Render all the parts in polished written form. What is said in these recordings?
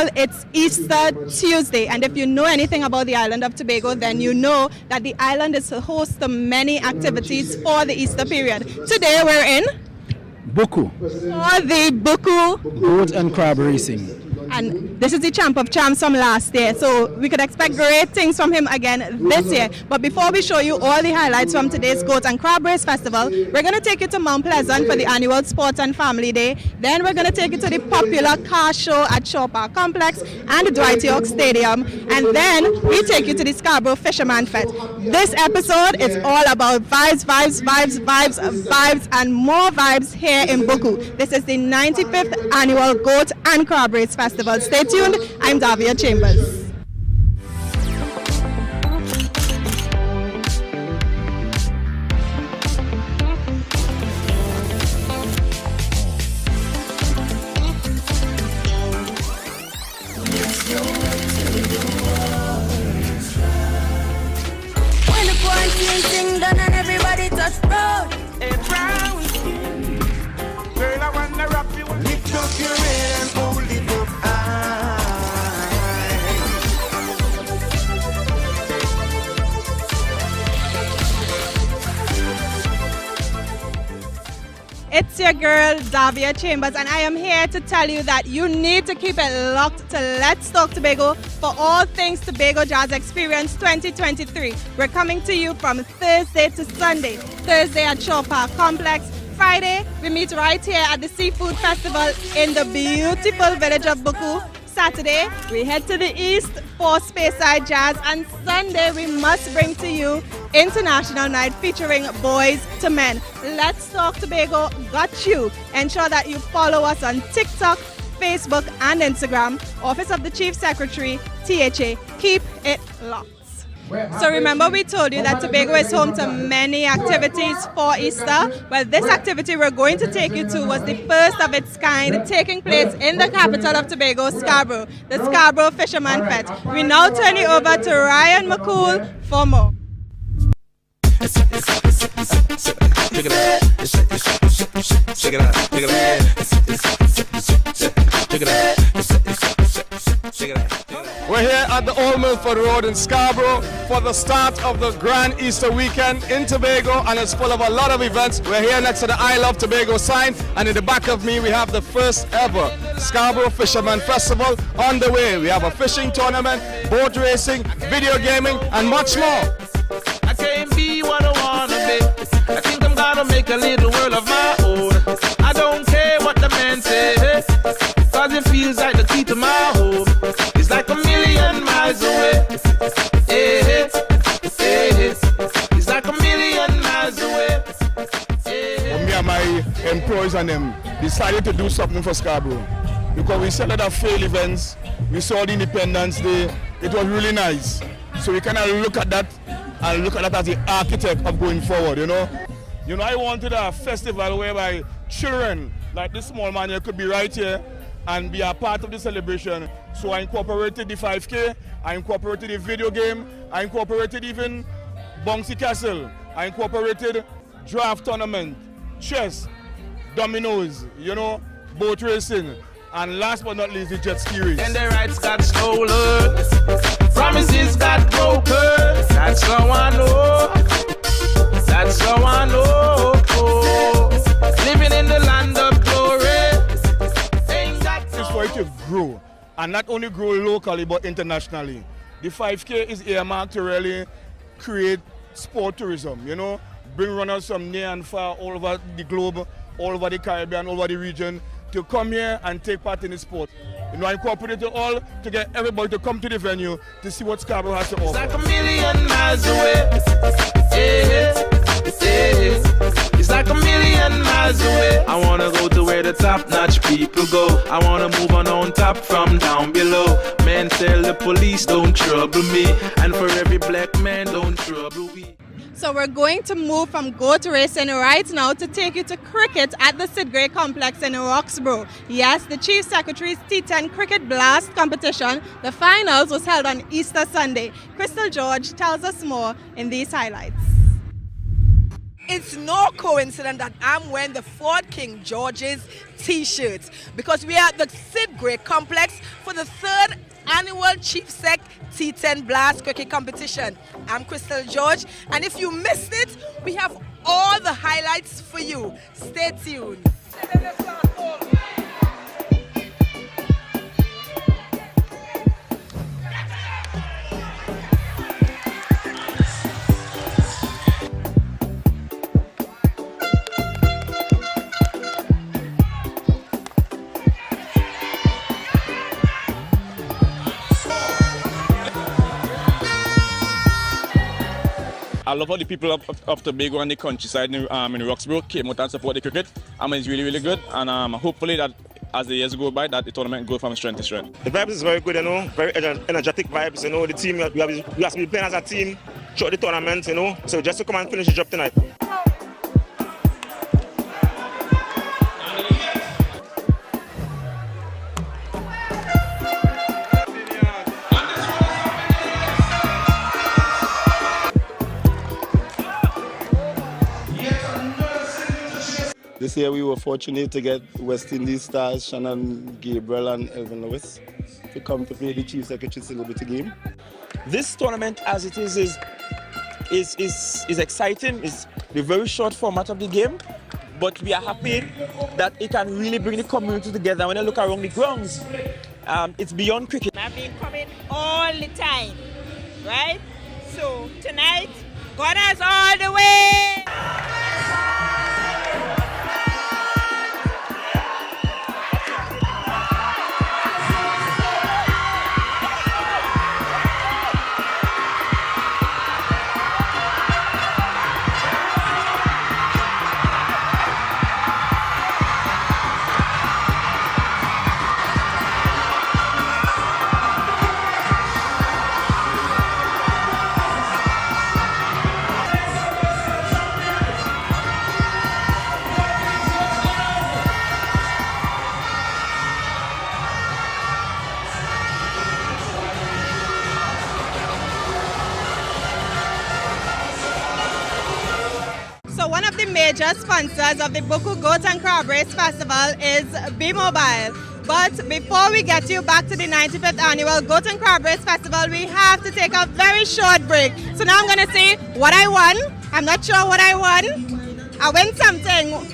all, it's Easter Tuesday. And if you know anything about the island of Tobago, then you know that the island is host to many activities for the Easter period. Today we're in Buku. For the Buku Goat and crab racing. And this is the champ of champs from last year, so we could expect great things from him again this year. But before we show you all the highlights from today's Goat and Crab Race Festival, we're going to take you to Mount Pleasant for the annual Sports and Family Day. Then we're going to take you to the popular car show at Shaw Park Complex and the Dwight York Stadium. And then we take you to the Scarborough Fisherman Fete. This episode is all about vibes, and more vibes here in Buku. This is the 95th annual Goat and Crab Race Festival. Stay tuned. I'm Davia Chambers. When the quarantine thing done and everybody touch road. A brown skin. Girl, I wanna wrap you. Lift up your head and hold it up high. It's your girl, Davia Chambers, and I am here to tell you that you need to keep it locked to Let's Talk Tobago for all things Tobago Jazz Experience 2023. We're coming to you from Thursday to Sunday. Thursday at Shaw Park Complex. Friday, we meet right here at the Seafood Festival in the beautiful village of Buku. Saturday, we head to the east for Speyside Jazz, and Sunday we must bring to you International Night featuring Boys to Men. Let's Talk Tobago got you. Ensure that you follow us on TikTok, Facebook and Instagram. Office of the Chief Secretary, THA. Keep it locked. So remember we told you that Tobago is home to many activities for Easter. Well, this activity we're going to take you to was the first of its kind taking place in the capital of Tobago, Scarborough, the Scarborough Fisherman Fete. We now turn it over to Ryan McCool for more. We're here at the Old Milford Road in Scarborough for the start of the Grand Easter Weekend in Tobago, and it's full of a lot of events. We're here next to the I Love Tobago sign, and in the back of me we have the first ever Scarborough Fisherman Festival on the way. We have a fishing tournament, boat racing, video gaming and much more. I can't be what I wanna be. I think I'm gonna make a little world of my own. I don't care what the man says, cause it feels like the key to my home. It's like a million miles away. It's like a million miles away. Me and my employees and them decided to do something for Scarborough because we set out failed events. We saw the Independence Day. It was really nice. So we kind of look at that and look at that as the architect of going forward, you know. I wanted a festival whereby children, like this small man here, could be right here and be a part of the celebration. So I incorporated the 5K, I incorporated the video game, I incorporated even bouncy castle, I incorporated draft tournament, chess, dominoes, boat racing, and last but not least the jet ski race. And the rights got stolen, promises got broken. That's how I know. That's how I know. Living in the land of glory. It's for it to grow, and not only grow locally but internationally. The 5K is earmarked to really create sport tourism, bring runners from near and far all over the globe, all over the Caribbean, all over the region, to come here and take part in the sport. I incorporated all to get everybody to come to the venue to see what Scarborough has to offer. It's like a million miles away. It's like a million miles away. I wanna go to where the top-notch people go. I wanna move on top from down below. Men tell the police don't trouble me, and for every black man don't trouble we. So we're going to move from goat racing right now to take you to cricket at the Sid Gray Complex in Roxborough. Yes, the Chief Secretary's T10 Cricket Blast competition, the finals was held on Easter Sunday. Crystal George tells us more in these highlights. it's no coincidence that I'm wearing the Fort King George's t-shirts because we are at the Sid Gray Complex for the 3rd annual Chief Sec T10 Blast Cricket Competition. I'm Crystal George, and if you missed it, we have all the highlights for you. Stay tuned. I love how the people of Tobago and the countryside in Roxborough came out and support the cricket. It's really, really good. And hopefully that as the years go by, that the tournament goes from strength to strength. The vibes is very good, very energetic vibes, the team, we have to be playing as a team throughout the tournament, so just to come and finish the job tonight. This year we were fortunate to get West Indies stars Shannon Gabriel and Elvin Lewis to come to play the Chief Secretary Celebrity game. This tournament, as it is exciting. It's the very short format of the game, but we are happy that it can really bring the community together. When I look around the grounds, it's beyond cricket. I've been coming all the time, right? So tonight, Gunners all the way! So one of the major sponsors of the Buku Goat and Crab Race Festival is B-Mobile. But before we get you back to the 95th annual Goat and Crab Race Festival, we have to take a very short break. So now I'm going to say what I won. I'm not sure what I won. I won something.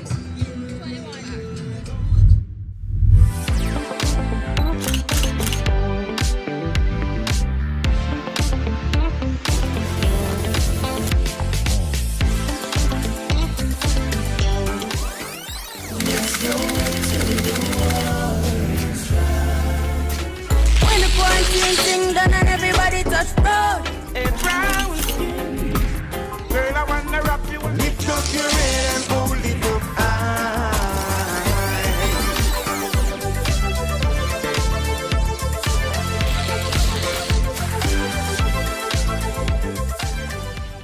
When the quarantine thing done and everybody touch road. Girl, I wanna rock you. Lift up your head and hold it up high.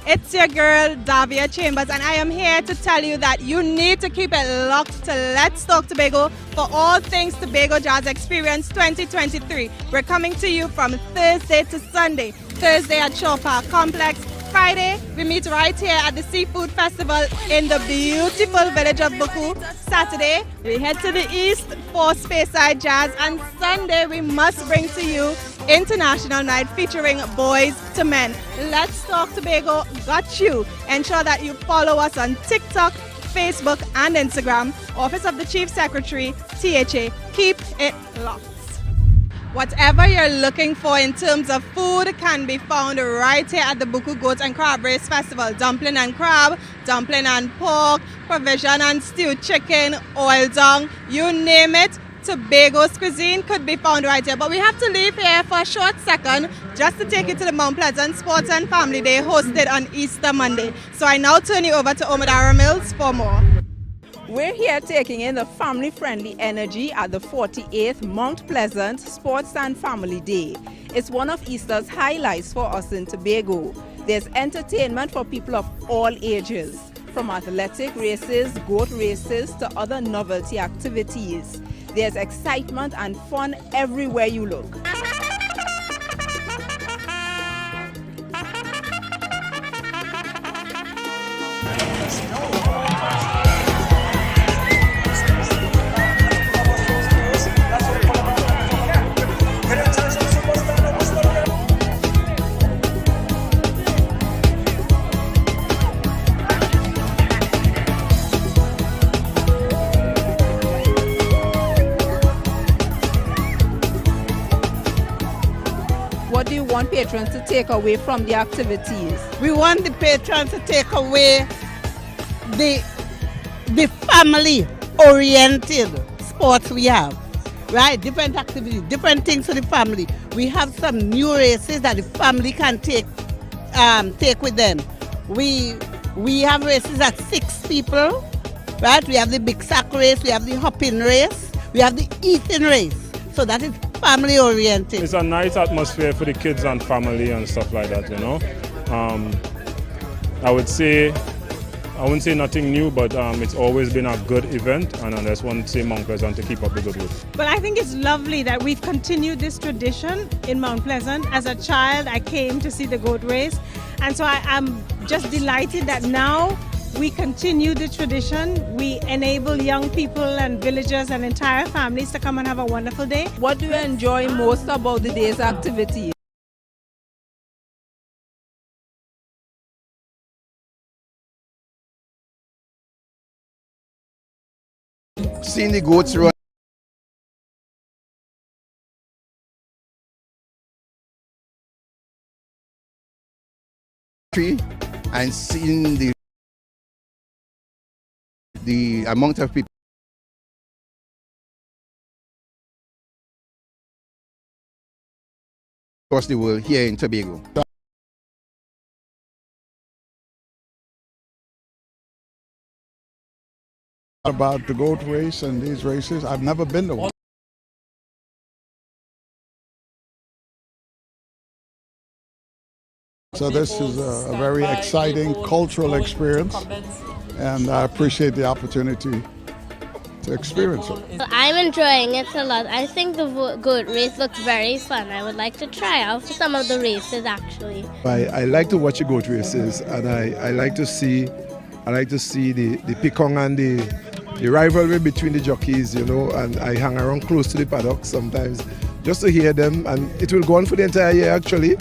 It's your girl, Davia Chambers, and I am here to tell you that you need to keep it locked to Let's Talk Tobago for all things Tobago Jazz Experience 2023. We're coming to you from Thursday to Sunday. Thursday at Shaw Park Complex. Friday, we meet right here at the Seafood Festival in the beautiful village of Buku. Saturday, we head to the east for Speyside Jazz. And Sunday, we must bring to you International Night featuring Boys to Men. Let's Talk Tobago got you. Ensure that you follow us on TikTok, Facebook, and Instagram. Office of the Chief Secretary, THA. Keep it locked. Whatever you're looking for in terms of food can be found right here at the Buku Goat and Crab Race Festival. Dumpling and crab, dumpling and pork, provision and stewed chicken, oil dung, you name it. Tobago's cuisine could be found right here. But we have to leave here for a short second just to take you to the Mount Pleasant Sports and Family Day hosted on Easter Monday. So I now turn you over to Omadara Mills for more. We're here taking in the family-friendly energy at the 48th Mount Pleasant Sports and Family Day. It's one of Easter's highlights for us in Tobago. There's entertainment for people of all ages, from athletic races, goat races, to other novelty activities. There's excitement and fun everywhere you look. patrons to take away from the activities? We want the patrons to take away the family-oriented sports we have, right? Different activities, different things for the family. We have some new races that the family can take with them. We have races at 6 people, right? We have the big sack race, we have the hopping race, we have the eating race. So that is family oriented. It's a nice atmosphere for the kids and family and stuff like that, you know. I wouldn't say nothing new, but it's always been a good event, and I just want to say Mount Pleasant to keep up the good work. Well, I think it's lovely that we've continued this tradition in Mount Pleasant. As a child, I came to see the goat race, and so I'm just delighted that now we continue the tradition. We enable young people and villagers and entire families to come and have a wonderful day. What do you enjoy most about the day's activities? Seeing the goats run. And seeing the amount of people across the world here in Tobago. About the goat race and these races, I've never been to one. So this is a very exciting cultural experience, and I appreciate the opportunity to experience it. I'm enjoying it a lot. I think the goat race looks very fun. I would like to try out for some of the races actually. I like to watch the goat races, and I like to see the picong and the rivalry between the jockeys, you know, and I hang around close to the paddock sometimes just to hear them, and it will go on for the entire year actually.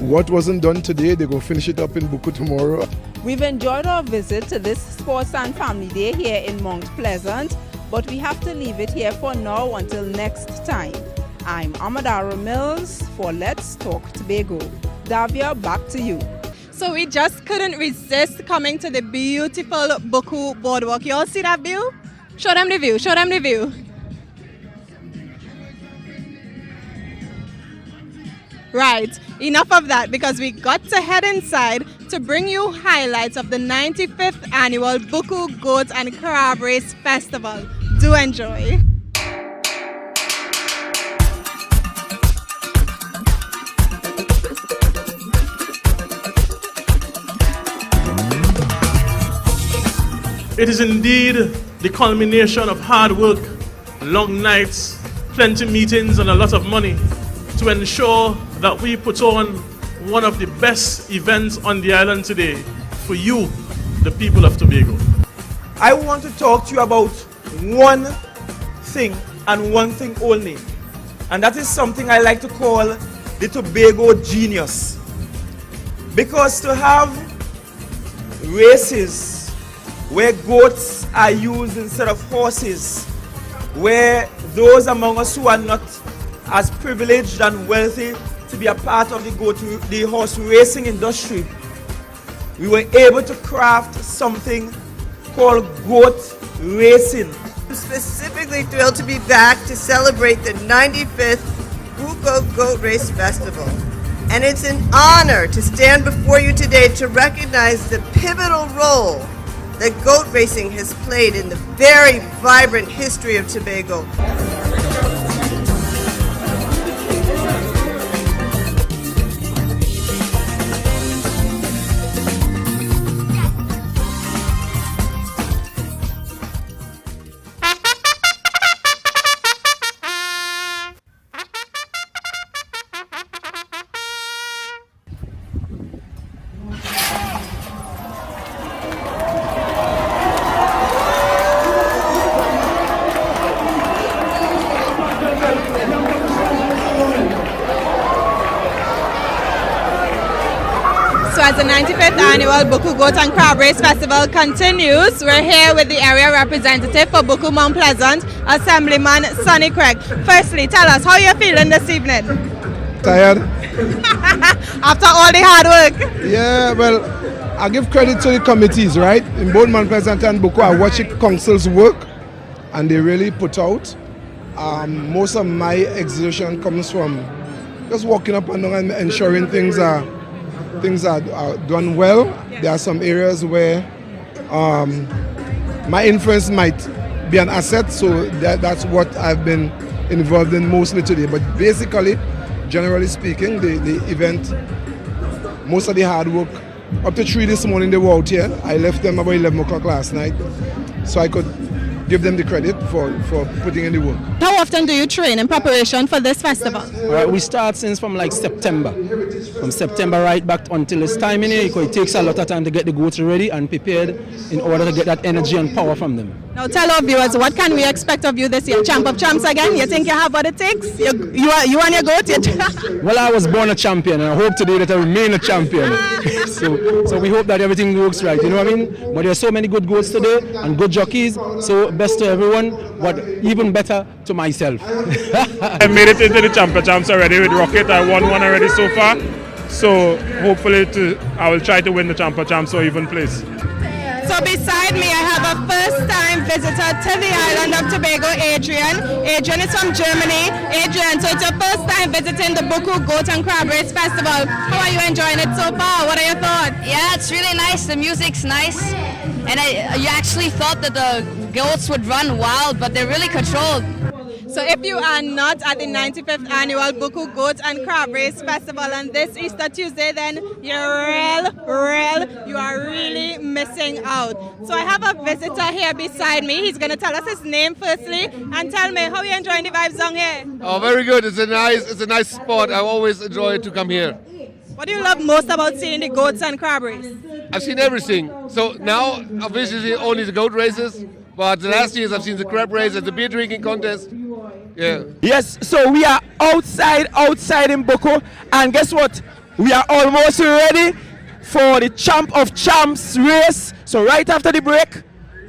What wasn't done today, they go finish it up in Buku tomorrow. We've enjoyed our visit to this Sports and Family Day here in Mount Pleasant, but we have to leave it here for now until next time. I'm Amadara Mills for Let's Talk Tobago. Davia, back to you. So we just couldn't resist coming to the beautiful Buku boardwalk. You all see that view? Show them the view, show them the view. Right, enough of that, because we got to head inside to bring you highlights of the 95th annual Buku Goat and Crab Race Festival. Do enjoy. It is indeed the culmination of hard work, long nights, plenty meetings, and a lot of money to ensure that we put on one of the best events on the island today for you, the people of Tobago. I want to talk to you about one thing and one thing only, and that is something I like to call the Tobago genius. Because to have races where goats are used instead of horses, where those among us who are not as privileged and wealthy to be a part of the horse racing industry, we were able to craft something called goat racing. I'm specifically thrilled to be back to celebrate the 95th Buku Goat Race Festival. And it's an honor to stand before you today to recognize the pivotal role that goat racing has played in the very vibrant history of Tobago. As the 95th annual Buku Goat and Crab Race Festival continues, we're here with the area representative for Buku Mount Pleasant, Assemblyman Sonny Craig. Firstly, tell us how you're feeling this evening. tired. After all the hard work. Yeah, well, I give credit to the committees, right? In both Mount Pleasant and Boko, I watch the councils work, and they really put out. Most of my exertion comes from just walking up and down and ensuring things are done well. There are some areas where my influence might be an asset, so that's what I've been involved in mostly today. But basically, generally speaking, the event, most of the hard work, up to 3 this morning they were out here. I left them about 11 o'clock last night, so I could give them the credit for putting in the work. How often do you train in preparation for this festival? Right, we start since from like September. From September right back until it's time in here, because it takes a lot of time to get the goats ready and prepared in order to get that energy and power from them. Now tell our viewers, what can we expect of you this year? Champ of champs again? You think you have what it takes? You and your goat? Well, I was born a champion, and I hope today that I remain a champion. so we hope that everything works right, you know what I mean? But there are so many good goats today and good jockeys, so best to everyone, but even better to myself. I made it into the champ of champs already with Rocket. I won one already so far. So hopefully I will try to win the champ of champs or even place. So beside me, I have a first-time visitor to the island of Tobago, Adrian. Adrian is from Germany. Adrian, so it's your first time visiting the Buku Goat and Crab Race Festival. How are you enjoying it so far? What are your thoughts? Yeah, it's really nice. The music's nice. And you actually thought that the goats would run wild, but they're really controlled. So if you are not at the 95th annual Buku Goat and Crab Race Festival on this Easter Tuesday, then you are really missing out. So I have a visitor here beside me. He's going to tell us his name firstly and tell me how you enjoying the vibes down here. Oh, very good. It's a nice spot. I always enjoy to come here. What do you love most about seeing the goats and crab race? I've seen everything. So now, obviously, only the goat races. But the last years I've seen the crab race and the beer drinking contest. Yeah. Yes, so we are outside in Boko, and guess what? We are almost ready for the Champ of Champs race. So right after the break,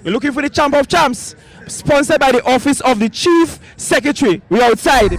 we're looking for the Champ of Champs, sponsored by the Office of the Chief Secretary. We're outside.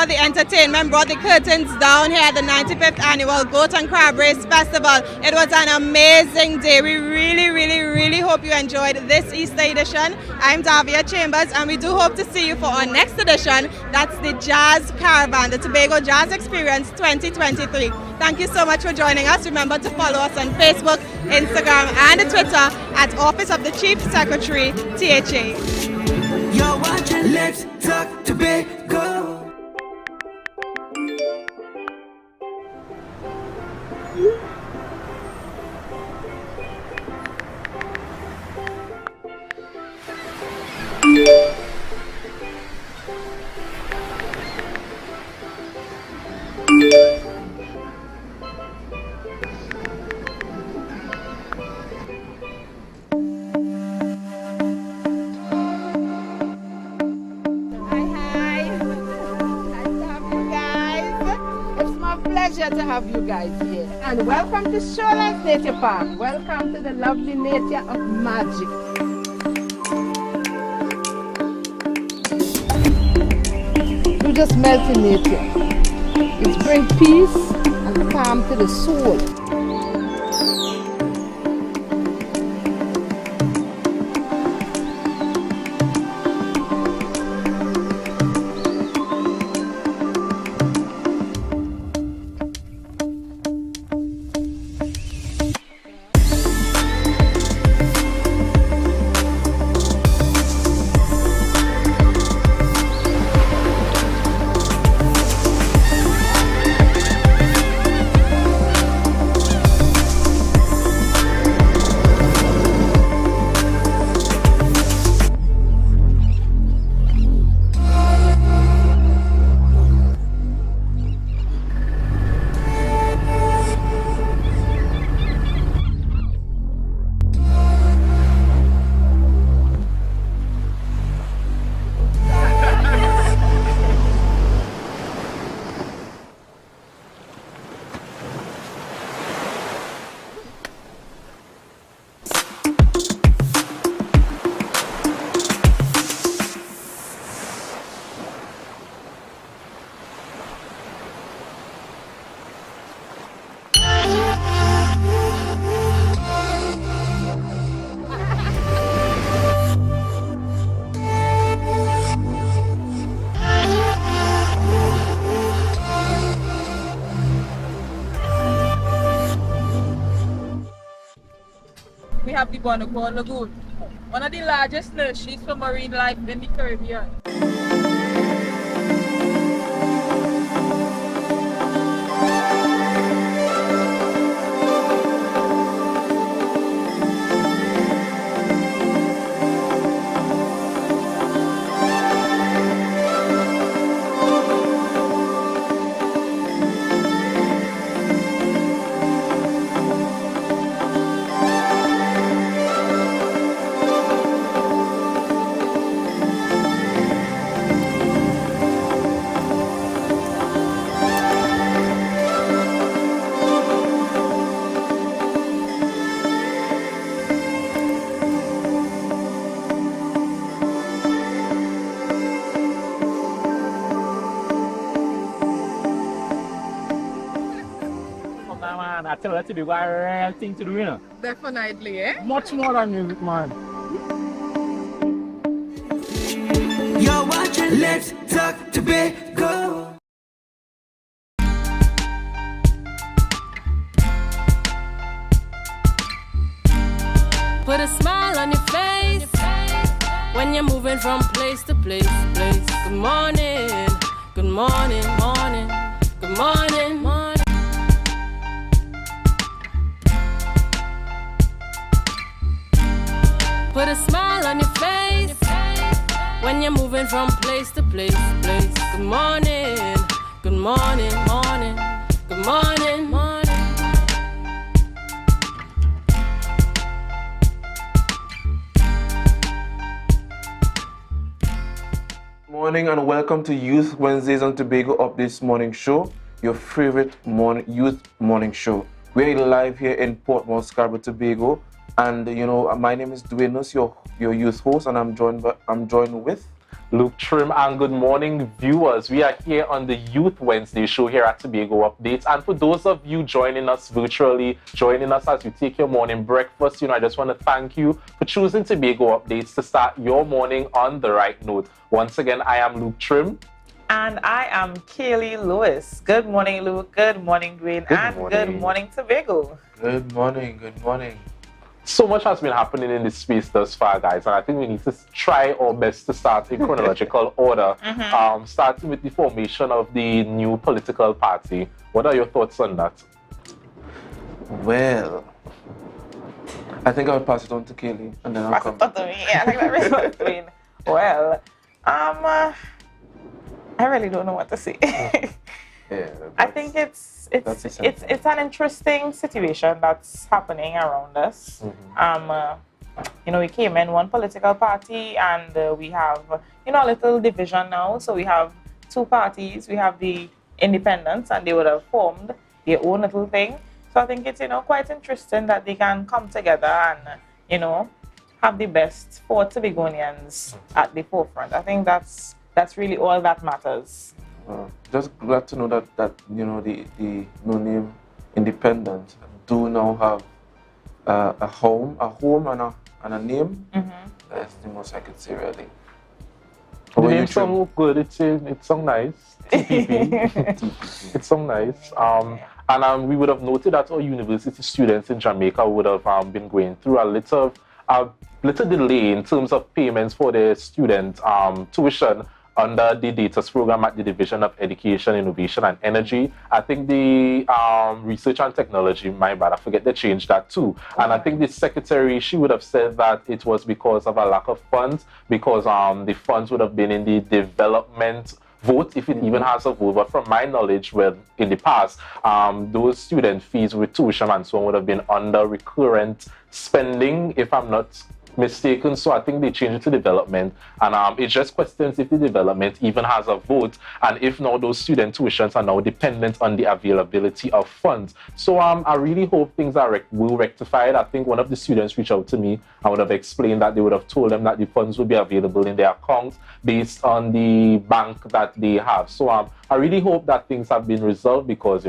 The entertainment brought the curtains down here at the 95th annual Goat and Crab Race Festival. It was an amazing day. We really hope you enjoyed this Easter edition. I'm Davia Chambers, and we do hope to see you for our next edition. That's the Jazz Caravan, the Tobago Jazz Experience 2023. Thank you so much for joining us. Remember to follow us on Facebook, Instagram, and Twitter at Office of the Chief Secretary, THA. You're watching Let's Talk Tobago. To have you guys here, and welcome to Shoreline Nature Park. Welcome to the lovely nature of magic. You just melt in nature. It brings peace and calm to the soul. the Bonacore Lagoon, one of the largest nurseries for marine life in the Caribbean. Man, I tell you, that's a real thing to do, you know. Definitely, eh? Much more than music, man. You're watching Let's Talk Tobago. Put a smile on your face when you're moving from place to place. Good morning, good morning, morning, good morning, morning. Put a smile on your face when you're moving from place to place. Good morning, good morning, morning, good morning, morning. Morning and welcome to Youth Wednesdays on Tobago Updates Morning Show, your favorite youth morning show. We're live here in Portmore, Scarborough, Tobago, and you know my name is Dwayne, your youth host, and I'm joined with Luke Trim, and good morning, viewers. We are here on the Youth Wednesday show here at Tobago Updates. And for those of you joining us virtually, joining us as you take your morning breakfast, I just want to thank you for choosing Tobago Updates to start your morning on the right note. Once again, I am Luke Trim. And I am Kaylee Lewis. Good morning, Luke. Good morning, Dwayne. Good morning, Tobago. Good morning. Good morning. So much has been happening in this space thus far, guys, and I think we need to try our best to start in chronological order, starting with the formation of the new political party. What are your thoughts on that? Well, I think I'll pass it on to Kaylee, and then I'll come. Pass it on to me. I like that response, Dwayne. Well, I really don't know what to say. Yeah, I think it's an interesting situation that's happening around us. We came in one political party, and we have a little division now. So we have two parties. We have the independents, and they would have formed their own little thing. So I think it's quite interesting that they can come together and have the best for Tobagonians at the forefront. I think that's really all that matters. Just glad to know that the no-name independent do now have a home and a name. That's the most I could say, really. The name sounds good. It sounds nice. TPP. It sounds nice. And we would have noted that our university students in Jamaica would have been going through a little delay in terms of payments for their student tuition under the DATAS program at the Division of Education, Innovation and Energy. I think the Research and Technology, my bad, I forget they changed that too. And I think the secretary, she would have said that it was because of a lack of funds, because the funds would have been in the development vote, if it even has a vote. But from my knowledge, in the past, those student fees with tuition and so on would have been under recurrent spending, if I'm not mistaken. So I think they changed it to development, and it just questions if the development even has a vote, and if now those student tuitions are now dependent on the availability of funds. So I really hope things are will rectified. I think one of the students reached out to me and would have explained that they would have told them that the funds will be available in their accounts based on the bank that they have. So I really hope that things have been resolved, because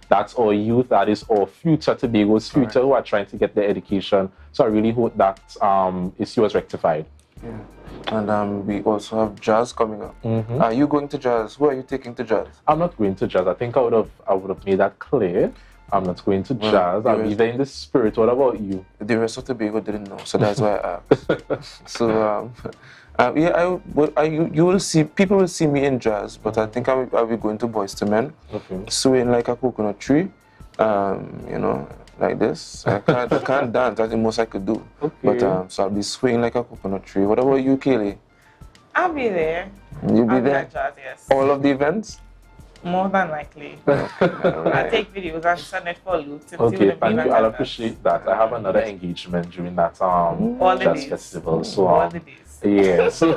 that's our youth, that is our future, Tobago's future, who are trying to get their education. So I really hope that issue was rectified. Yeah. And we also have jazz coming up. Are you going to jazz? Who are you taking to jazz? I'm not going to jazz. I think I would have made that clear. I'm not going to jazz. I'm either in the spirit. What about you? The rest of Tobago didn't know, so that's why I asked. So, yeah, you will see, people will see me in jazz, but I think I'll be going to Boys to Men, swaying like a coconut tree, you know, like this. I can't dance, that's the most I could do. But, so I'll be swaying like a coconut tree. What about you, Kaylee? I'll be there. You'll be there? At jazz, yes. All of the events? More than likely. I take videos and send it for you. Okay, thank you. I'll appreciate that. I have another engagement during that jazz festival. So all the days. Yeah. So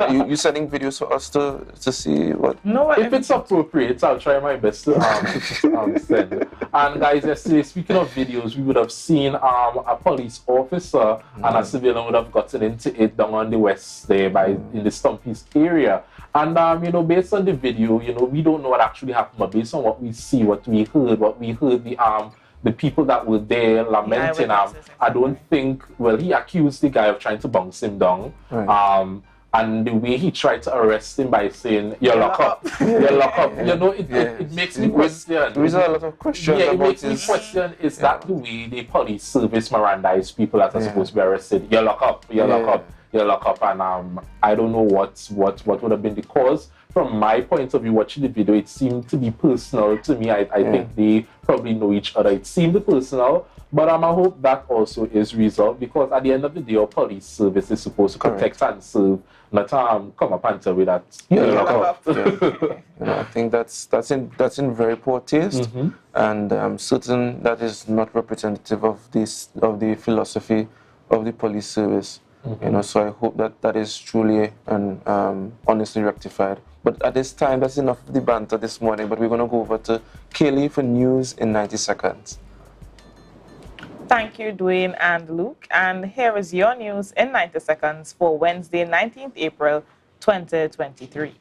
you sending videos for us to see what? No, if it's appropriate, I'll try my best to send. And guys, yesterday, speaking of videos, we would have seen a police officer and a civilian would have gotten into it down on the west there in the Stumpies area. And you know, based on the video, you know, we don't know what actually happened, but based on what we see, what we heard the people that were there lamenting, I don't think, well, he accused the guy of trying to bounce him down. And the way he tried to arrest him by saying, "You're locked up, you're locked up," you know, it makes me question. There is a lot of questions. Yeah, it makes me question: is that the way the police service Mirandize people that are supposed to be arrested? You're locked up, you're locked up, you're locked up, and I don't know what would have been the cause. From my point of view, watching the video, it seemed to be personal to me. I think they probably know each other. It seemed personal, but I hope that also is resolved, because at the end of the day, our police service is supposed to protect and serve, not come up and tell me that you're locked up. You know, I think that's in very poor taste, and I'm certain that is not representative of the philosophy of the police service. You know, so I hope that is truly and honestly rectified. But at this time, that's enough of the banter this morning. But we're going to go over to Kaylee for news in 90 seconds. Thank you, Dwayne and Luke. And here is your news in 90 seconds for Wednesday, 19th April, 2023.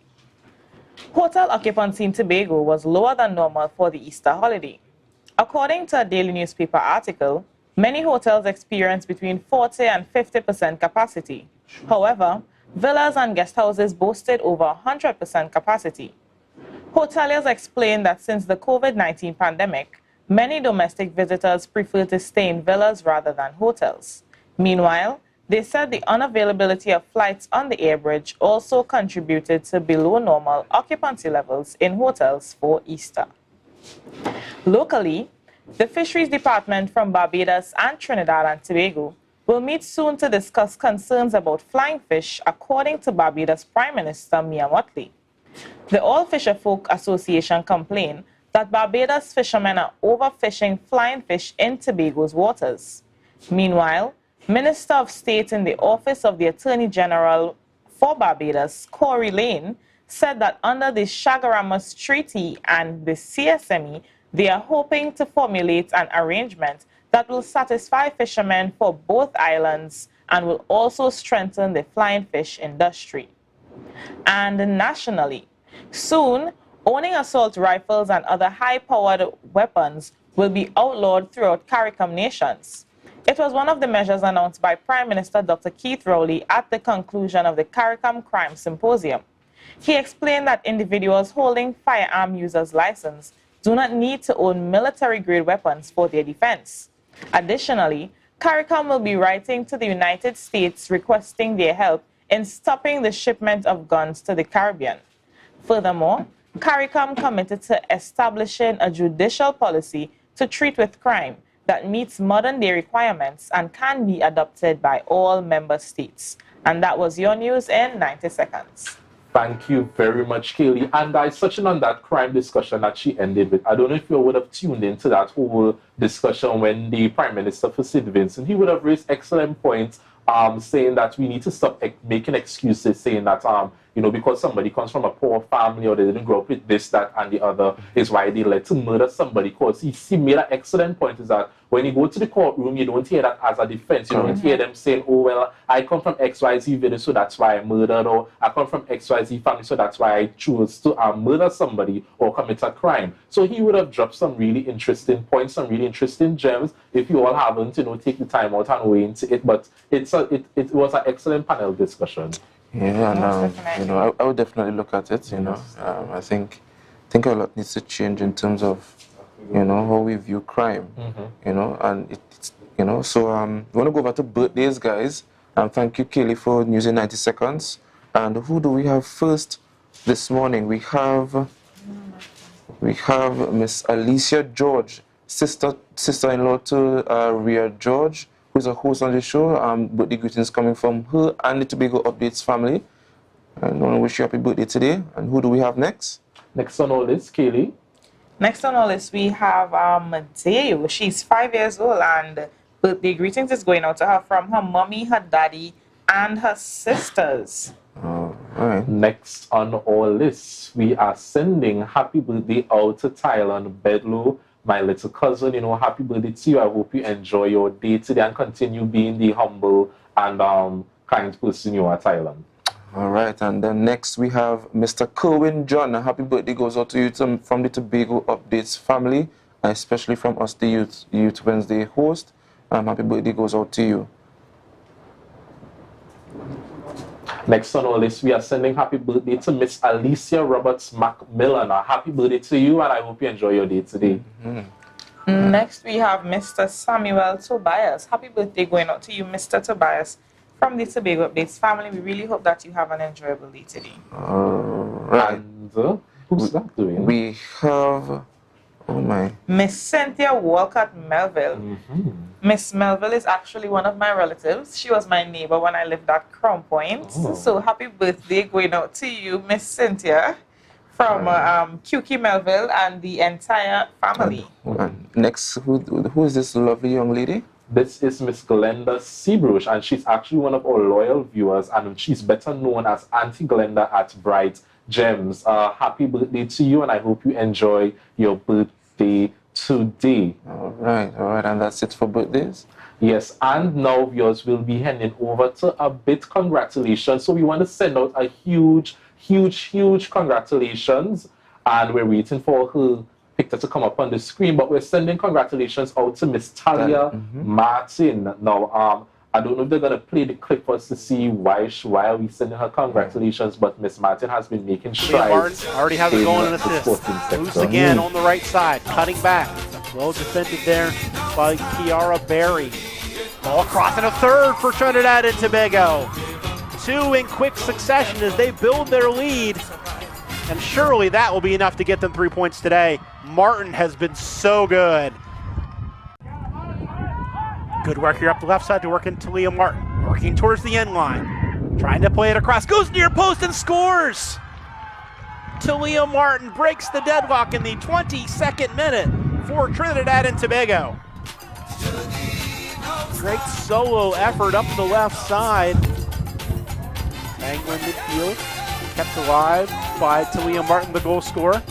Hotel occupancy in Tobago was lower than normal for the Easter holiday. According to a daily newspaper article, many hotels experience between 40 and 50% capacity. However, villas and guest houses boasted over 100% capacity. Hoteliers explained that since the COVID-19 pandemic, many domestic visitors prefer to stay in villas rather than hotels. Meanwhile, they said the unavailability of flights on the air bridge also contributed to below normal occupancy levels in hotels for Easter. Locally, the Fisheries Department from Barbados and Trinidad and Tobago will meet soon to discuss concerns about flying fish, according to Barbados Prime Minister Mia Mottley. The All Fisher Folk Association complained that Barbados fishermen are overfishing flying fish in Tobago's waters. Meanwhile, Minister of State in the Office of the Attorney General for Barbados, Corey Lane, said that under the Chaguaramas Treaty and the CSME, they are hoping to formulate an arrangement that will satisfy fishermen for both islands and will also strengthen the flying fish industry. And nationally, soon, owning assault rifles and other high-powered weapons will be outlawed throughout CARICOM nations. It was one of the measures announced by Prime Minister Dr. Keith Rowley at the conclusion of the CARICOM Crime Symposium. He explained that individuals holding firearm users' license do not need to own military-grade weapons for their defense. Additionally, CARICOM will be writing to the United States requesting their help in stopping the shipment of guns to the Caribbean. Furthermore, CARICOM committed to establishing a judicial policy to treat with crime that meets modern-day requirements and can be adopted by all member states. And that was your news in 90 seconds. Thank you very much, Kaylee. And I touching on that crime discussion that she ended with, I don't know if you would have tuned into that whole discussion when the Prime Minister for St. Vincent, he would have raised excellent points saying that we need to stop making excuses, saying that, you know, because somebody comes from a poor family or they didn't grow up with this, that, and the other is why they led to murder somebody. Because he made an excellent point is that when you go to the courtroom, you don't hear that as a defense. You don't hear them saying, oh, well, I come from XYZ village, so that's why I murdered, or I come from XYZ family, so that's why I chose to murder somebody or commit a crime. So he would have dropped some really interesting points, some really interesting gems. If you all haven't, you know, take the time out and weigh into it. But it was an excellent panel discussion. Yeah, and you know, I would definitely look at it. You know, I think a lot needs to change in terms of you know, how we view crime, you know, and it's, you know, so we want to go over to birthdays, guys. Thank you, Kaylee, for using 90 seconds. And who do we have first this morning? We have Miss Alicia George, sister-in-law to Rhea George, who's a host on the show. Birthday greetings coming from her and the Tobago Updates family. And I want to wish you happy birthday today. And who do we have next? Next on all this, Kaylee. Next on our list, we have Deo. She's 5 years old, and birthday greetings is going out to her from her mommy, her daddy, and her sisters. All right. Next on our list, we are sending happy birthday out to Thailand Bedlow, my little cousin. You know, happy birthday to you. I hope you enjoy your day today and continue being the humble and kind person you are, Thailand. All right, and then next we have Mr. Kerwin John. A happy birthday goes out to you from the Tobago Updates family, especially from us, the Youth Wednesday host. Happy birthday goes out to you. Next on our list, we are sending happy birthday to Miss Alicia Roberts Macmillan. A happy birthday to you, and I hope you enjoy your day today. Next, we have Mr. Samuel Tobias. Happy birthday going out to you, Mr. Tobias. From the Tobago Updates family, we really hope that you have an enjoyable day today. Right. And who's that doing? We have, oh my, Miss Cynthia Walcott Melville. Miss Melville is actually one of my relatives. She was my neighbor when I lived at Crown Point. So happy birthday going out to you, Miss Cynthia, from QQ Melville and the entire family. Next, who is this lovely young lady? This is Miss Glenda Seabrook, and she's actually one of our loyal viewers, and she's better known as Auntie Glenda at Bright Gems. Happy birthday to you, and I hope you enjoy your birthday today. All right, and that's it for birthdays? Yes, and now viewers will be heading over to a bit congratulations. So we want to send out a huge congratulations, and we're waiting for her picture to come up on the screen, but we're sending congratulations out to Miss Talia Martin. Now, I don't know if they're going to play the clip for us to see why are we sending her congratulations, but Miss Martin has been making strides. Martin already has it going in assist. Moves again on the right side, cutting back. Well defended there by Kiara Berry. Ball crossing a third for Trinidad and Tobago. Two in quick succession as they build their lead. And surely that will be enough to get them 3 points today. Martin has been so good. Good work here up the left side to work into Talia Martin. Working towards the end line. Trying to play it across. Goes near post and scores! Talia Martin breaks the deadlock in the 22nd minute for Trinidad and Tobago. Great solo effort up the left side. Angling midfield. Kept alive by Talia Martin, the goal scorer.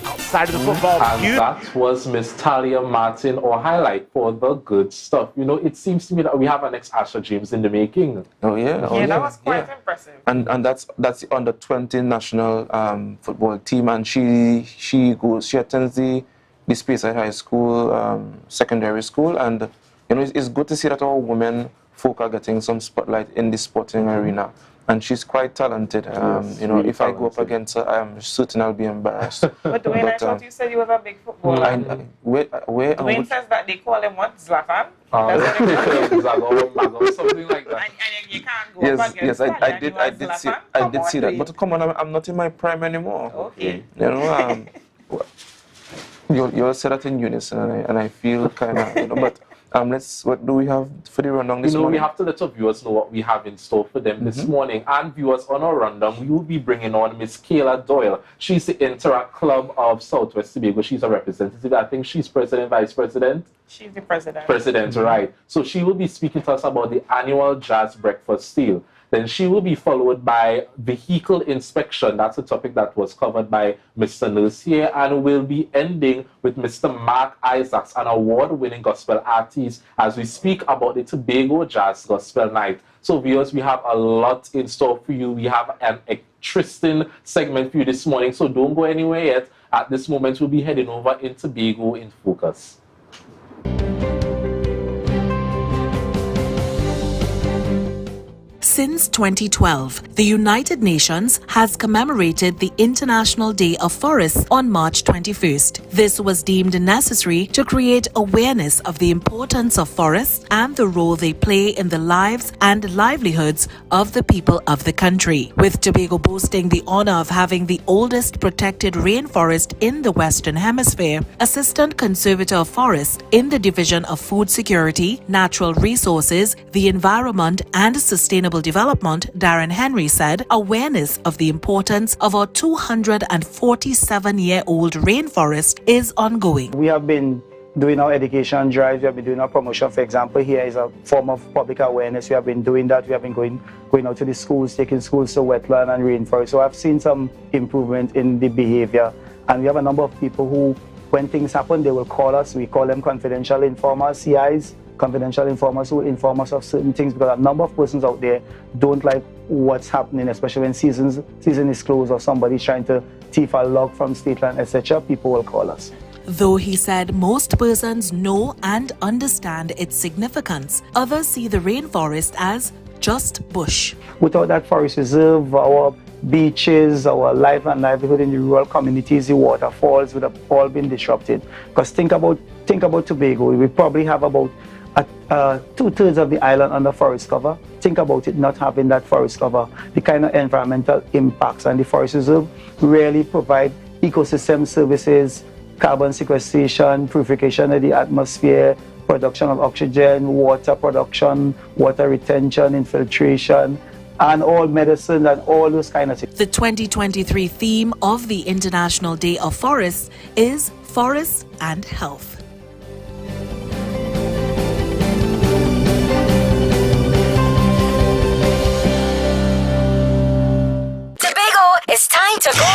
Outside of the football. And that was Miss Talia Martin, or highlight for the good stuff. You know, it seems to me that we have an ex-Asher James in the making. Oh yeah, that was quite impressive. And that's the under 20 national football team, and she attends the Speyside High School secondary school, and you know it's good to see that our women folk are getting some spotlight in the sporting arena. And she's quite talented. You know, if I go up against her, I'm certain I'll be embarrassed. But Dwayne, I thought you said he was a big footballer. Dwayne says that they call him what? Zlatan? Something like that. And you can't go up against that. I did see that. But come on, I'm not in my prime anymore. Okay. You know, you all said that in unison, and I feel kind of, you know, but. What do we have for the rundown this morning? We have to let our viewers know what we have in store for them this morning. And viewers, on our rundown, we will be bringing on Miss Kayla Doyle. She's the Interact Club of Southwest Tobago. She's a representative. I think she's president, vice president. She's the president. President, right. So she will be speaking to us about the annual Jazz Breakfast Sale. Then she will be followed by vehicle inspection. That's a topic that was covered by Mr. Nurse here. And we'll be ending with Mr. Mark Isaacs, an award-winning gospel artist, as we speak about the Tobago Jazz Gospel Night. So viewers, we have a lot in store for you. We have an interesting segment for you this morning. So don't go anywhere yet. At this moment, we'll be heading over in Tobago in Focus. Since 2012, the United Nations has commemorated the International Day of Forests on March 21st. This was deemed necessary to create awareness of the importance of forests and the role they play in the lives and livelihoods of the people of the country. With Tobago boasting the honor of having the oldest protected rainforest in the Western Hemisphere, Assistant Conservator of Forests in the Division of Food Security, Natural Resources, the Environment and Sustainable Development, Darren Henry said awareness of the importance of our 247-year-old rainforest is ongoing. We have been doing our education drives, we have been doing our promotion. For example, here is a form of public awareness. We have been doing that. We have been going out to the schools, taking schools to wetland and rainforest. So I've seen some improvement in the behavior. And we have a number of people who, when things happen, they will call us. We call them confidential informers, CIs. Confidential informers who inform us of certain things, because a number of persons out there don't like what's happening, especially when season is closed or somebody's trying to thief a log from state land, etc. People will call us. Though he said most persons know and understand its significance, others see the rainforest as just bush. Without that forest reserve, our beaches, our life and livelihood in the rural communities, the waterfalls would have all been disrupted. Because think about Tobago, we probably have about 2/3 of the island under forest cover. Think about it not having that forest cover, the kind of environmental impacts, and the forest reserve really provide ecosystem services, carbon sequestration, purification of the atmosphere, production of oxygen, water production, water retention, infiltration, and all medicine and all those kind of things. The 2023 theme of the International Day of Forests is Forests and Health. It's time to go.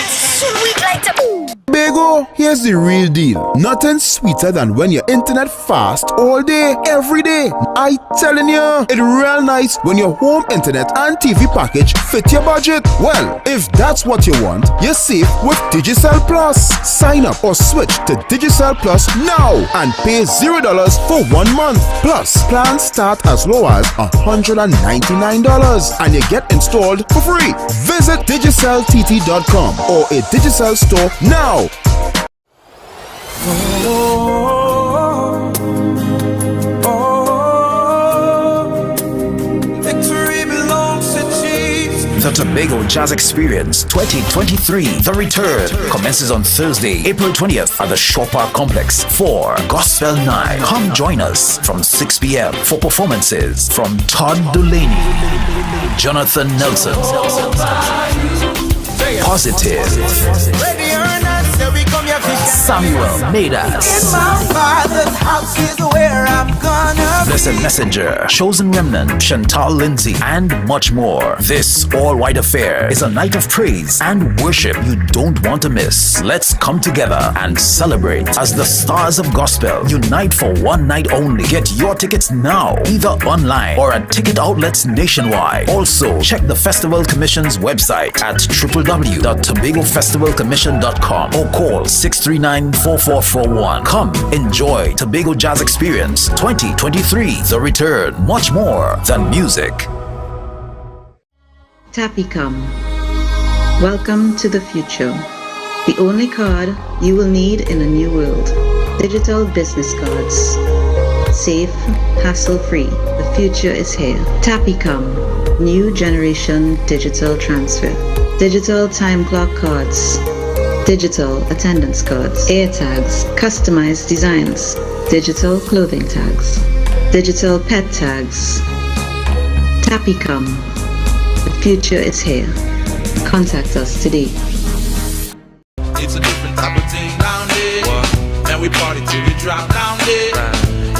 Sweet like Tobago, here's the real deal. Nothing sweeter than when your internet fast all day, every day. I telling you, it's real nice when your home internet and TV package fit your budget. Well, if that's what you want, you're safe with Digicel Plus. Sign up or switch to Digicel Plus now and pay $0 for 1 month. Plus, plans start as low as $199 and you get installed for free. Visit digiceltt.com or a Digicel store now. Victory belongs to Jesus. The Tobago Jazz Experience 2023, The Return, commences on Thursday, April 20th at the Shaw Park Complex for Gospel Night. Come join us from 6 p.m. for performances from Todd Dulaney, Jonathan Nelson, Positive, Samuel Madas, Blessed Messenger, Chosen Remnant, Chantal Lindsay, and much more. This all-white affair is a night of praise and worship you don't want to miss. Let's come together and celebrate as the stars of gospel unite for one night only. Get your tickets now, either online or at ticket outlets nationwide. Also, check the Festival Commission's website at www.tobagofestivalcommission.com or call 639-4441. Come enjoy Tobago Jazz Experience 2023, The Return. Much more than music. Tapicom. Welcome to the future. The only card you will need in a new world. Digital business cards. Safe, hassle-free. The future is here. Tapicom. New generation digital transfer. Digital time clock cards. Digital attendance cards. Air tags. Customized designs. Digital clothing tags. Digital pet tags. Tapicom. The future is here. Contact us today. It's a different type of thing down there. And we party till we drop down there.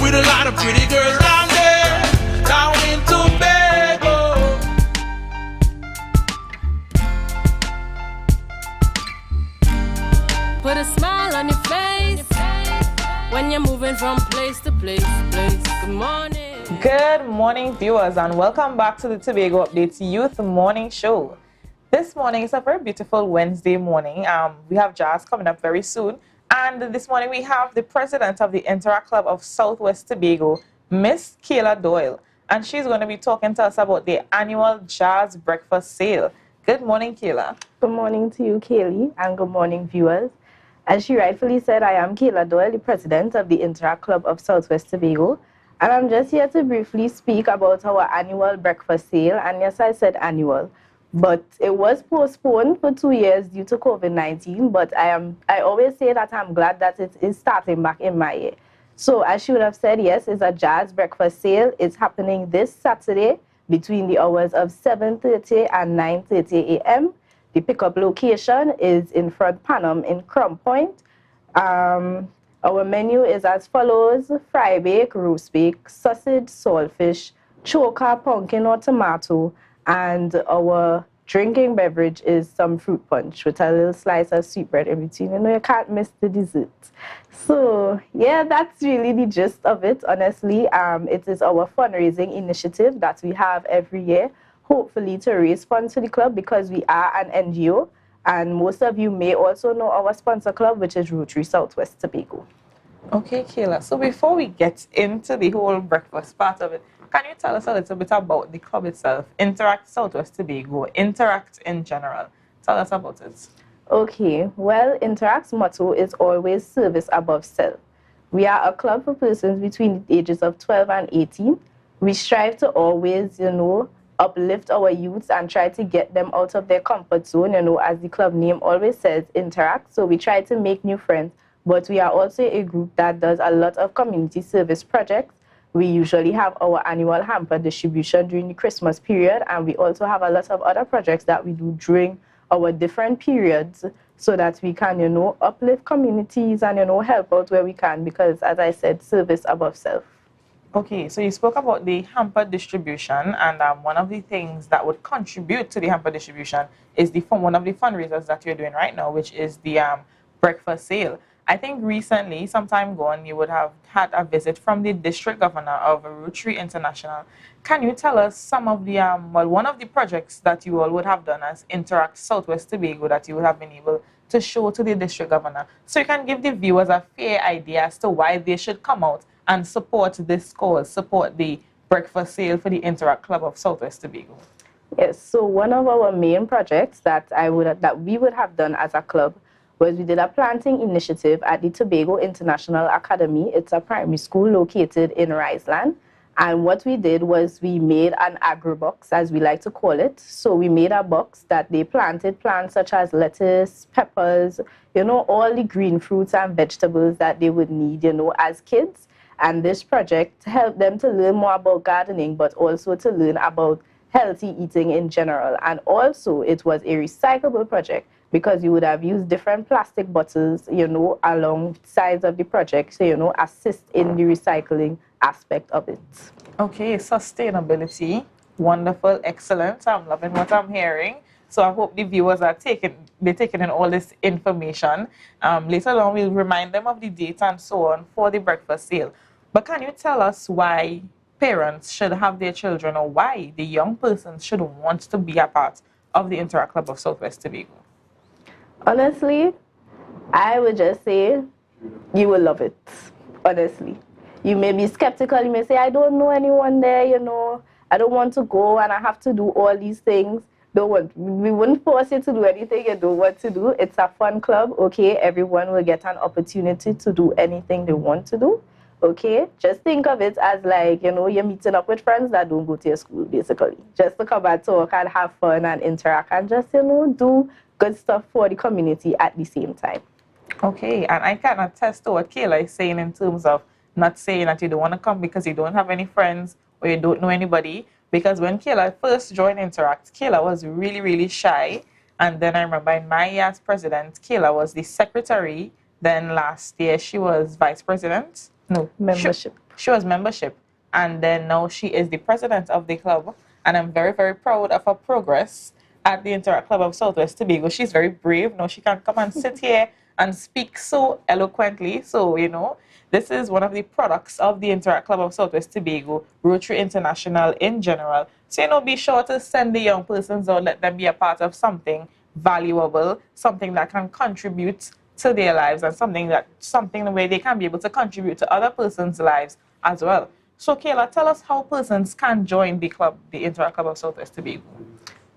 With a lot of pretty girls down there. Down in Tobago. Put a smile on your face when you're moving from place to place. Good morning. Good morning, viewers, and welcome back to the Tobago Updates Youth Morning Show. This morning is a very beautiful Wednesday morning. We have jazz coming up very soon. And this morning we have the president of the Interact Club of Southwest Tobago, Miss Kayla Doyle. and she's going to be talking to us about the annual Jazz Breakfast Sale. Good morning, Kayla. Good morning to you, Kaylee, and good morning, viewers. As she rightfully said, I am Kayla Doyle, the president of the Interact Club of Southwest Tobago, and I'm just here to briefly speak about our annual breakfast sale. And yes, I said annual, but it was postponed for 2 years due to COVID-19, but I always say that I'm glad that it is starting back in my year. So as she would have said, yes, it's a jazz breakfast sale. It's happening this Saturday between the hours of 7:30 and 9:30 a.m. The pickup location is in Front Panam in Crum Point. Our menu is as follows: fry bake, roast bake, sausage, saltfish, choker, pumpkin or tomato, and our drinking beverage is some fruit punch with a little slice of sweetbread in between. You know, you can't miss the dessert. So yeah, that's really the gist of it, honestly. It is our fundraising initiative that we have every year, hopefully to raise funds for the club, because we are an NGO, and most of you may also know our sponsor club, which is Rotary Southwest Tobago. Okay, Kayla, so before we get into the whole breakfast part of it, can you tell us a little bit about the club itself, Interact Southwest Tobago, Interact in general? Tell us about it. Okay, well, Interact's motto is always service above self. We are a club for persons between the ages of 12 and 18. We strive to always, uplift our youths and try to get them out of their comfort zone, as the club name always says, Interact. So we try to make new friends, but we are also a group that does a lot of community service projects. We usually have our annual hamper distribution during the Christmas period, and we also have a lot of other projects that we do during our different periods so that we can, uplift communities and, help out where we can, because, as I said, service above self. Okay, so you spoke about the hamper distribution, and one of the things that would contribute to the hamper distribution is one of the fundraisers that you're doing right now, which is the breakfast sale. I think recently, sometime gone, you would have had a visit from the district governor of Rotary International. Can you tell us some of the, one of the projects that you all would have done as Interact Southwest Tobago that you would have been able to show to the district governor, so you can give the viewers a fair idea as to why they should come out and support this cause, support the breakfast sale for the Interact Club of Southwest Tobago? Yes, so one of our main projects that we would have done as a club was we did a planting initiative at the Tobago International Academy. It's a primary school located in Riceland. And what we did was we made an agro box, as we like to call it. So we made a box that they planted plants such as lettuce, peppers, all the green fruits and vegetables that they would need, as kids. And this project helped them to learn more about gardening, but also to learn about healthy eating in general. And also it was a recyclable project, because you would have used different plastic bottles, along sides of the project, so, assist in the recycling aspect of it. Okay, sustainability, wonderful, excellent. I'm loving what I'm hearing. So I hope the viewers are taking in all this information. Later on, we'll remind them of the date and so on for the breakfast sale. But can you tell us why parents should have their children, or why the young persons should want to be a part of the Interact Club of Southwest Tobago? Honestly, I would just say you will love it, honestly. You may be skeptical, you may say, I don't know anyone there, I don't want to go and I have to do all these things. We wouldn't force you to do anything you don't want to do. It's a fun club, okay? Everyone will get an opportunity to do anything they want to do, okay? Just think of it as like, you're meeting up with friends that don't go to your school, basically. Just to come and talk and have fun and interact and just, do good stuff for the community at the same time. Okay, and I can attest to what Kayla is saying in terms of not saying that you don't want to come because you don't have any friends or you don't know anybody. Because when Kayla first joined Interact, Kayla was really, really shy. And then I remember in my year as president, Kayla was the secretary. Then last year she was vice president. No, membership. She was membership. And then now she is the president of the club. And I'm very, very proud of her progress at the Interact Club of Southwest Tobago. She's very brave. Now she can come and sit here and speak so eloquently. So, this is one of the products of the Interact Club of Southwest Tobago, Rotary International in general. So, be sure to send the young persons out, let them be a part of something valuable, something that can contribute to their lives, and something where they can be able to contribute to other persons' lives as well. So Kayla, tell us how persons can join the club, the Interact Club of Southwest Tobago.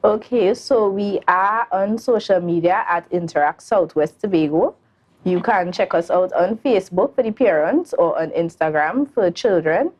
Okay, so we are on social media at Interact Southwest Tobago. You can check us out on Facebook for the parents or on Instagram for children.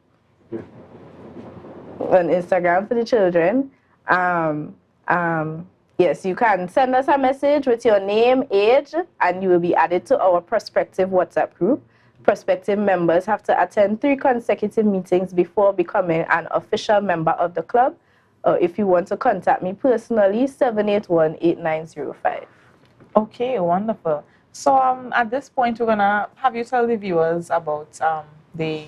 Yes, you can send us a message with your name, age, and you will be added to our prospective WhatsApp group. Prospective members have to attend 3 consecutive meetings before becoming an official member of the club. If you want to contact me personally, 781-8905. Okay, wonderful. So at this point, we're gonna have you tell the viewers about the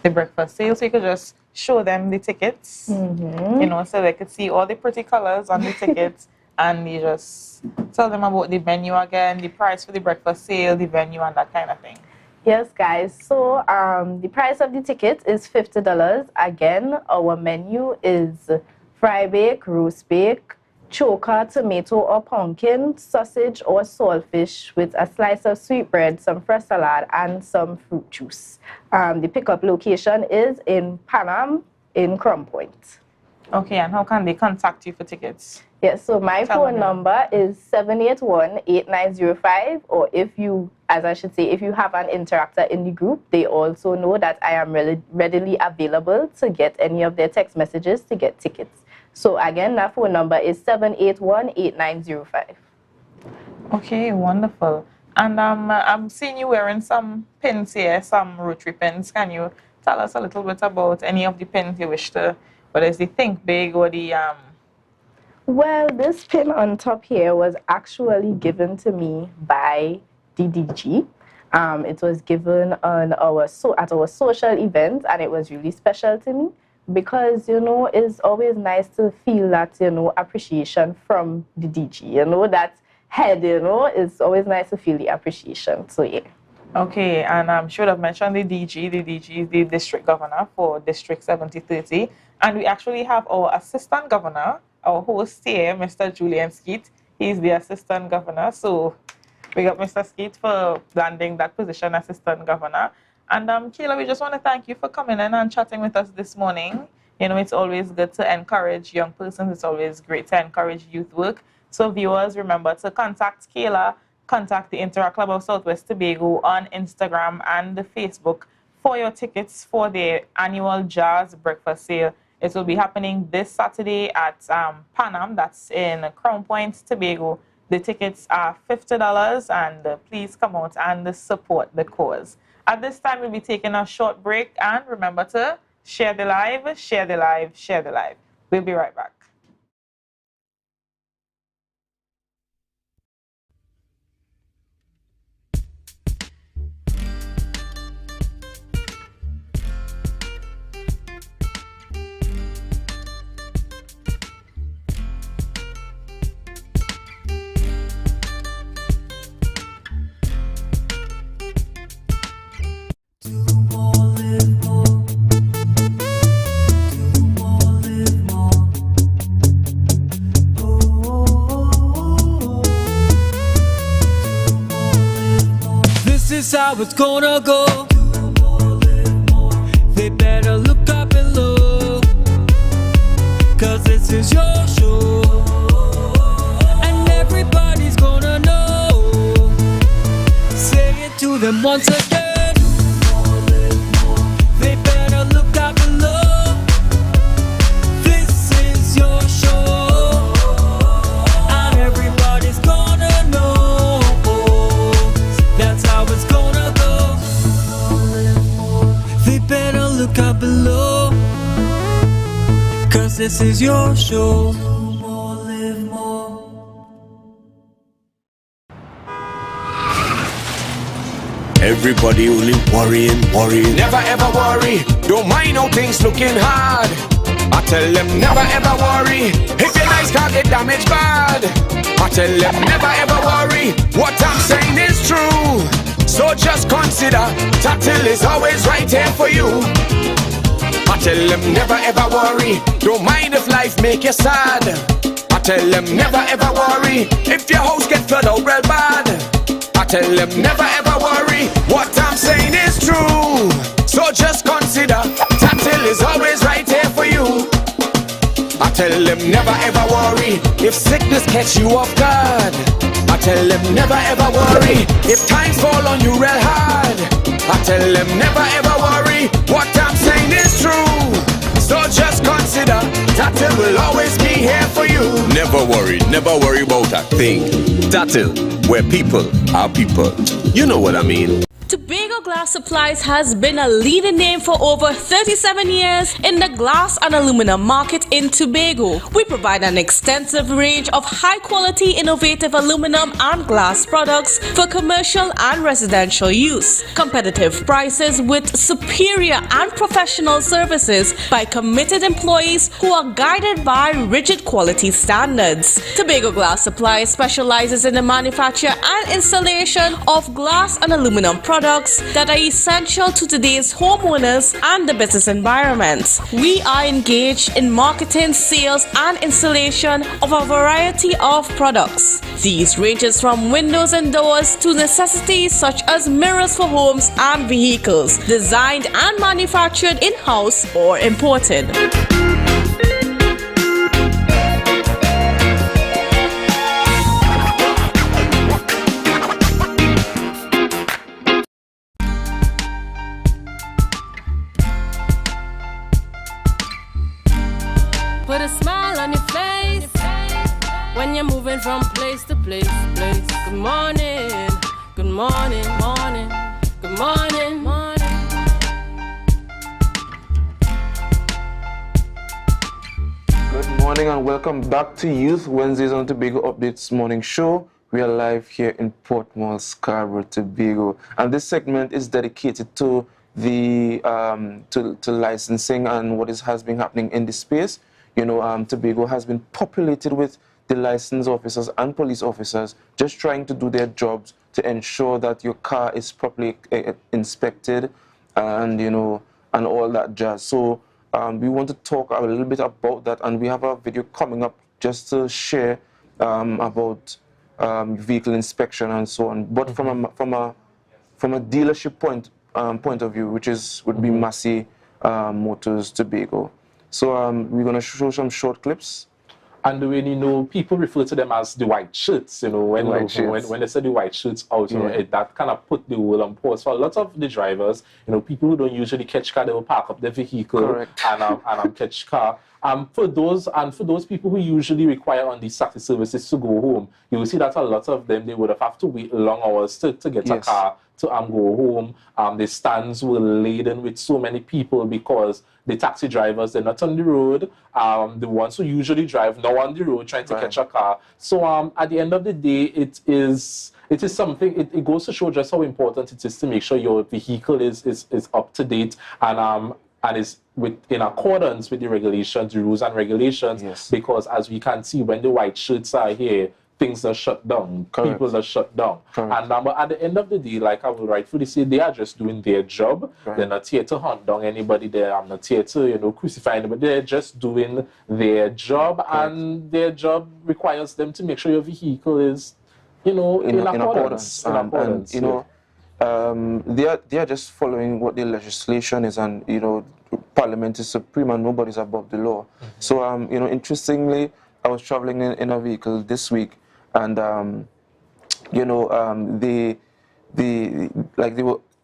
breakfast sale. So you could just show them the tickets, you know, so they could see all the pretty colors on the tickets, and you just tell them about the menu again, the price for the breakfast sale, the venue, and that kind of thing. Yes, guys. So the price of the ticket is $50. Again, our menu is fry bake, roast bake, choker, tomato or pumpkin, sausage or saltfish with a slice of sweetbread, some fresh salad, and some fruit juice. The pickup location is in Panam in Crown Point. Okay, and how can they contact you for tickets? Yes, so my phone number is 781-8905, or if you have an interactor in the group, they also know that I am readily available to get any of their text messages to get tickets. So again, that phone number is 781-8905. Okay, wonderful. And I'm seeing you wearing some pins here, some Rotary pins. Can you tell us a little bit about any of the pins you wish to, whether it's the Think Big or the... Well, this pin on top here was actually given to me by the DG. It was given on at our social event, and it was really special to me because, you know, it's always nice to feel that, you know, appreciation from the DG. You know, that head, you know, it's always nice to feel the appreciation. So, yeah. Okay, and I should have mentioned the DG. The DG is the district governor for District 7030. And we actually have our assistant governor, our host here, Mr. Julian Skeet. He's the assistant governor. So we got Mr. Skeet for landing that position, assistant governor. And Kayla, we just want to thank you for coming in and chatting with us this morning. You know, it's always good to encourage young persons. It's always great to encourage youth work. So viewers, remember to contact Kayla, contact the Interact Club of Southwest Tobago on Instagram and the Facebook for your tickets for the annual Jazz Breakfast Sale. It will be happening this Saturday at Panam, that's in Crown Point, Tobago. The tickets are $50, and please come out and support the cause. At this time, we'll be taking a short break, and remember to share the live, share the live, share the live. We'll be right back. This is how it's gonna go. They better look up below, 'cause this is your show, and everybody's gonna know. Say it to them once again. They better look up below. This is your show, and everybody's gonna know. That's how it's gonna go. They better look up below, 'cause this is your show. Everybody only worrying. Never ever worry, don't mind how things looking hard. I tell them never ever worry, if your nice car get damaged bad. I tell them never ever worry, what I'm saying is true. So just consider, Tatil is always right here for you. I tell them never ever worry, don't mind if life make you sad. I tell them never ever worry, if your house get flooded out real bad. I tell them never ever worry, what I'm saying is true. So just consider, Tatil is always right here for you. I tell them never ever worry if sickness catch you off guard. I tell them never ever worry if times fall on you real hard. I tell them never ever worry, what I'm saying is true. So just consider Tatil will always be here for you. Never worry about a thing. Tatil, where people are people. You know what I mean. Tobago Glass Supplies has been a leading name for over 37 years in the glass and aluminum market in Tobago. We provide an extensive range of high-quality, innovative aluminum and glass products for commercial and residential use. Competitive prices with superior and professional services by committed employees who are guided by rigid quality standards. Tobago Glass Supplies specializes in the manufacture and installation of glass and aluminum products that are essential to today's homeowners and the business environment. We are engaged in marketing, sales, and installation of a variety of products. These ranges from windows and doors to necessities such as mirrors for homes and vehicles, designed and manufactured in-house or imported. Put a smile on your face when you're moving from place to place. Good morning, good morning, morning, good morning, morning. Good morning and welcome back to Youth Wednesdays on Tobago Updates Morning Show. We are live here in Portmore, Scarborough, Tobago, and this segment is dedicated to the to licensing and what has been happening in this space. You know, Tobago has been populated with the license officers and police officers just trying to do their jobs to ensure that your car is properly inspected and, you know, and all that jazz. So we want to talk a little bit about that, and we have a video coming up just to share about vehicle inspection and so on. But from a dealership point of view, which would be Massey Motors Tobago. So we're going to show some short clips. And when, you know, people refer to them as the white shirts, you know, when they say the white shirts out, you know, that kind of put the whole on pause. For a lot of the drivers, you know, people who don't usually catch car, they will park up their vehicle and catch car. For those people who usually require on these taxi services to go home, you will see that a lot of them, they would have to wait long hours to get a car to go home. The stands were laden with so many people because the taxi drivers, they're not on the road. The ones who usually drive now on the road trying to catch a car. So at the end of the day, it is something, it goes to show just how important it is to make sure your vehicle is up to date and is in accordance with the regulations, the rules and regulations. Because as we can see, when the white shirts are here, things are shut down. People are shut down. And but at the end of the day, like I will rightfully say, they are just doing their job. They're not here to hunt down anybody. I'm not here to, you know, crucify anybody. They're just doing their job, and their job requires them to make sure your vehicle is, you know, in accordance. And you know, they are just following what the legislation is, and you know, Parliament is supreme and nobody's above the law. So you know, interestingly, I was traveling in a vehicle this week, and you know, they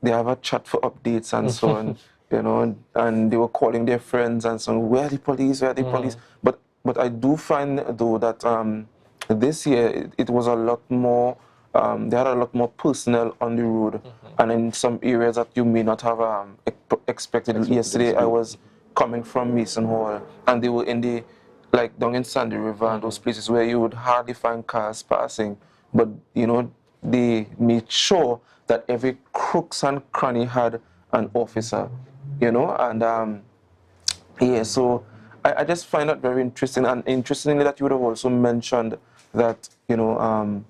have a chat for updates and so on, you know, and they were calling their friends and so on, where are the police, where are the police? But I do find though that this year it was a lot more, they had a lot more personnel on the road, and in some areas that you may not have expected. Yesterday I was coming from Mason Hall, and they were in the, like down in Sandy River and those places where you would hardly find cars passing. But, you know, they made sure that every crooks and cranny had an officer, you know, and yeah, so I just find that very interesting. And interestingly that you would have also mentioned that, you know,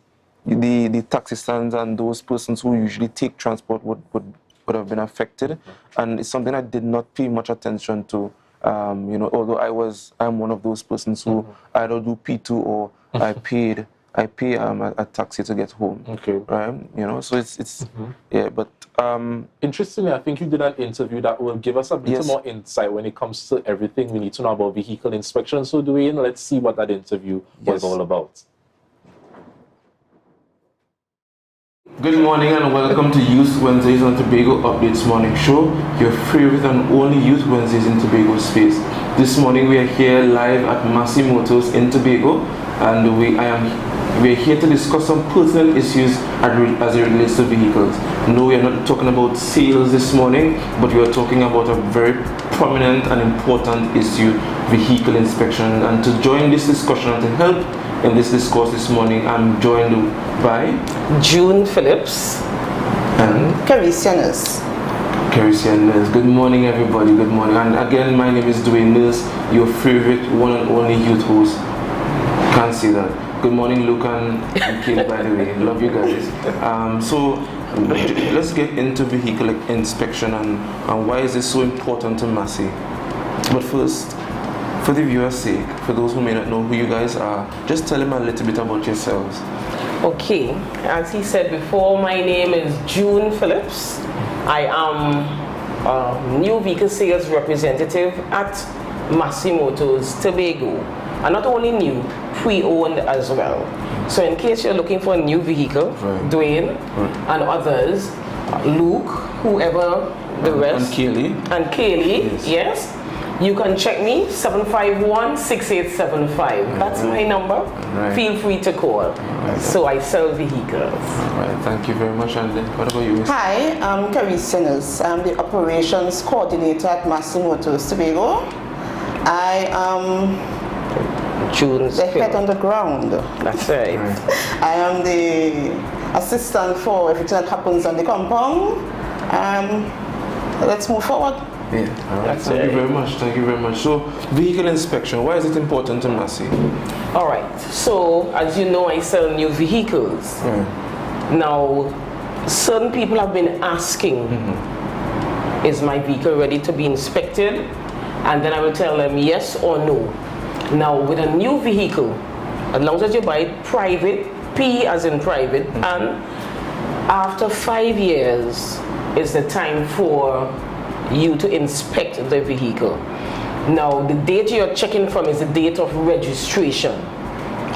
the taxi stands and those persons who usually take transport would have been affected. And it's something I did not pay much attention to. You know, although I'm one of those persons who either do P2 or I paid I pay a taxi to get home. Okay. Right? You know, so it's yeah, but interestingly, I think you did an interview that will give us a bit more insight when it comes to everything we need to know about vehicle inspection. So Dwayne, let's see what that interview was all about. Good morning and welcome to Youth Wednesdays on Tobago Updates Morning Show, your favorite and only Youth Wednesdays in Tobago space. This morning we are here live at Massey Motors in Tobago, and we are here to discuss some personal issues as it relates to vehicles. No, we are not talking about sales this morning, but we are talking about a very prominent and important issue, vehicle inspection. And to join this discussion and to help in this discourse this morning, I'm joined by June Phillips and Carisianas. Carisianas. Good morning, everybody. Good morning. And again, my name is Dwayne Mills, your favorite one and only youth host. Can't see that. Good morning, Luke and Kate, by the way. Love you guys. So let's get into vehicle inspection and why is this so important to Massey. But first, for the viewer's sake, for those who may not know who you guys are, just tell them a little bit about yourselves. Okay, as he said before, my name is June Phillips. I am a new vehicle sales representative at Massey Motors Tobago. And not only new, pre-owned as well. So in case you're looking for a new vehicle, Dwayne and others, Luke, whoever, the rest. And Kaylee, yes. You can check me, 751-6875. That's my number. Feel free to call. So I sell vehicles. Thank you very much, Andy. What about you, Miss? Hi, I'm Carisianas. I'm the operations coordinator at Massey Motors Tobago. I am the head on the ground. That's right. I am the assistant for everything that happens on the compound. Let's move forward. Yeah, all right. Thank you very much. Thank you very much. So, vehicle inspection, why is it important to Massey? All right. So, as you know, I sell new vehicles. Now, certain people have been asking, is my vehicle ready to be inspected? And then I will tell them yes or no. Now, with a new vehicle, as long as you buy it private, P as in private, and after 5 years is the time for you to inspect the vehicle. Now, the date you're checking from is the date of registration.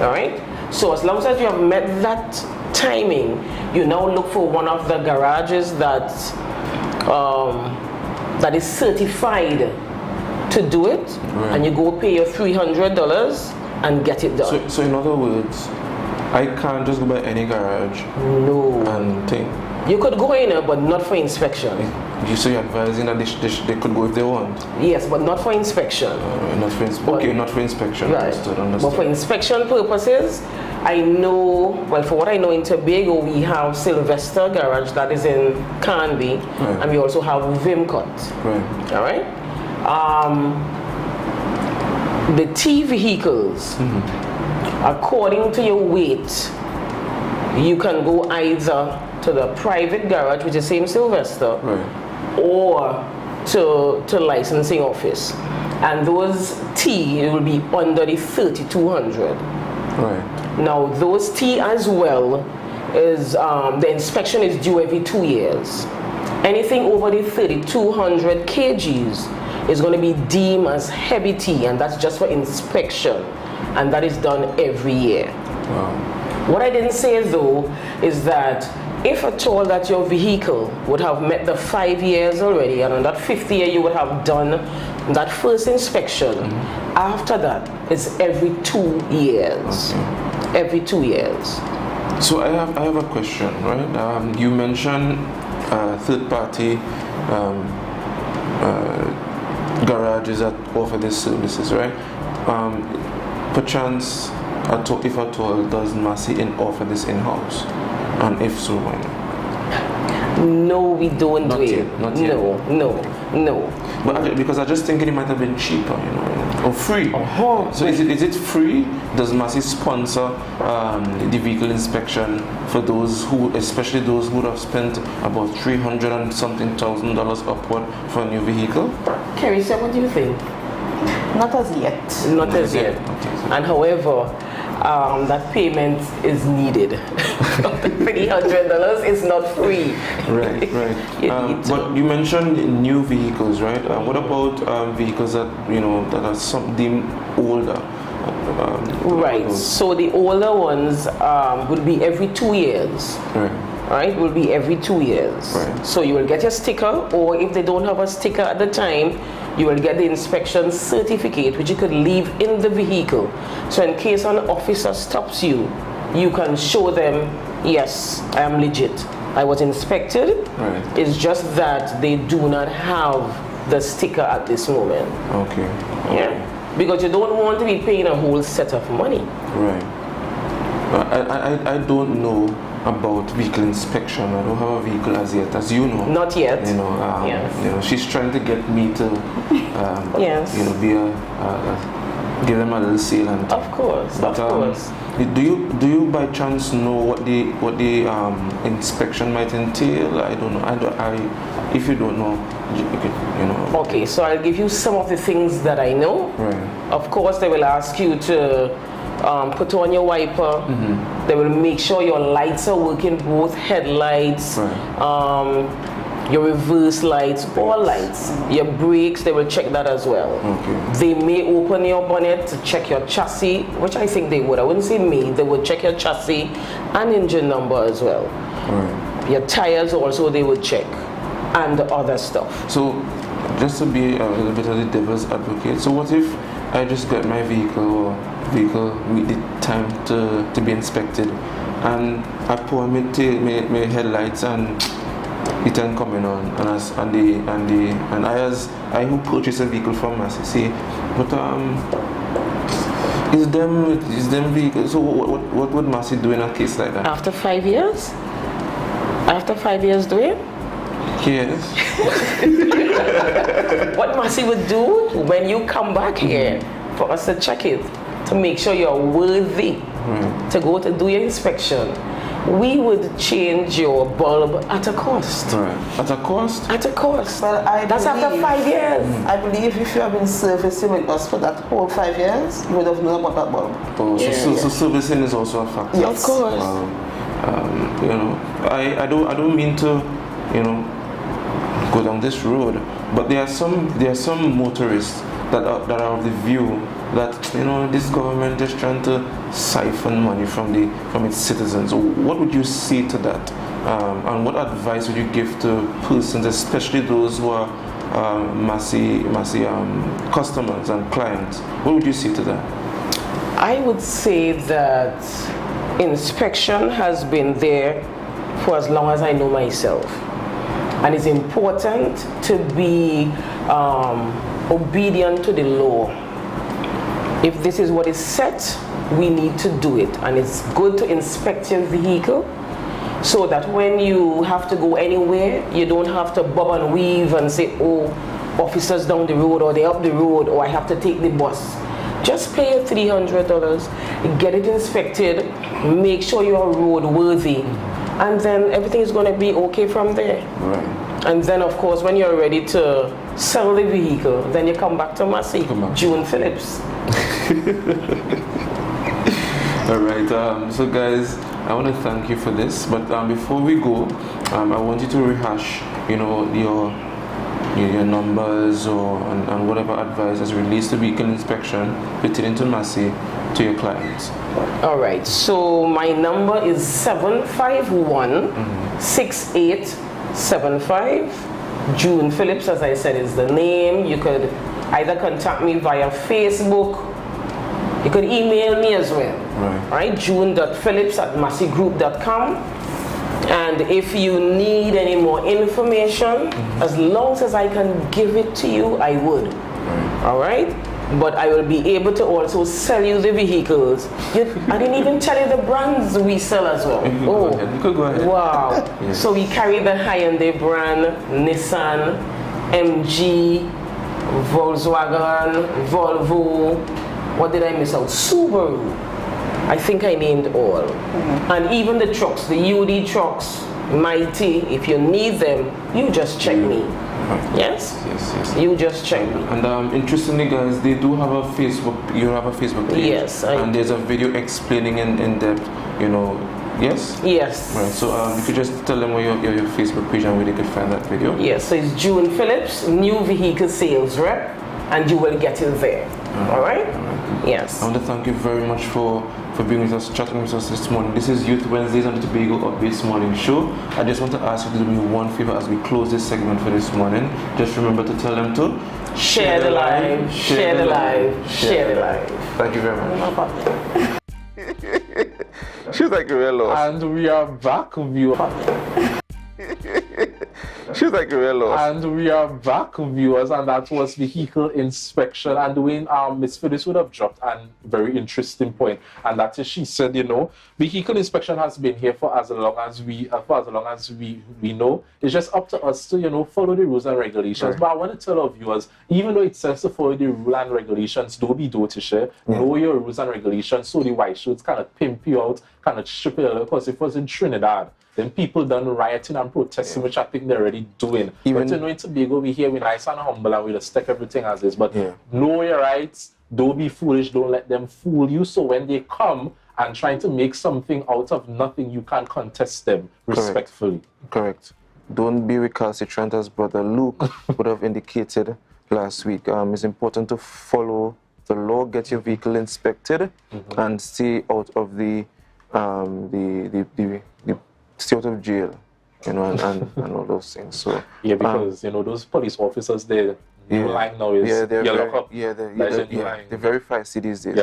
All right? So as long as you have met that timing, you now look for one of the garages that that is certified to do it, and you go pay your $300 and get it done. So in other words, I can't just go by any garage. No. And think. You could go in, but not for inspection. So you're advising that they could go if they want? Yes, but not for inspection. Not for okay, not for inspection. Right. Understood. But for inspection purposes, I know, well, for what I know in Tobago, we have Sylvester Garage that is in Canby, and we also have Vimcott. Right. All right? The T vehicles, according to your weight, you can go either to the private garage, which is same Sylvester, or to licensing office. And those T, it will be under the 3,200. Right. Now those T as well is the inspection is due every 2 years. Anything over the 3,200 kgs is going to be deemed as heavy T, and that's just for inspection, and that is done every year. Wow. What I didn't say though is that if at all that your vehicle would have met the 5 years already, and on that 5th year you would have done that first inspection, after that it's every 2 years. Okay. Every 2 years. So I have a question, right? You mentioned third-party garages that offer these services, right? Perchance, if at all, does Massey offer this in-house? And if so, why not? No, we don't not do it. Yet, not yet. No. But because I just thinking it might have been cheaper, you know, or free. So is it free? Does Massey sponsor the vehicle inspection for those who, especially those who have spent about $300 and something thousand upward for a new vehicle? Carissa, what do you think? Not as yet. Not as yet. And however, that payment is needed. $300 is not free. Right. But you mentioned new vehicles, right? What about vehicles that that are some deemed older? Right. So the older ones will be every 2 years. Right, will be every 2 years. Right. So you will get your sticker, or if they don't have a sticker at the time, you will get the inspection certificate, which you could leave in the vehicle. So in case an officer stops you, you can show them, yes, I am legit. I was inspected. Right. It's just that they do not have the sticker at this moment. Okay. Yeah. Because you don't want to be paying a whole set of money. Right. I don't know about vehicle inspection. I don't have a vehicle as yet, as you know. Not yet. Yes. She's trying to get me to, yes. Be give them a little seal and. Of course. But, of course. Do you by chance know what the inspection might entail? I don't know. If you don't know, you could. Okay, so I'll give you some of the things that I know. Right. Of course, they will ask you to put on your wiper. They will make sure your lights are working, both headlights, your reverse lights, all lights. Your brakes, they will check that as well. Okay. They may open your bonnet to check your chassis, which I think they would. I wouldn't say may. They would check your chassis and engine number as well. Right. Your tires also they would check, and other stuff. So, just to be a little bit of the devil's advocate, so what if I just got my vehicle with the time to be inspected, and I pour my headlights and it ain't coming on, and I who purchase a vehicle from us, see, but is them vehicles. So what would Massey do in a case like that? After 5 years? After 5 years doing? Yes. What Massey would do when you come back here for us to check it, to make sure you're worthy to go to do your inspection, we would change your bulb at a cost. Right. At a cost? At a cost. Well, that's after 5 years. I believe if you have been servicing with us for that whole 5 years, you would have known about that bulb. Oh, so servicing is also a factor. Yes. Of course. I don't mean to, go down this road, but there are some motorists that are of the view that this government is trying to siphon money from its citizens. What would you say to that? And what advice would you give to persons, especially those who are Massey customers and clients? What would you say to that? I would say that inspection has been there for as long as I know myself, and it's important to be obedient to the law. If this is what is set, we need to do it, and it's good to inspect your vehicle so that when you have to go anywhere, you don't have to bob and weave and say, oh, officers down the road, or they're up the road, or I have to take the bus. Just pay your $300, get it inspected, make sure you are roadworthy, and then everything is going to be okay from there. Right. And then, of course, when you're ready to sell the vehicle, then you come back to Massey, June Phillips. All right. So, guys, I want to thank you for this. But before we go, I want you to rehash, your numbers and whatever advice as relates to vehicle inspection pertaining to Massey to your clients. All right. So my number is 751-6875. June Phillips, as I said, is the name. You could either contact me via Facebook. You could email me as well. Right? June.phillips@masseygroup.com. And if you need any more information, as long as I can give it to you, I would. All right? But I will be able to also sell you the vehicles. I didn't even tell you the brands we sell as well. You could go ahead. Wow. Yes. So we carry the high-end brand, Nissan, MG, Volkswagen, Volvo. What did I miss out? Subaru. I think I named all. And even the trucks, the UD trucks, Mighty, if you need them, you just check me. Yes? Yes. You just check. And interestingly, guys, they do have a Facebook. You have a Facebook page. Yes. And there's a video explaining in depth, yes? Yes. Right, so you could just tell them your Facebook page and where they could find that video. Yes, so it's June Phillips, new vehicle sales rep, and you will get it there. All right? Yes. I want to thank you very much for being with us, chatting with us this morning. This is Youth Wednesdays on the Tobago Updates Morning Show. I just want to ask you to do me one favor as we close this segment for this morning. Just remember to tell them to share the live, share the live, share the live. Thank you very much. No problem. She's like a real loss. And we are back, viewers. She's like a real loss. And we are back, viewers, and that was vehicle inspection. And Dwayne, Miss Phyllis would have dropped a very interesting point, and that is, she said, vehicle inspection has been here for as long as we know. It's just up to us to follow the rules and regulations. Right. But I want to tell our viewers, even though it says to follow the rules and regulations, don't be dotish. Know your rules and regulations, so the white shirts kind of pimp you out, kind of strip it a little. Because if it was in Trinidad, then people done rioting and protesting, which I think they're already doing. But in Tobago, we here, we're nice and humble, and we just take everything as is. But know your rights, don't be foolish, don't let them fool you. So when they come and trying to make something out of nothing, you can contest them respectfully. Correct. Don't be recalcitrant, as Brother Luke would have indicated last week. It's important to follow the law, get your vehicle inspected, and stay out of stay out of jail, and all those things. So because those police officers there, line now is they're lock up. They're very feisty these days.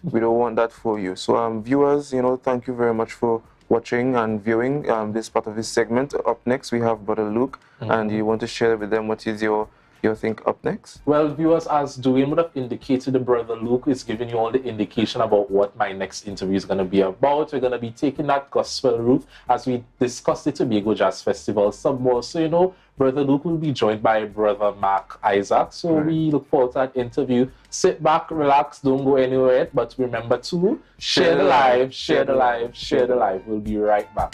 We don't want that for you. So viewers, thank you very much for watching and viewing this part of this segment. Up next we have Brother Luke, and you want to share with them what is your think up next? Well, viewers, as Dwayne would have indicated, the Brother Luke is giving you all the indication about what my next interview is going to be about. We're going to be taking that gospel route as we discuss the Tobago Jazz Festival some more. So, Brother Luke will be joined by Brother Mark Isaac. So we look forward to that interview. Sit back, relax, don't go anywhere. But remember to share the live, share the live, share the live. We'll be right back.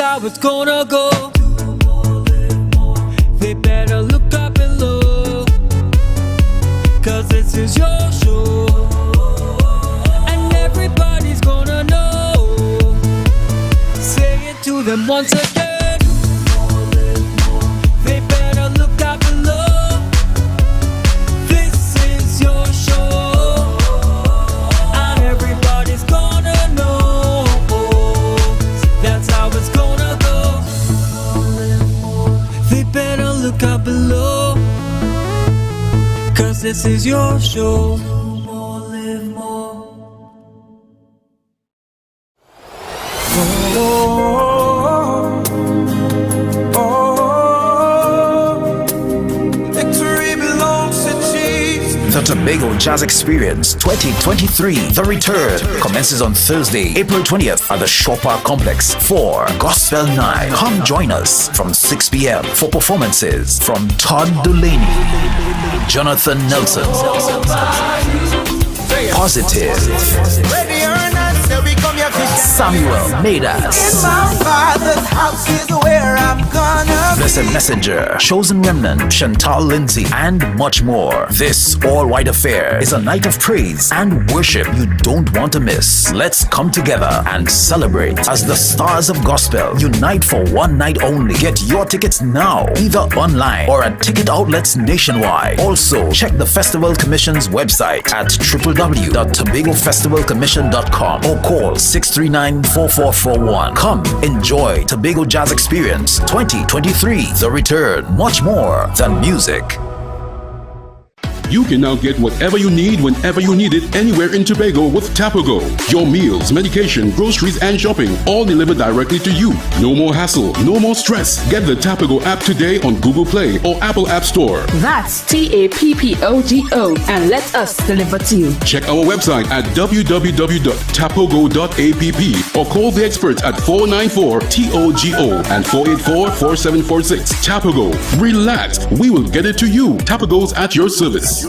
How it's gonna go. They better look up below, 'cause this is your show, and everybody's gonna know. Say it to them once again. They better look up below. This is your show, and everybody's gonna know. That's how it's gonna go. They better look up below, 'cause this is your show. Live more. Victory belongs to Jesus. The Tobago Jazz Experience 2023, The Return, commences on Thursday, April 20th at the Shaw Park Complex for Gospel Night. Come join us from 6 p.m. for performances from Todd Dulaney, Jonathan Nelson, Positive, Samuel Madas, In my Father's house is where I'm gonna Blessed Messenger, Chosen Remnant, Chantal Lindsay, and much more. This all-white affair is a night of praise and worship you don't want to miss. Let's come together and celebrate as the stars of gospel unite for one night only. Get your tickets now, either online or at ticket outlets nationwide. Also, check the Festival Commission's website at www.tobagofestivalcommission.com or call 639-4441. Come enjoy Tobago Jazz Experience 2023, The Return. Much more than music. You can now get whatever you need whenever you need it anywhere in Tobago with Tobago. Your meals, medication, groceries, and shopping all delivered directly to you. No more hassle, no more stress. Get the Tobago app today on Google Play or Apple App Store. That's TAPPOGO and let us deliver to you. Check our website at www.tapogo.app or call the experts at 494-TOGO and 484-4746. Tobago. Relax. We will get it to you. Tobago's at your service. Put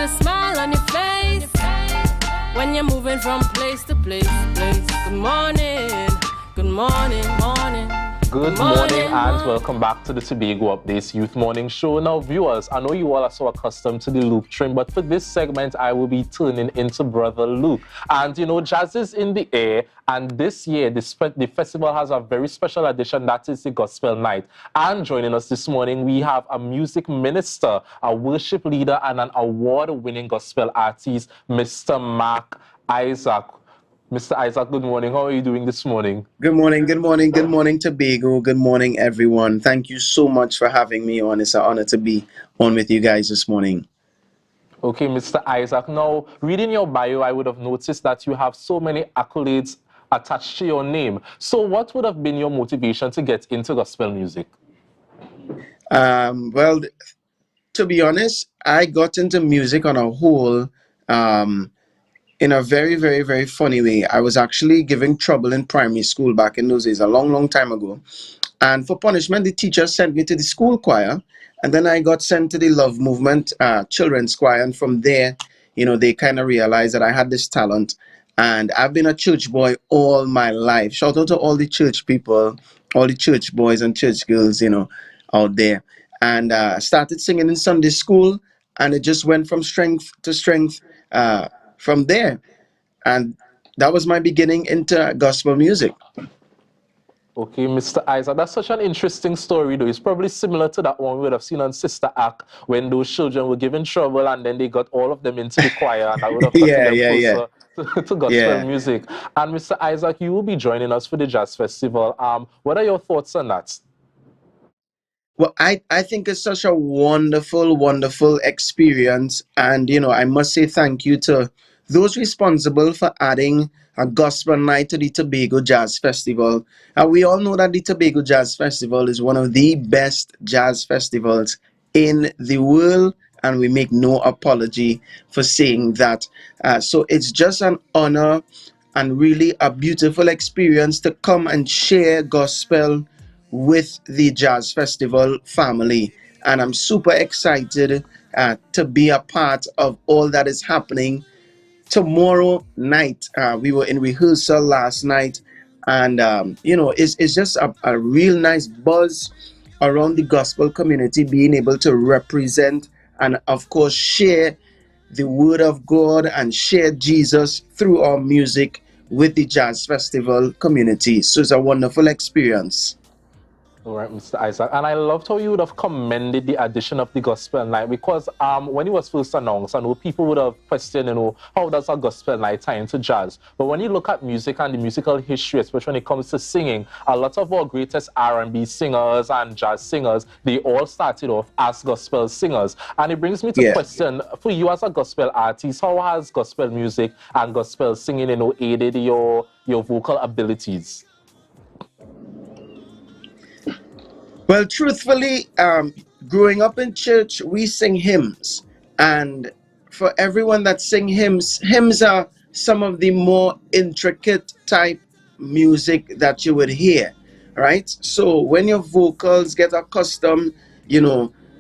a smile on your face when you're moving from place to place. Good morning, good morning, morning. Good morning and welcome back to the Tobago Updates Youth Morning Show. Now viewers, I know you all are so accustomed to the Luke trim, but for this segment I will be turning into Brother Luke. And you know, jazz is in the air, and this year the festival has a very special edition, that is the Gospel Night. And joining us this morning we have a music minister, a worship leader, and an award-winning gospel artist, Mr. Mark Isaac. Mr. Isaac, good morning. How are you doing this morning? Good morning, good morning, good morning, Tobago. Good morning, everyone. Thank you so much for having me on. It's an honor to be on with you guys this morning. Okay, Mr. Isaac. Now, reading your bio, I would have noticed that you have so many accolades attached to your name. So what would have been your motivation to get into gospel music? Well, to be honest, I got into music on a whole in a very, very, very funny way. I was actually giving trouble in primary school back in those days, a long, long time ago. And for punishment, the teacher sent me to the school choir. And then I got sent to the Love Movement children's choir. And from there, you know, they kind of realized that I had this talent. And I've been a church boy all my life. Shout out to all the church people, all the church boys and church girls, you know, out there. And I started singing in Sunday school. And it just went from strength to strength from there. And that was my beginning into gospel music. Okay, Mr. Isaac, that's such an interesting story, though. It's probably similar to that one we would have seen on Sister Act, when those children were given trouble and then they got all of them into the choir, and that would have gotten them closer to gospel music. And Mr. Isaac, you will be joining us for the Jazz Festival. What are your thoughts on that? Well, I think it's such a wonderful, wonderful experience. And, you know, I must say thank you to those responsible for adding a gospel night to the Tobago Jazz Festival. And we all know that the Tobago Jazz Festival is one of the best jazz festivals in the world. And we make no apology for saying that. So it's just an honor and really a beautiful experience to come and share gospel with the Jazz Festival family. And I'm super excited to be a part of all that is happening tomorrow night. We were in rehearsal last night, and you know, it's just a real nice buzz around the gospel community, being able to represent and of course share the word of God and share Jesus through our music with the Jazz Festival community. So it's a wonderful experience. All right, Mr. Isaac. And I loved how you would have commended the addition of the gospel night, because when it was first announced, I know people would have questioned, you know, how does a gospel night tie into jazz? But when you look at music and the musical history, especially when it comes to singing, a lot of our greatest R&B singers and jazz singers, they all started off as gospel singers. And it brings me to question, for you as a gospel artist, how has gospel music and gospel singing, you know, aided your vocal abilities? Well, truthfully, growing up in church, we sing hymns. And for everyone that sing hymns, hymns are some of the more intricate type music that you would hear, right? So when your vocals get accustomed,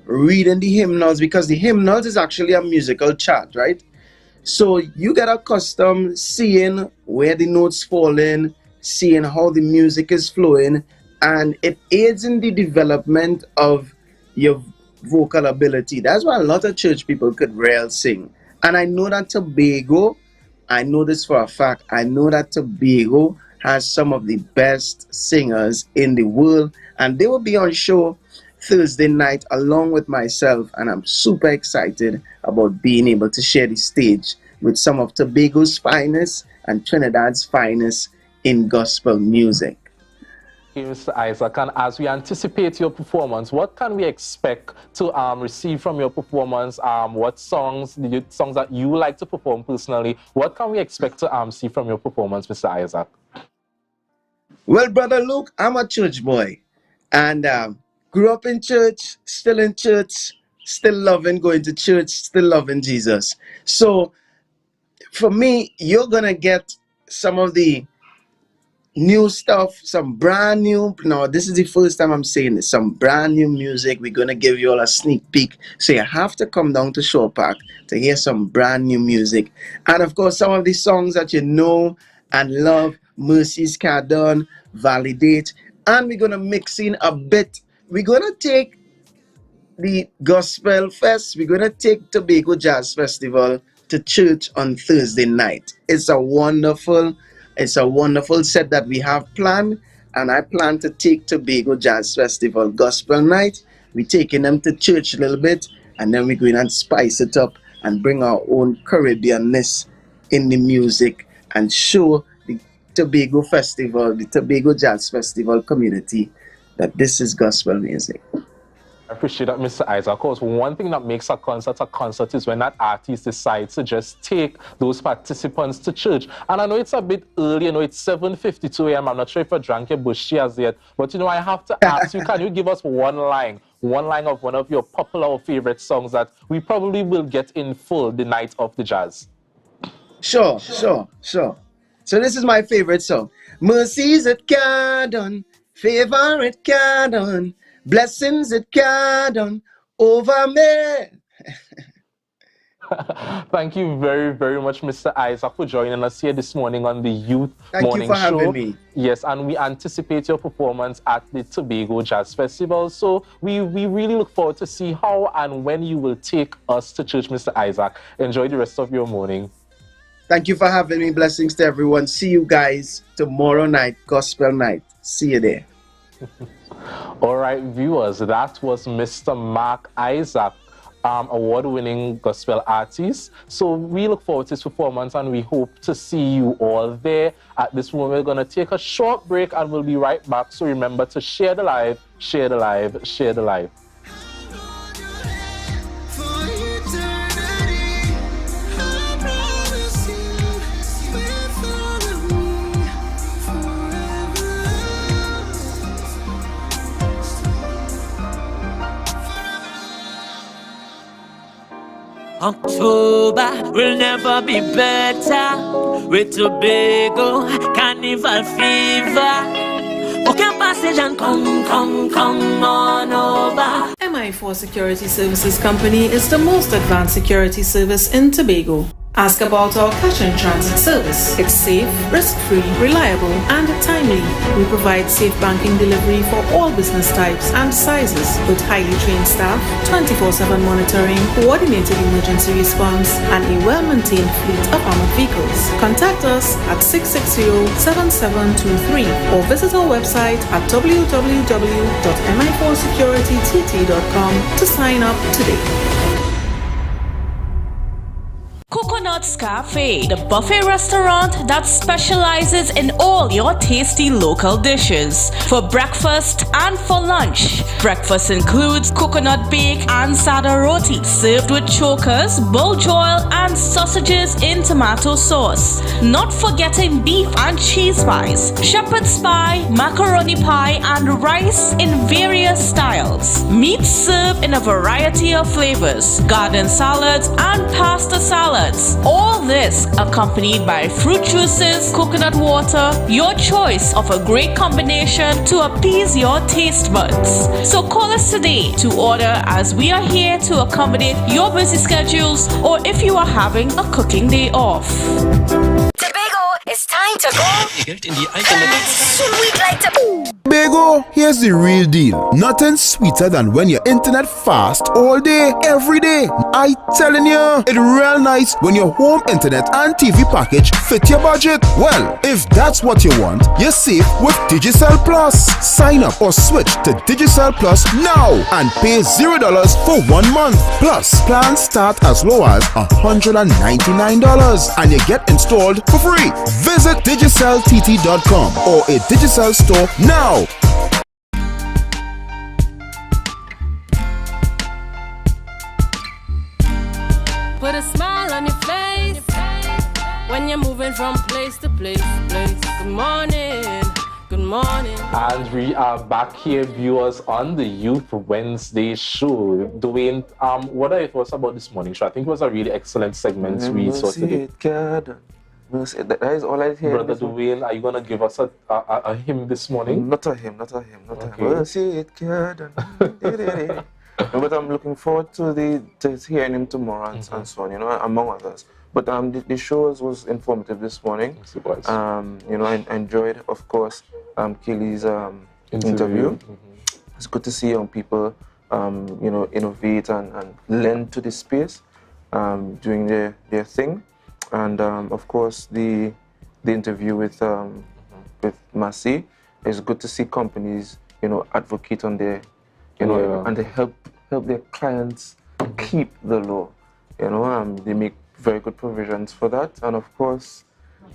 reading the hymnals, because the hymnals is actually a musical chart, right? So you get accustomed seeing where the notes fall in, seeing how the music is flowing, and it aids in the development of your vocal ability. That's why a lot of church people could real sing. And I know that Tobago, I know this for a fact, I know that Tobago has some of the best singers in the world, and they will be on show Thursday night along with myself, and I'm super excited about being able to share the stage with some of Tobago's finest and Trinidad's finest in gospel music. Okay, Mr. Isaac, and as we anticipate your performance, what can we expect to receive from your performance? What songs that you like to perform personally? What can we expect to see from your performance, Mr. Isaac? Well, Brother Luke, I'm a church boy, and grew up in church, still loving going to church, still loving Jesus. So for me, you're gonna get some of the new stuff, some brand new. Now, this is the first time I'm saying this. Some brand new music. We're gonna give you all a sneak peek. So you have to come down to Shore Park to hear some brand new music. And of course, some of the songs that you know and love, Mercy's Cardon, Validate. And we're gonna mix in a bit. We're gonna take the Gospel Fest. We're gonna take Tobago Jazz Festival to church on Thursday night. It's a wonderful set that we have planned, and I plan to take Tobago Jazz Festival Gospel Night. We're taking them to church a little bit, and then we're going to spice it up and bring our own Caribbeanness in the music and show the Tobago Festival, the Tobago Jazz Festival community that this is gospel music. I appreciate that, Mr. Isaac. Of course, one thing that makes a concert is when that artist decides to just take those participants to church. And I know it's a bit early, it's 7:52 a.m. I'm not sure if I drank your bushy as yet, but I have to ask you, can you give us one line of one of your popular or favorite songs that we probably will get in full the night of the jazz? Sure. So this is my favorite song. Mercies at Cardon, favor at Cardon, blessings it cardon over me. Thank you very, very much, Mr. Isaac, for joining us here this morning on the Youth Morning Show. Thank you for having me. Yes, and we anticipate your performance at the Tobago Jazz Festival. So we really look forward to see how and when you will take us to church, Mr. Isaac. Enjoy the rest of your morning. Thank you for having me. Blessings to everyone. See you guys tomorrow night, Gospel Night. See you there. All right, viewers, that was Mr. Mark Isaac, award-winning gospel artist. So we look forward to his performance, and we hope to see you all there. At this moment, we're going to take a short break, and we'll be right back. So remember to share the live, share the live, share the live. October will never be better with Tobago Carnival fever. Book your passage and come on over. MI4 Security Services Company is the most advanced security service in Tobago. Ask about our cash in transit service. It's safe, risk-free, reliable, and timely. We provide safe banking delivery for all business types and sizes with highly trained staff, 24/7 monitoring, coordinated emergency response, and a well-maintained fleet of armored vehicles. Contact us at 660-7723 or visit our website at www.mi4securitytt.com to sign up today. Coconut's Cafe, the buffet restaurant that specializes in all your tasty local dishes. For breakfast and for lunch. Breakfast includes coconut bake and sada roti, served with chokers, bull joil, and sausages in tomato sauce. Not forgetting beef and cheese pies, shepherd's pie, macaroni pie, and rice in various styles. Meat served in a variety of flavors, garden salads and pasta salads. All this accompanied by fruit juices, coconut water, your choice of a great combination to appease your taste buds. So call us today to order, as we are here to accommodate your busy schedules or if you are having a cooking day off. Tobago, it's time to go. Sweet like Tobago. Tobago, here's the real deal. Nothing sweeter than when your internet fast all day, every day. I telling you, it's real nice when your home internet and TV package fit your budget. Well, if that's what you want, you're safe with Digicel Plus. Sign up or switch to Digicel Plus now and pay $0 for 1 month. Plus, plans start as low as $199 and you get installed for free. Visit digiceltt.com or a Digicel store now. Put a smile on your face when you're moving from place to place. Good morning, good morning. And we are back here, viewers, on the Youth Wednesday show. Dwayne, what are your thoughts about this morning show? I think it was a really excellent segment we saw today. That is all I hear. Brother Dwayne, are you going to give us a hymn this morning? Not a hymn. We'll see it, God. But I'm looking forward to hearing him tomorrow and so on, among others. But the show was informative this morning. I enjoyed, of course, Kelly's interview. It's good to see young people, innovate and lend to the space, doing their thing. And of course, the interview with Massey, it's good to see companies, advocate on their, and they help their clients keep the law. They make very good provisions for that. And of course,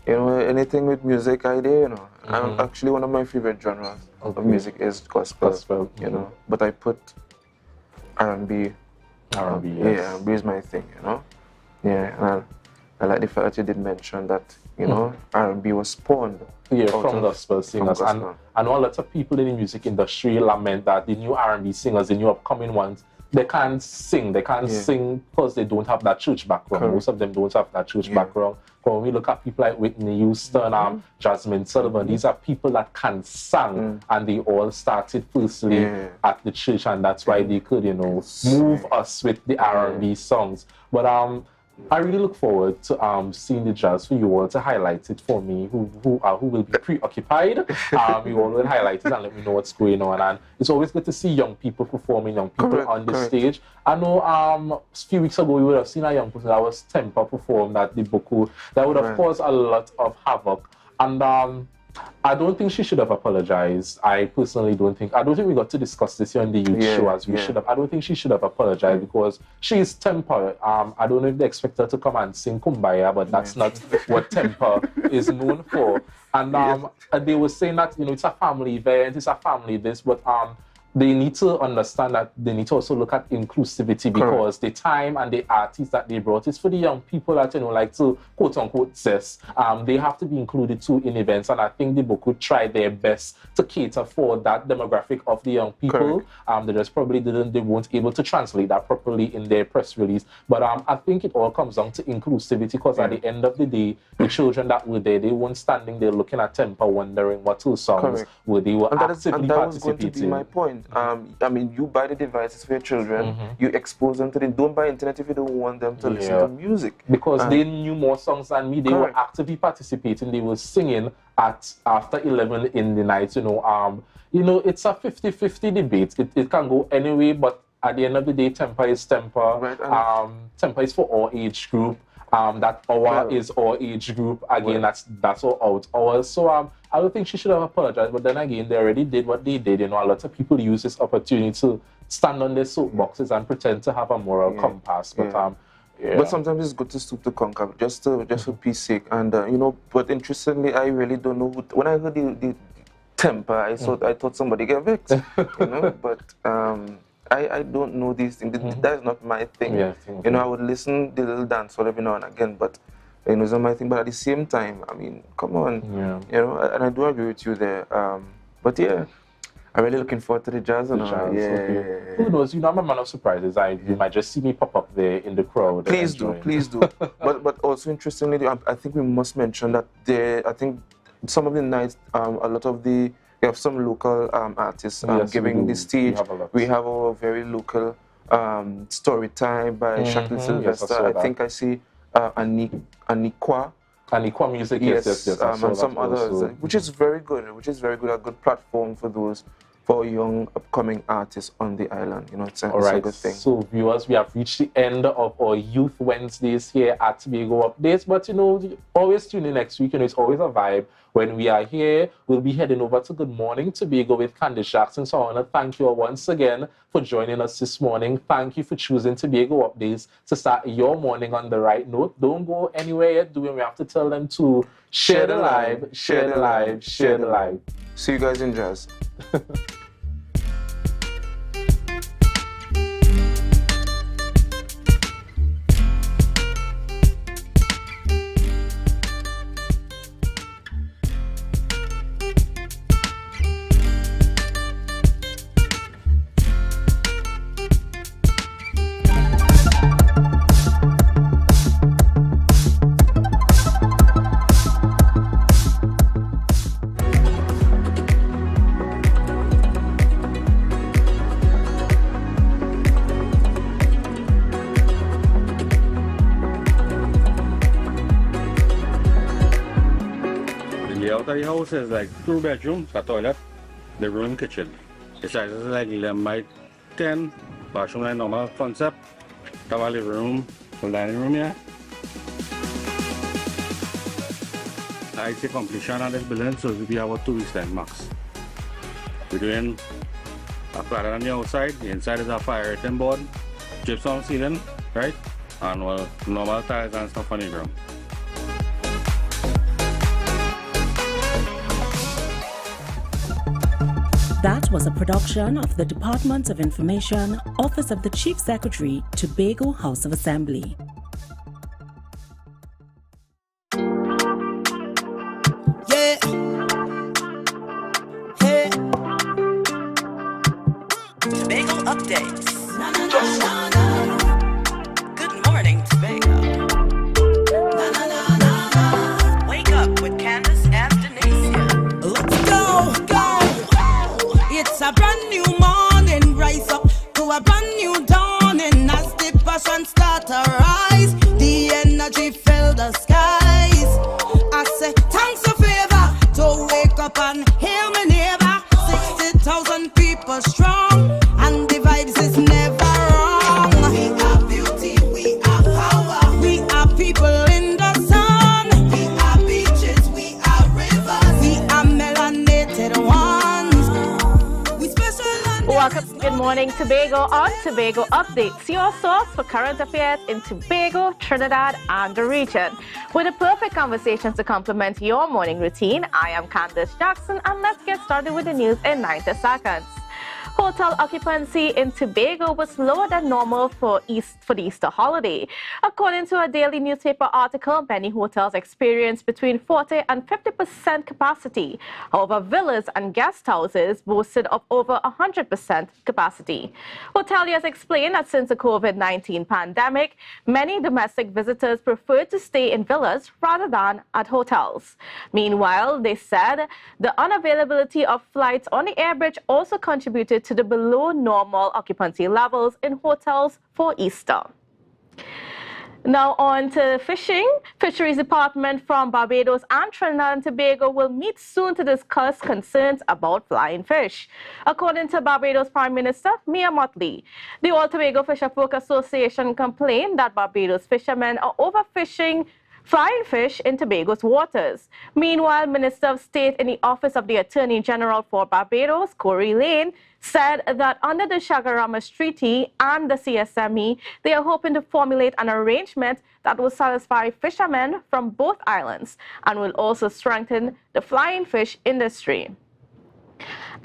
anything with music idea, I'm actually one of my favorite genres of music is gospel. But I put R&B. R&B, yes. Yeah, R&B is my thing, Yeah, I like the fact that you did mention that, R&B was spawned. Yeah, from gospel singers. And I know lots of people in the music industry lament that the new R&B singers, the new upcoming ones, they can't sing. They can't sing because they don't have that church background. Correct. Most of them don't have that church background. But when we look at people like Whitney Houston, Jasmine Sullivan, these are people that can sing, and they all started firstly at the church, and that's why they could, move us with the R&B songs. But I really look forward to seeing the jazz for you all to highlight it for me, who will be preoccupied. You all will highlight it and let me know what's going on. And it's always good to see young people performing, young people on the stage. I know a few weeks ago we would have seen a young person that was Temper performed at the Boku. That would have caused a lot of havoc. And I don't think she should have apologized. I personally don't think. I don't think we got to discuss this here on the youth show as we should have. I don't think she should have apologized because she's Temper. I don't know if they expect her to come and sing Kumbaya, but that's not what Temper is known for. And they were saying that it's a family event, it's a family this, but they need to understand that they need to also look at inclusivity because the time and the artists that they brought is for the young people that like to quote unquote zest. They have to be included too in events, and I think the book would try their best to cater for that demographic of the young people. They just probably they weren't able to translate that properly in their press release. But I think it all comes down to inclusivity because at the end of the day, the children that were there, they weren't standing there looking at Temper wondering what two songs were they were actively participating. That was going to be my point. I mean, you buy the devices for your children, you expose them to them. Don't buy internet if you don't want them to listen to music. Because they knew more songs than me. They were actively participating. They were singing at after 11 in the night. It's a 50-50 debate. It can go anyway, but at the end of the day, Temper is Temper. Temper is for all age group. That hour is our age group. Again, that's all out hours. So I don't think she should have apologized. But then again, they already did what they did. A lot of people use this opportunity to stand on their soapboxes and pretend to have a moral compass. But but sometimes it's good to stoop to conquer, just for peace sake. And but interestingly, I really don't know when I heard the Temper, I thought somebody get vexed. But I don't know these things. That is not my thing. I would listen the little dance every now and again, but it's not my thing. But at the same time, I mean, come on, and I do agree with you there. But I'm really looking forward to the jazz. Okay. Who knows? You know, I'm a man of surprises. You might just see me pop up there in the crowd. Please do. but also interestingly, I think we must mention that I think some of the nights, we have some local artists giving the stage. We have our very local story time by Shackleton Sylvester. Yes, I think I see Anikwa music, yes. And some others, which is very good. A good platform for young upcoming artists on the island. You know, it's a good thing. So viewers, we have reached the end of our Youth Wednesdays here at Tobago Updates. But you know, always tune in next week. You know, it's always a vibe when we are here. We'll be heading over to Good Morning Tobago with Candice Jackson. So I want to thank you all once again for joining us this morning. Thank you for choosing Tobago Updates to start your morning on the right note. Don't go anywhere yet. We have to tell them to share the live, share the live, share the live. See you guys in jazz. The house is like 2 bedrooms, a toilet, the room, kitchen. The size is like 11 by 10, bathroom like normal concept. Have a living room, full dining room here. I see completion of this building, so we have about 2 weeks time max. We're doing a cladding on the outside, the inside is a fire rating board, gypsum ceiling, right? And normal tiles and stuff on the ground. That was a production of the Department of Information, Office of the Chief Secretary, Tobago House of Assembly. Yeah. Hey. Tobago updates. Good morning, Tobago. Wake up with Candace and Denicia. Let's go. It's a brand new morning, rise up to a brand new dawning. As the passion start to rise, the energy fill the skies. I say thanks for favor to wake up and hear me neighbor. 60,000 people strong, and the vibes is never wrong. We are beauty, we are power, we are people in the sun. We are beaches, we are rivers, we are melanated ones. Welcome, Good Morning Tobago on Tobago Updates, your source for current affairs in Tobago, Trinidad, and the region. With a perfect conversation to complement your morning routine, I am Candice Jackson, and let's get started with the news in 90 seconds. Hotel occupancy in Tobago was lower than normal for the Easter holiday. According to a daily newspaper article, many hotels experienced between 40 and 50% capacity. However, villas and guest houses boasted of over 100% capacity. Hoteliers explained that since the COVID-19 pandemic, many domestic visitors preferred to stay in villas rather than at hotels. Meanwhile, they said the unavailability of flights on the airbridge also contributed to the below normal occupancy levels in hotels for Easter. Now on to fishing. Fisheries Department from Barbados and Trinidad and Tobago will meet soon to discuss concerns about flying fish. According to Barbados Prime Minister Mia Mottley, the All Tobago Fisher Folk Association complained that Barbados fishermen are overfishing flying fish in Tobago's waters. Meanwhile, Minister of State in the Office of the Attorney General for Barbados, Corey Lane, said that under the Chaguaramas Treaty and the CSME, they are hoping to formulate an arrangement that will satisfy fishermen from both islands and will also strengthen the flying fish industry.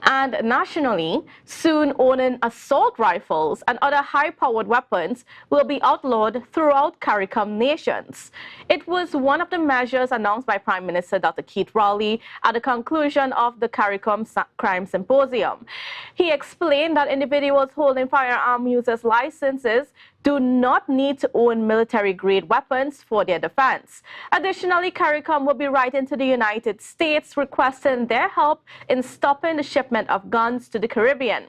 And nationally, soon owning assault rifles and other high-powered weapons will be outlawed throughout CARICOM nations. It was one of the measures announced by Prime Minister Dr. Keith Rowley at the conclusion of the CARICOM Crime Symposium. He explained that individuals holding firearm users licenses do not need to own military-grade weapons for their defense. Additionally, CARICOM will be writing to the United States requesting their help in stopping the shipment of guns to the Caribbean.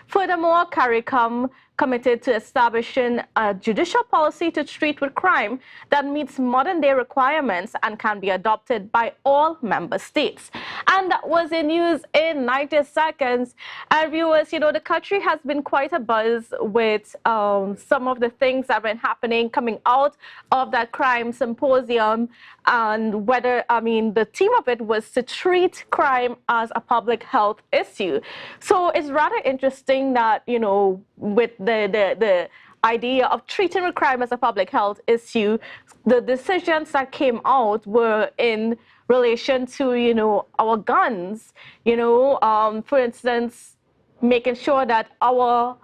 Furthermore, CARICOM committed to establishing a judicial policy to treat with crime that meets modern-day requirements and can be adopted by all member states. And that was the news in 90 seconds. And viewers, you know, the country has been quite abuzz with some of the things that have been happening coming out of that crime symposium, and whether, I mean, the theme of it was to treat crime as a public health issue. So it's rather interesting that, you know, with the idea of treating with crime as a public health issue, the decisions that came out were in relation to, you know, our guns, you know, for instance, making sure that our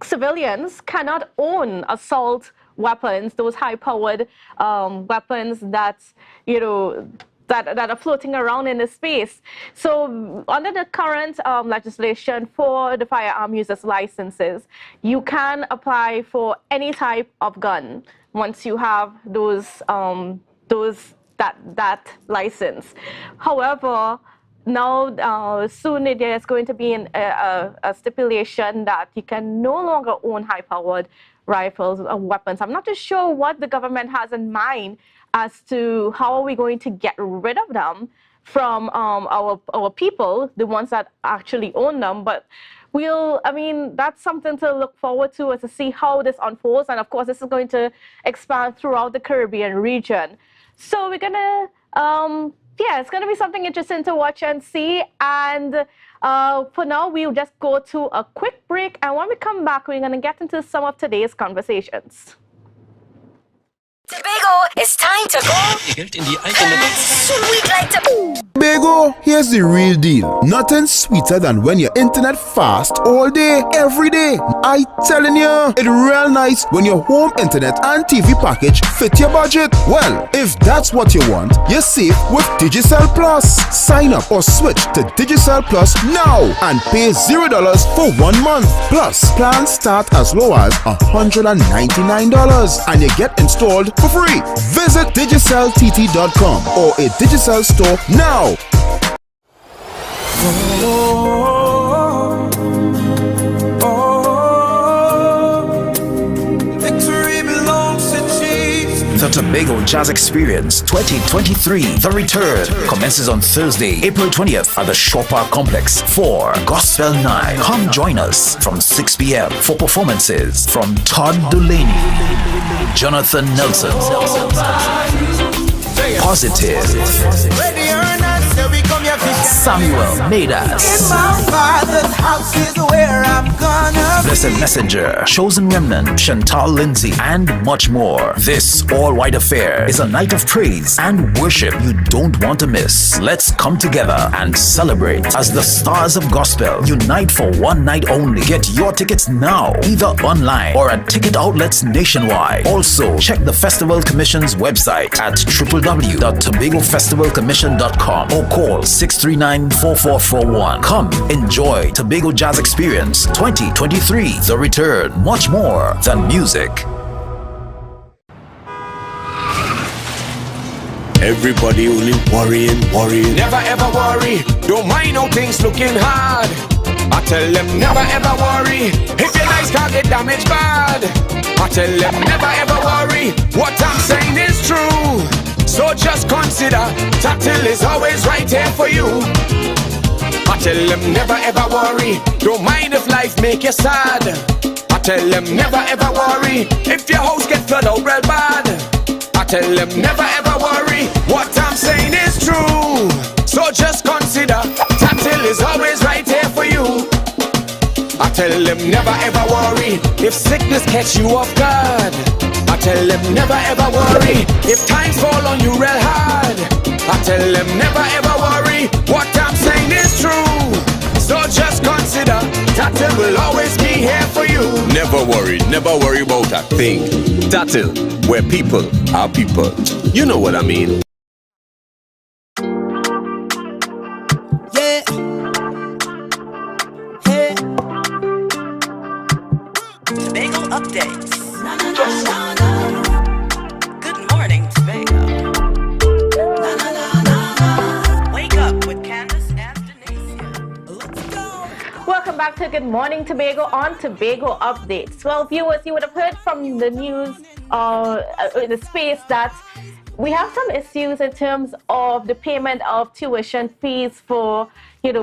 civilians cannot own assault weapons, those high-powered weapons that, you know, that are floating around in the space. So under the current legislation for the firearm users licenses, you can apply for any type of gun once you have that license. However, now soon there is going to be a stipulation that you can no longer own high-powered rifles or weapons. I'm not too sure what the government has in mind as to how are we going to get rid of them from our people, the ones that actually own them. But I mean, that's something to look forward to, and to see how this unfolds. And of course, this is going to expand throughout the Caribbean region. So we're gonna, yeah, it's gonna be something interesting to watch and see. And for now, we'll just go to a quick break. And when we come back, we're gonna get into some of today's conversations. Tobago, it's time to go. Sweet like Tobago, here's the real deal. Nothing sweeter than when your internet fast all day, every day. I telling you, it's real nice when your home internet and TV package fit your budget. Well, if that's what you want, you're safe with Digicel Plus. Sign up or switch to Digicel Plus now and pay $0 for 1 month. Plus, plans start as low as $199 and you get installed for free. Visit digiceltt.com or a Digicel store now. Victory belongs to Jesus. The Tobago Jazz Experience 2023, The Return, commences on Thursday, April 20th at the Shaw Park Complex for Gospel Night. Come join us from 6 p.m. for performances from Todd Dulaney, Jonathan Nelson, Positive, Samuel Madas, Blessed Messenger, Chosen Remnant, Chantal Lindsay, and much more. This all-white affair is a night of praise and worship you don't want to miss. Let's come together and celebrate as the stars of gospel unite for one night only. Get your tickets now, either online or at ticket outlets nationwide. Also, check the Festival Commission's website at www.tobagofestivalcommission.com or call 639-4441. Come enjoy Tobago Jazz Experience 2023, The Return. Much more than music. Everybody only worrying. Never ever worry. Don't mind how things looking hard. I tell them never ever worry. If your nice car get damaged bad, I tell them never ever worry. What I'm saying is true. So just consider Tatil is always right here for you. I tell them never ever worry. Don't mind if life make you sad. I tell them never ever worry. If your house get flooded out real bad, I tell them never ever worry. What I'm saying is true. So just consider Tatil is always right here for you. I tell them never ever worry. If sickness catch you off guard, I tell them never ever worry. If times fall on you real hard, I tell them never ever worry. What I'm saying is true. So just Tatil will always be here for you. Never worry about a thing. Tatil, where people are people. You know what I mean. Yeah. Hey. Tobago updates. Good morning, Tobago. Wake up with Candace and Denasia. Welcome back to Good Morning Tobago on Tobago Updates. Well, viewers, you would have heard from the news in the space that we have some issues in terms of the payment of tuition fees for,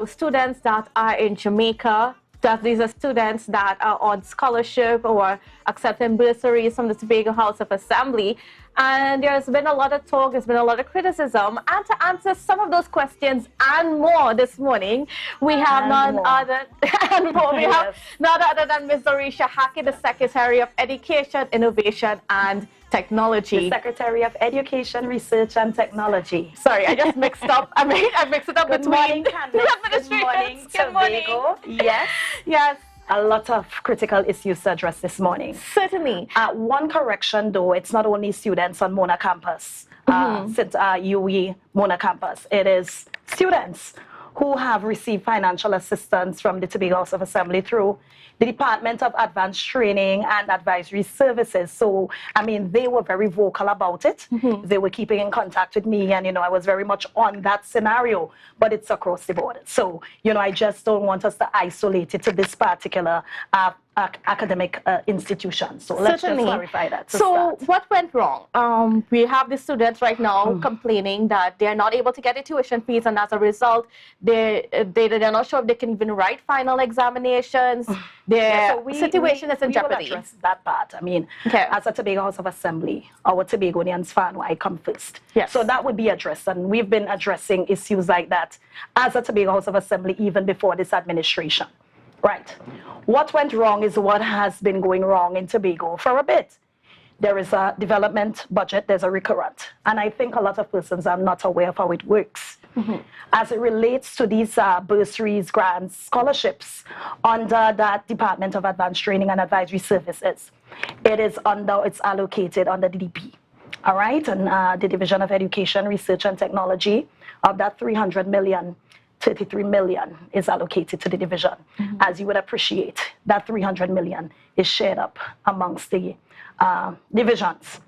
students that are in Jamaica. That these are students that are on scholarship or accepting bursaries from the Tobago House of Assembly. And there's been a lot of talk, there's been a lot of criticism. And to answer some of those questions and more this morning, we have none other than Ms. Dorisha Haki, the Secretary of Education, Innovation and Technology. The Secretary of Education, Research and Technology. Sorry, I just mixed up. I mixed it up Good between morning, Candace. Good morning, Tobago. Yes. Yes. A lot of critical issues to address this morning. Certainly. One correction though, it's not only students on Mona campus, UE Mona campus. It is students who have received financial assistance from the Tobago House of Assembly through the Department of Advanced Training and Advisory Services. So, they were very vocal about it. They were keeping in contact with me and, I was very much on that scenario, but it's across the board. So, I just don't want us to isolate it to this particular academic institution. So let's just clarify that. So what went wrong? We have the students right now complaining that they're not able to get the tuition fees, and as a result, they're not sure if they can even write final examinations. Their situation is in jeopardy. We will address that part. As a Tobago House of Assembly, our Tobagonians fan, I come first. Yes. So that would be addressed, and we've been addressing issues like that as a Tobago House of Assembly even before this administration. Right. What went wrong is what has been going wrong in Tobago for a bit. There is a development budget, there's a recurrent, and I think a lot of persons are not aware of how it works. As it relates to these bursaries, grants, scholarships under that Department of Advanced Training and Advisory Services, it's allocated under the DP. All right, and the Division of Education, Research and Technology, of that 300 million, 33 million is allocated to the division. As you would appreciate, that 300 million is shared up amongst the divisions.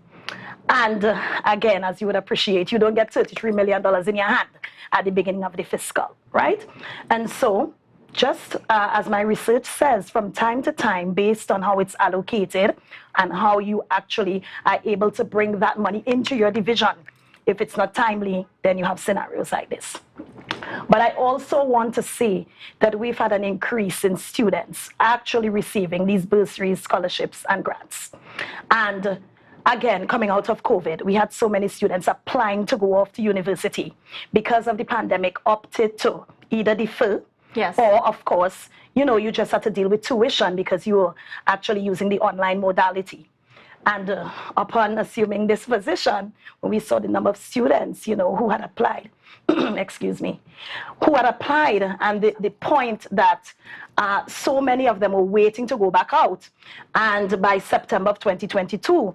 And again, as you would appreciate, you don't get $33 million in your hand at the beginning of the fiscal, right? And so, just as my research says, from time to time, based on how it's allocated and how you actually are able to bring that money into your division, if it's not timely, then you have scenarios like this. But I also want to say that we've had an increase in students actually receiving these bursaries, scholarships, and grants. And again, coming out of COVID, we had so many students applying to go off to university because of the pandemic, opted to either defer, or of course, you just had to deal with tuition because you were actually using the online modality. And upon assuming this position, when we saw the number of students, who had applied, excuse me, who had applied, and the point that so many of them were waiting to go back out. And by September of 2022,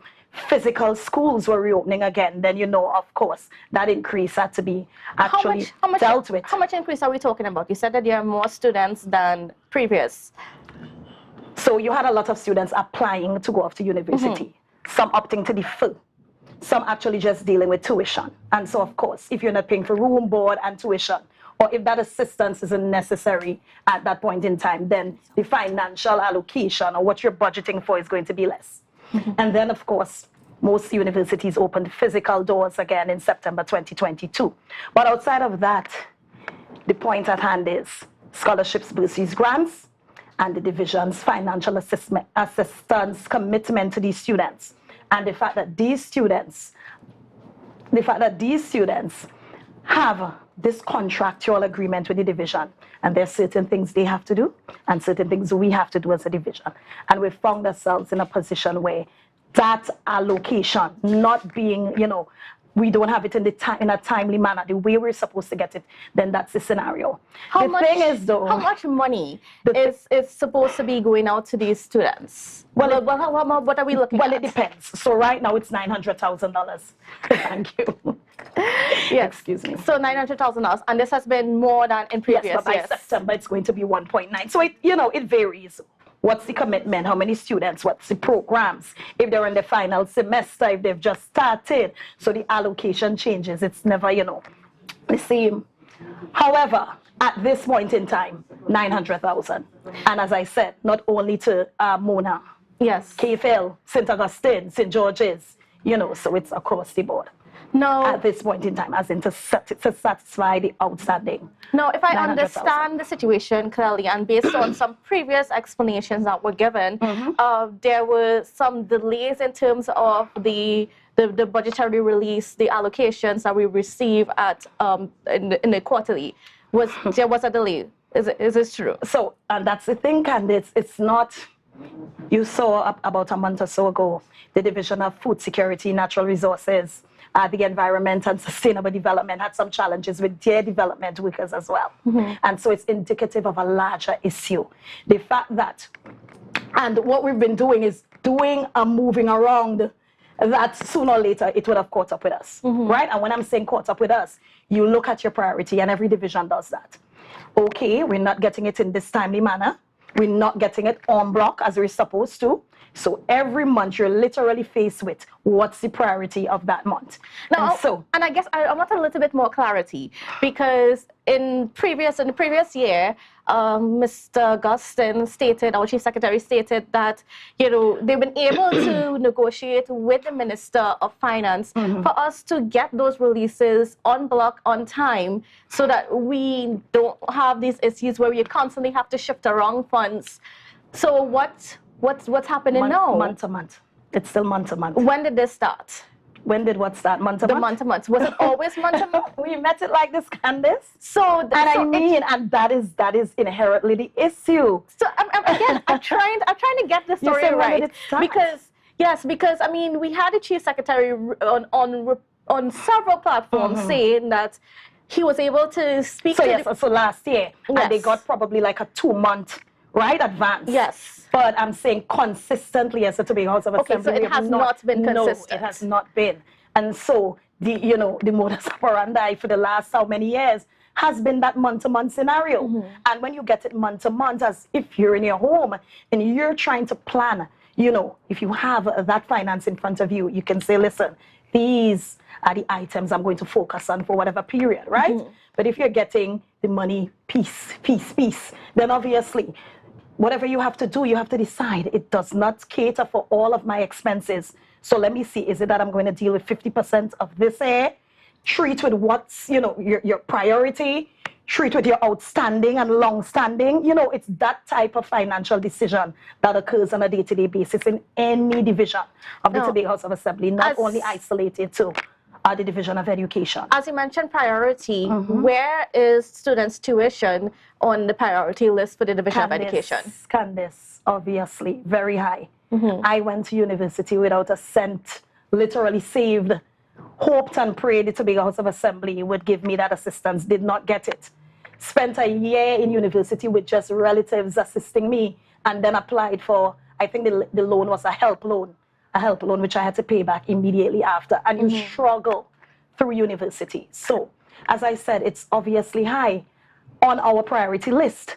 physical schools were reopening again. Then, of course, that increase had to be actually dealt with. How much increase are we talking about? You said that there are more students than previous. So you had a lot of students applying to go off to university. Some opting to defer, some actually just dealing with tuition. And so, of course, if you're not paying for room, board, and tuition, or if that assistance isn't necessary at that point in time, then the financial allocation or what you're budgeting for is going to be less. And then, of course, most universities opened physical doors again in September 2022. But outside of that, the point at hand is scholarships, bursaries, grants, and the division's financial assistance commitment to these students. And the fact that these students have this contractual agreement with the division, and there's certain things they have to do and certain things we have to do as a division. And we've found ourselves in a position where that allocation not being, we don't have it in a timely manner, the way we're supposed to get it, then that's the scenario. How Much money is supposed to be going out to these students? What are we looking at? Well, it depends. So right now it's $900,000. Thank you. Yes. Excuse me. So $900,000, and this has been more than in previous years. By September it's going to be 1.9. So it varies. What's the commitment? How many students? What's the programs? If they're in the final semester, if they've just started. So the allocation changes. It's never, the same. However, at this point in time, 900,000. And as I said, not only to Mona. Yes. KFL, St. Augustine, St. George's, so it's across the board. No. At this point in time, as in to satisfy the outstanding. Now, if I understand the situation clearly, and based on some previous explanations that were given, there were some delays in terms of the budgetary release, the allocations that we receive at in the quarterly. There was a delay. Is this true? So, and that's the thing, Candice. It's not. You saw about a month or so ago the Division of Food Security, Natural Resources, the Environment and Sustainable Development had some challenges with their development workers as well. And so it's indicative of a larger issue. The fact that, and what we've been doing is doing a moving around that sooner or later it would have caught up with us, right? And when I'm saying caught up with us, you look at your priority, and every division does that. Okay, we're not getting it in this timely manner. We're not getting it en bloc as we're supposed to. So every month you're literally faced with what's the priority of that month. Now, and I guess I want a little bit more clarity, because in the previous year, Mr. Augustine stated, our Chief Secretary stated that they've been able to negotiate with the Minister of Finance for us to get those releases on block on time, so that we don't have these issues where we constantly have to shift around funds. So what's happening now? Month to month. It's still month to month. When did this start? When did what start? Month to month? The month to month. Was it always month to month? We met it like this, Candice. And that is inherently the issue. So I'm trying to get the story right, because I mean, we had the Chief Secretary on several platforms saying that he was able to speak. So last year, and they got probably like a 2-month advance. Yes. But I'm saying consistently as a Tobago House of Assembly. So it has not been consistent. No, it has not been. And so the modus operandi for the last how many years has been that month-to-month scenario. And when you get it month-to-month, as if you're in your home and you're trying to plan, if you have that finance in front of you, you can say, listen, these are the items I'm going to focus on for whatever period, right? But if you're getting the money piece, then obviously whatever you have to do, you have to decide. It does not cater for all of my expenses. So let me see, is it that I'm going to deal with 50% of this here? Treat with what's, your priority. Treat with your outstanding and long-standing. It's that type of financial decision that occurs on a day-to-day basis in any division of the Tobago House of Assembly, not only isolated to the Division of Education. As you mentioned priority, where is students' tuition on the priority list for the Division of Education? Candice, obviously, very high. I went to university without a cent, literally saved, hoped and prayed the Tobago House of Assembly would give me that assistance, did not get it. Spent a year in university with just relatives assisting me, and then applied for, I think the loan was a help loan, which I had to pay back immediately after. And you struggle through university. So, as I said, it's obviously high on our priority list.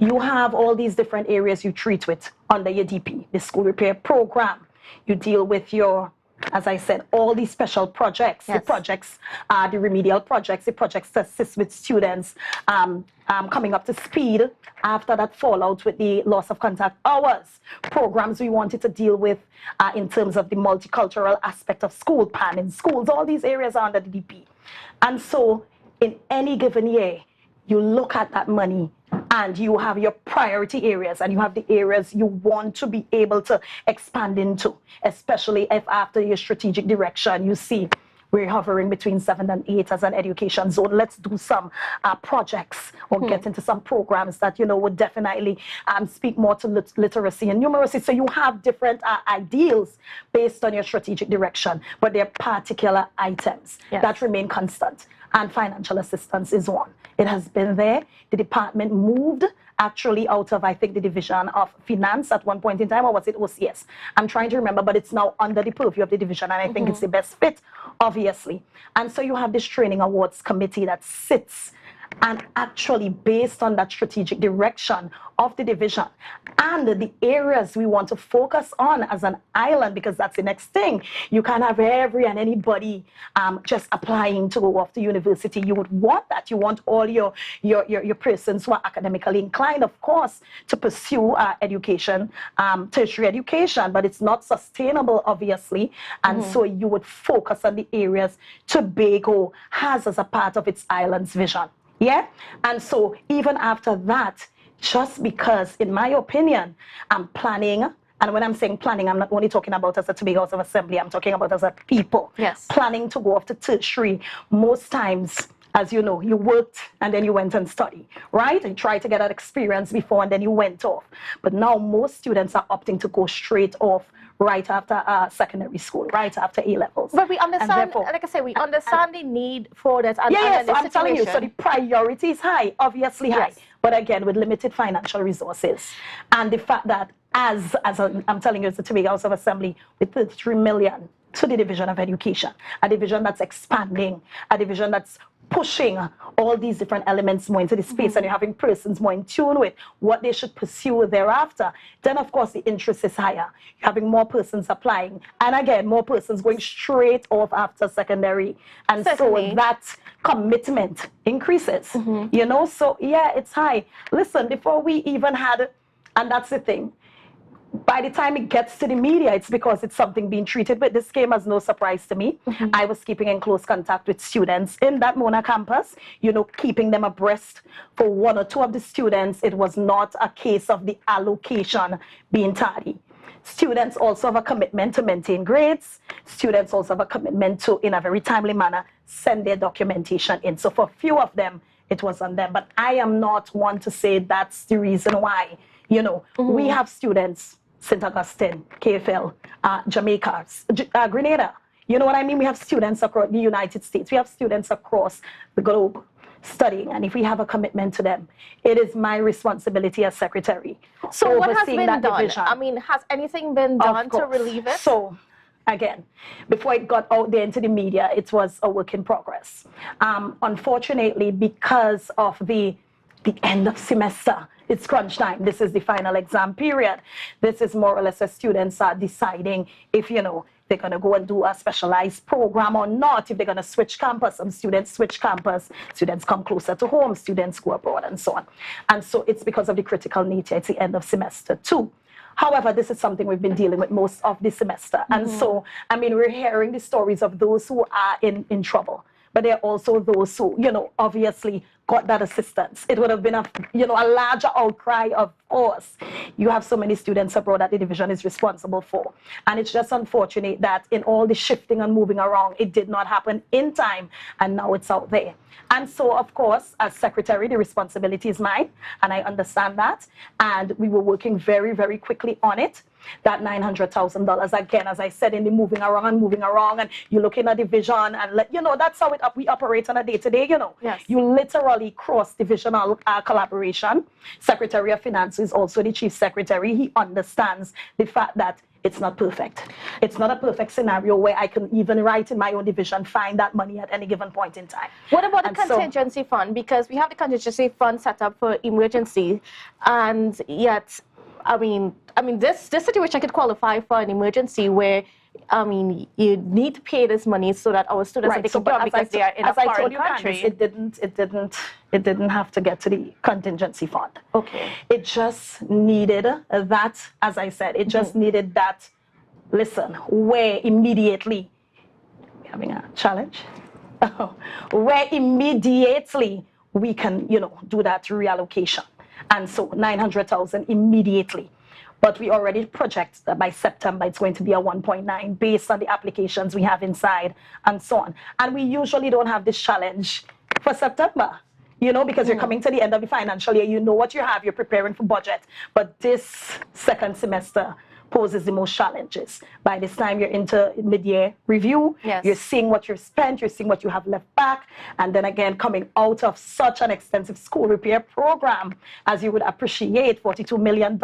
You have all these different areas you treat with under your DP, the school repair program. You deal with your, as I said, all these special projects, the projects, the remedial projects, the projects to assist with students coming up to speed after that fallout with the loss of contact hours, programs we wanted to deal with in terms of the multicultural aspect of school plan in schools. All these areas are under the DP. And so in any given year, you look at that money and you have your priority areas and you have the areas you want to be able to expand into, especially if after your strategic direction you see we're hovering between 7 and 8 as an education zone. Let's do some projects or get into some programs that, you know, would definitely speak more to literacy and numeracy. So you have different ideals based on your strategic direction, but there are particular items that remain constant. And financial assistance is one. It has been there. The department moved actually out of, I think, the Division of Finance at one point in time, or was it OCS? I'm trying to remember, but it's now under the purview of the division, and I think it's the best fit, obviously. And so you have this training awards committee that sits and actually based on that strategic direction of the division and the areas we want to focus on as an island, because that's the next thing. You can't have every and anybody just applying to go off to university. You would want that. You want all your persons who are academically inclined, of course, to pursue education, tertiary education, but it's not sustainable, obviously. And so you would focus on the areas Tobago has as a part of its island's vision. Yeah, and so even after that, just because, in my opinion, I'm planning, and when I'm saying planning, I'm not only talking about as a Tobago House of Assembly, I'm talking about as a people planning to go off to tertiary. Most times, as you know, you worked and then you went and studied, right? You tried to get that experience before and then you went off. But now most students are opting to go straight off right after secondary school, right after A-levels. But we understand, like I said, we understand the need for that. And, so I'm telling you, so the priority is high, obviously high, but again, with limited financial resources. And the fact that I'm telling you, it's the Tobago House of Assembly with 33 million to the Division of Education, a division that's expanding, a division that's pushing all these different elements more into the space, and you're having persons more in tune with what they should pursue thereafter, then of course the interest is higher. You're having more persons applying, and again, more persons going straight off after secondary. And so that commitment increases, you know? So yeah, it's high. Listen, before we even had, and that's the thing, by the time it gets to the media, it's because it's something being treated. But this came as no surprise to me. I was keeping in close contact with students in that Mona campus, you know, keeping them abreast. For one or two of the students, it was not a case of the allocation being tardy. Students also have a commitment to maintain grades. Students also have a commitment to, in a very timely manner, send their documentation in. So for a few of them, it was on them. But I am not one to say that's the reason why. You know, we have students, St. Augustine, KFL, Jamaica, Grenada. You know what I mean? We have students across the United States. We have students across the globe studying. And if we have a commitment to them, it is my responsibility as secretary. So what has been done? Division. I mean, has anything been done to relieve it? So, again, before it got out there into the media, it was a work in progress. Unfortunately, because of the end of semester, it's crunch time. This is the final exam period. This is more or less as students are deciding if, you know, they're going to go and do a specialized program or not, if they're going to switch campus. Some students switch campus, students come closer to home, students go abroad, and so on. And so it's because of the critical nature. It's the end of semester 2. However, this is something we've been dealing with most of the semester. And so, I mean, we're hearing the stories of those who are in trouble. But there are also those who, you know, obviously got that assistance. It would have been a larger outcry, of course. You have so many students abroad that the division is responsible for. And it's just unfortunate that in all the shifting and moving around, it did not happen in time, and now it's out there. And so, of course, as secretary, the responsibility is mine, and I understand that. And we were working very, very quickly on it. That $900,000, again, as I said, in the moving around, and you look in a division, and you know, that's how we operate on a day-to-day, you know. You literally cross-divisional collaboration. Secretary of Finance is also the chief secretary. He understands the fact that it's not perfect. It's not a perfect scenario where I can even write in my own division, find that money at any given point in time. What about the contingency fund? Because we have the contingency fund set up for emergency, and yet, I mean, this situation could qualify for an emergency where, I mean, you need to pay this money so that our students are taken care of because they are in a foreign country. It didn't have to get to the contingency fund. Okay. It just needed that, as I said, it just needed that, listen, where immediately, we're having a challenge, where immediately we can, you know, do that reallocation. And so 900,000 immediately. but we already project that by September it's going to be a 1.9 based on the applications we have inside and so on. And we usually don't have this challenge for September, you know, because you're coming to the end of the financial year, you know what you have, you're preparing for budget. But this second semester poses the most challenges. By this time, you're into mid-year review. Yes. You're seeing what you've spent, you're seeing what you have left back, and then again, coming out of such an extensive school repair program, as you would appreciate, $42 million,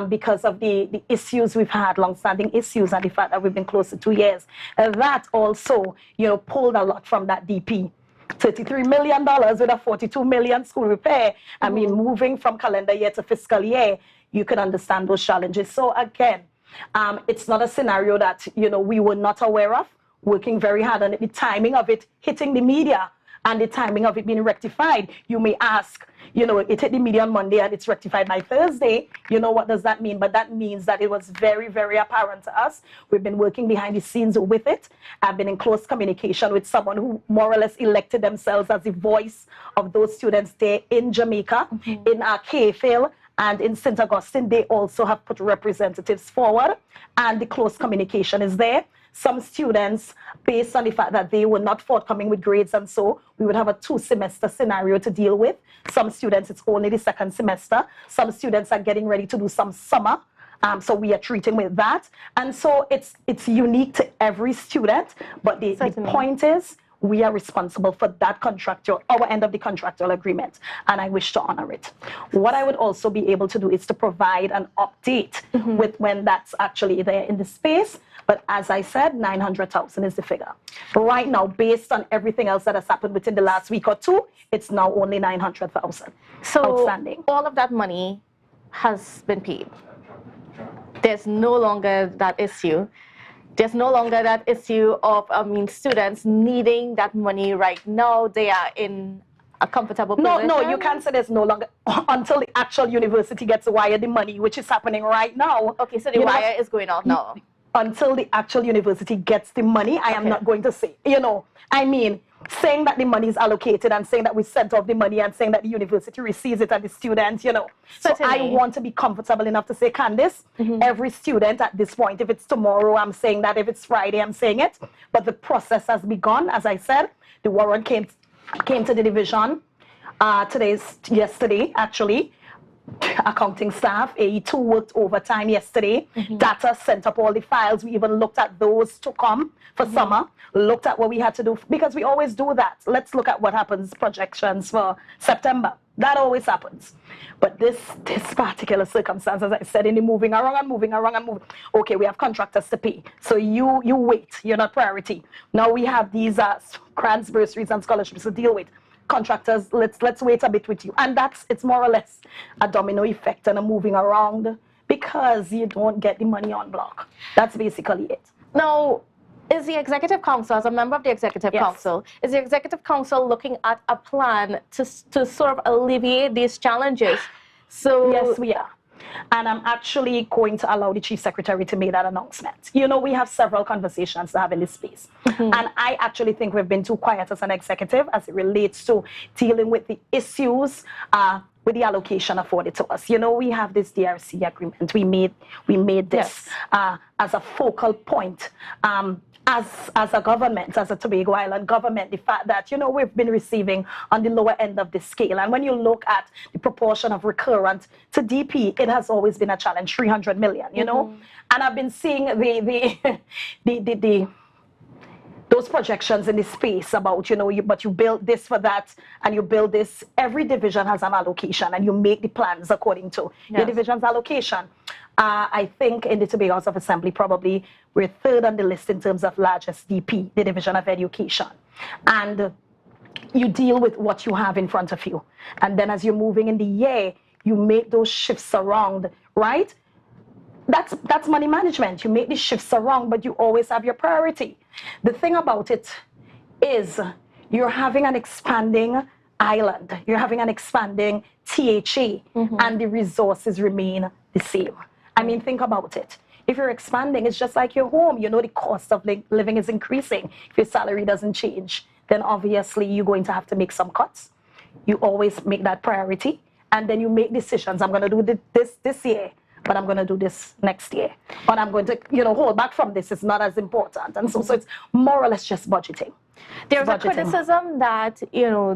because of the issues we've had, long-standing issues, and the fact that we've been close to 2 years. And that also, you know, pulled a lot from that DP. $33 million with a $42 million school repair. I mean, moving from calendar year to fiscal year, you can understand those challenges. So again, it's not a scenario that, you know, we were not aware of, working very hard on it. The timing of it hitting the media and the timing of it being rectified, you may ask, you know, it hit the media on Monday and it's rectified by Thursday. You know, what does that mean? But that means that it was very, very apparent to us. We've been working behind the scenes with it. I've been in close communication with someone who more or less elected themselves as the voice of those students there in Jamaica, in our KFIL, and in St. Augustine. They also have put representatives forward, and the close communication is there. Some students, based on the fact that they were not forthcoming with grades, and so we would have a 2-semester scenario to deal with. Some students, it's only the second semester. Some students are getting ready to do some summer. So we are treating with that. And so it's unique to every student. But the point is, we are responsible for that contractual, our end of the contractual agreement, and I wish to honor it. What I would also be able to do is to provide an update with when that's actually there in the space. But as I said, 900,000 is the figure. Right now, based on everything else that has happened within the last week or two, it's now only 900,000 outstanding. All of that money has been paid. There's no longer that issue. There's no longer that issue of, students needing that money right now. They are in a comfortable position. No, you can't say there's no longer, until the actual university gets wired the money, which is happening right now. Okay, so the wire is going out now. Until the actual university gets the money, I am not going to say, saying that the money is allocated and saying that we sent off the money and saying that the university receives it and the students, So I want to be comfortable enough to say, Candice, every student at this point, if it's tomorrow, I'm saying that. If it's Friday, I'm saying it. But the process has begun. As I said, the warrant came to the division yesterday, actually. Accounting staff, AE2 worked overtime yesterday. Data sent up all the files. We even looked at those to come for summer, looked at what we had to do, because we always do that. Let's look at what happens, projections for September. That always happens. But this particular circumstance, as I said, in the moving around and moving. Okay, we have contractors to pay. So you wait, you're not priority. Now we have these grants, bursaries, and scholarships to deal with. Contractors, let's wait a bit with you. And it's more or less a domino effect and a moving around because you don't get the money on block. That's basically it. Now, is the Executive Council, as a member of the Executive Council, is the Executive Council looking at a plan to sort of alleviate these challenges? So yes, we are. And I'm actually going to allow the Chief Secretary to make that announcement. We have several conversations to have in this space. And I actually think we've been too quiet as an executive as it relates to dealing with the issues with the allocation afforded to us. We have this DRC agreement. We made this as a focal point. As a government, as a Tobago Island government, the fact that, we've been receiving on the lower end of the scale. And when you look at the proportion of recurrent to DP, it has always been a challenge, 300 million, And I've been seeing those projections in the space about, but you build this for that and you build this. Every division has an allocation and you make the plans according to your division's allocation. I think in the Tobago House of Assembly, probably we're third on the list in terms of largest DP, the Division of Education. And you deal with what you have in front of you. And then as you're moving in the year, you make those shifts around, right? That's money management. You make the shifts around, but you always have your priority. The thing about it is you're having an expanding island. You're having an expanding THA, and the resources remain the same. I mean, think about it. If you're expanding, it's just like your home. The cost of living is increasing. If your salary doesn't change, then obviously you're going to have to make some cuts. You always make that priority, and then you make decisions. I'm going to do this year. but I'm going to do this next year. But I'm going to, hold back from this. It's not as important. And so it's more or less just budgeting. There's a criticism that,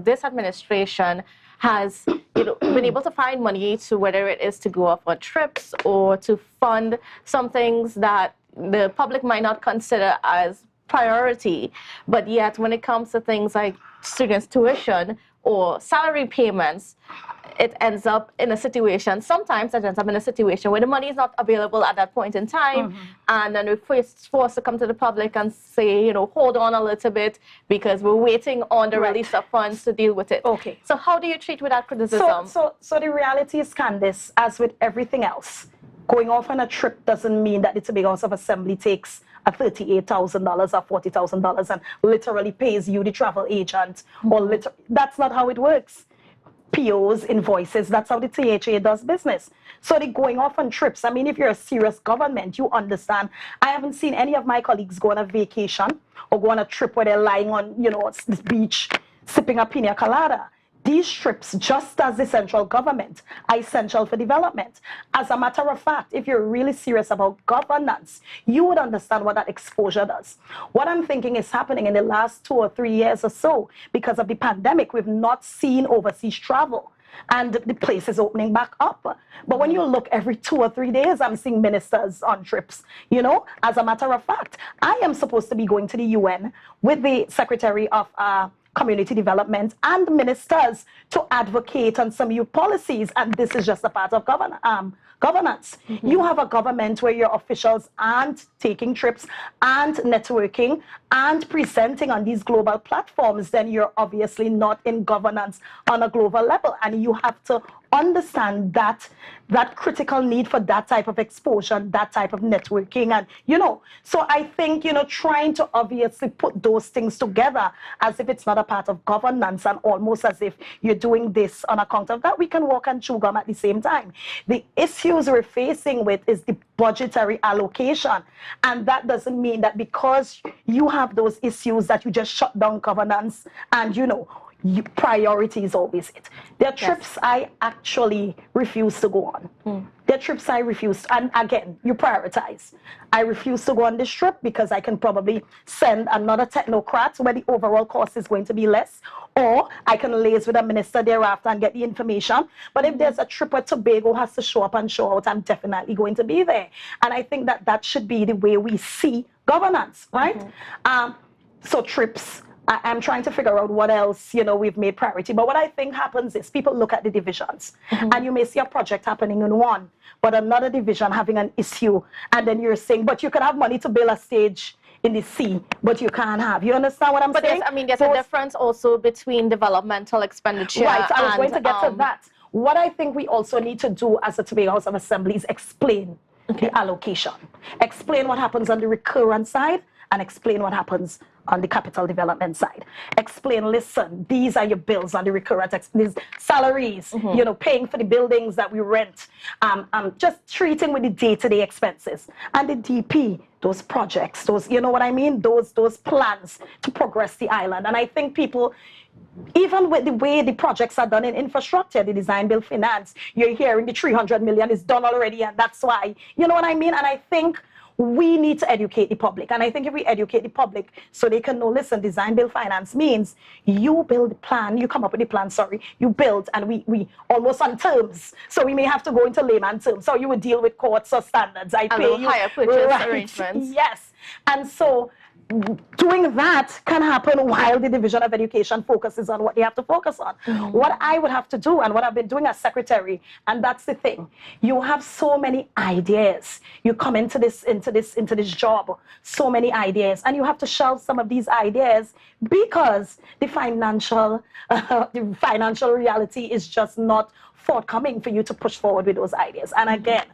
this administration has, been able to find money to whether it is to go off on trips or to fund some things that the public might not consider as priority. But yet when it comes to things like students' tuition or salary payments, it ends up in a situation, sometimes it ends up in a situation where the money is not available at that point in time, and then we're forced to come to the public and say, hold on a little bit because we're waiting on the release of funds to deal with it. Okay. So how do you treat with that criticism? So the reality is, Candice, as with everything else, going off on a trip doesn't mean that the Tobago House of Assembly takes a $38,000 or $40,000 and literally pays you, the travel agent, or that's not how it works. POs, invoices, that's how the THA does business. So they're going off on trips. I mean, if you're a serious government, you understand. I haven't seen any of my colleagues go on a vacation or go on a trip where they're lying on, this beach, sipping a pina colada. These trips, just as the central government, are essential for development. As a matter of fact, if you're really serious about governance, you would understand what that exposure does. What I'm thinking is happening in the last 2 or 3 years or so, because of the pandemic, we've not seen overseas travel. And the place is opening back up. But when you look every 2 or 3 days, I'm seeing ministers on trips. As a matter of fact, I am supposed to be going to the UN with the Secretary of Community Development and ministers to advocate on some new policies, and this is just a part of governance. You have a government where your officials aren't taking trips and networking and presenting on these global platforms, then you're obviously not in governance on a global level, and you have to understand that critical need for that type of exposure, that type of networking, and so I think trying to obviously put those things together as if it's not a part of governance and almost as if you're doing this on account of that, we can walk and chew gum at the same time. The issues we're facing with is the budgetary allocation, and that doesn't mean that because you have those issues that you just shut down governance and priority is always it. There are trips I actually refuse to go on. There are trips I refuse, and again, you prioritize. I refuse to go on this trip because I can probably send another technocrat where the overall cost is going to be less, or I can liaise with a minister thereafter and get the information. But if there's a trip where Tobago has to show up and show out, I'm definitely going to be there. And I think that should be the way we see governance, right? So trips, I'm trying to figure out what else, we've made priority. But what I think happens is people look at the divisions, and you may see a project happening in one, but another division having an issue, and then you're saying, but you can have money to build a stage in the sea, but you can't have. You understand what I'm saying? But there's a difference also between developmental expenditure. Right, I was going to get to that. What I think we also need to do as a Tobago House of Assembly is explain the allocation. Explain what happens on the recurrent side, and explain what happens on the capital development side. Explain, listen, these are your bills on the recurrent, these salaries, paying for the buildings that we rent, just treating with the day-to-day expenses. And the DP, those projects, those, what I mean? Those plans to progress the island. And I think people, even with the way the projects are done in infrastructure, the design, build, finance, you're hearing the 300 million is done already, and that's why, you know what I mean? And I think we need to educate the public. And I think if we educate the public so they can know, listen, design, build, finance means you build the plan, you come up with the plan, you build, and we almost on terms. So we may have to go into layman terms. So you would deal with courts or standards. I pay you. Higher purchase arrangements. Yes. And so doing that can happen while the Division of Education focuses on what they have to focus on. What I would have to do, and what I've been doing as secretary, and that's the thing, you have so many ideas. You come into this job, so many ideas, and you have to shelve some of these ideas because the financial reality is just not forthcoming for you to push forward with those ideas. And again,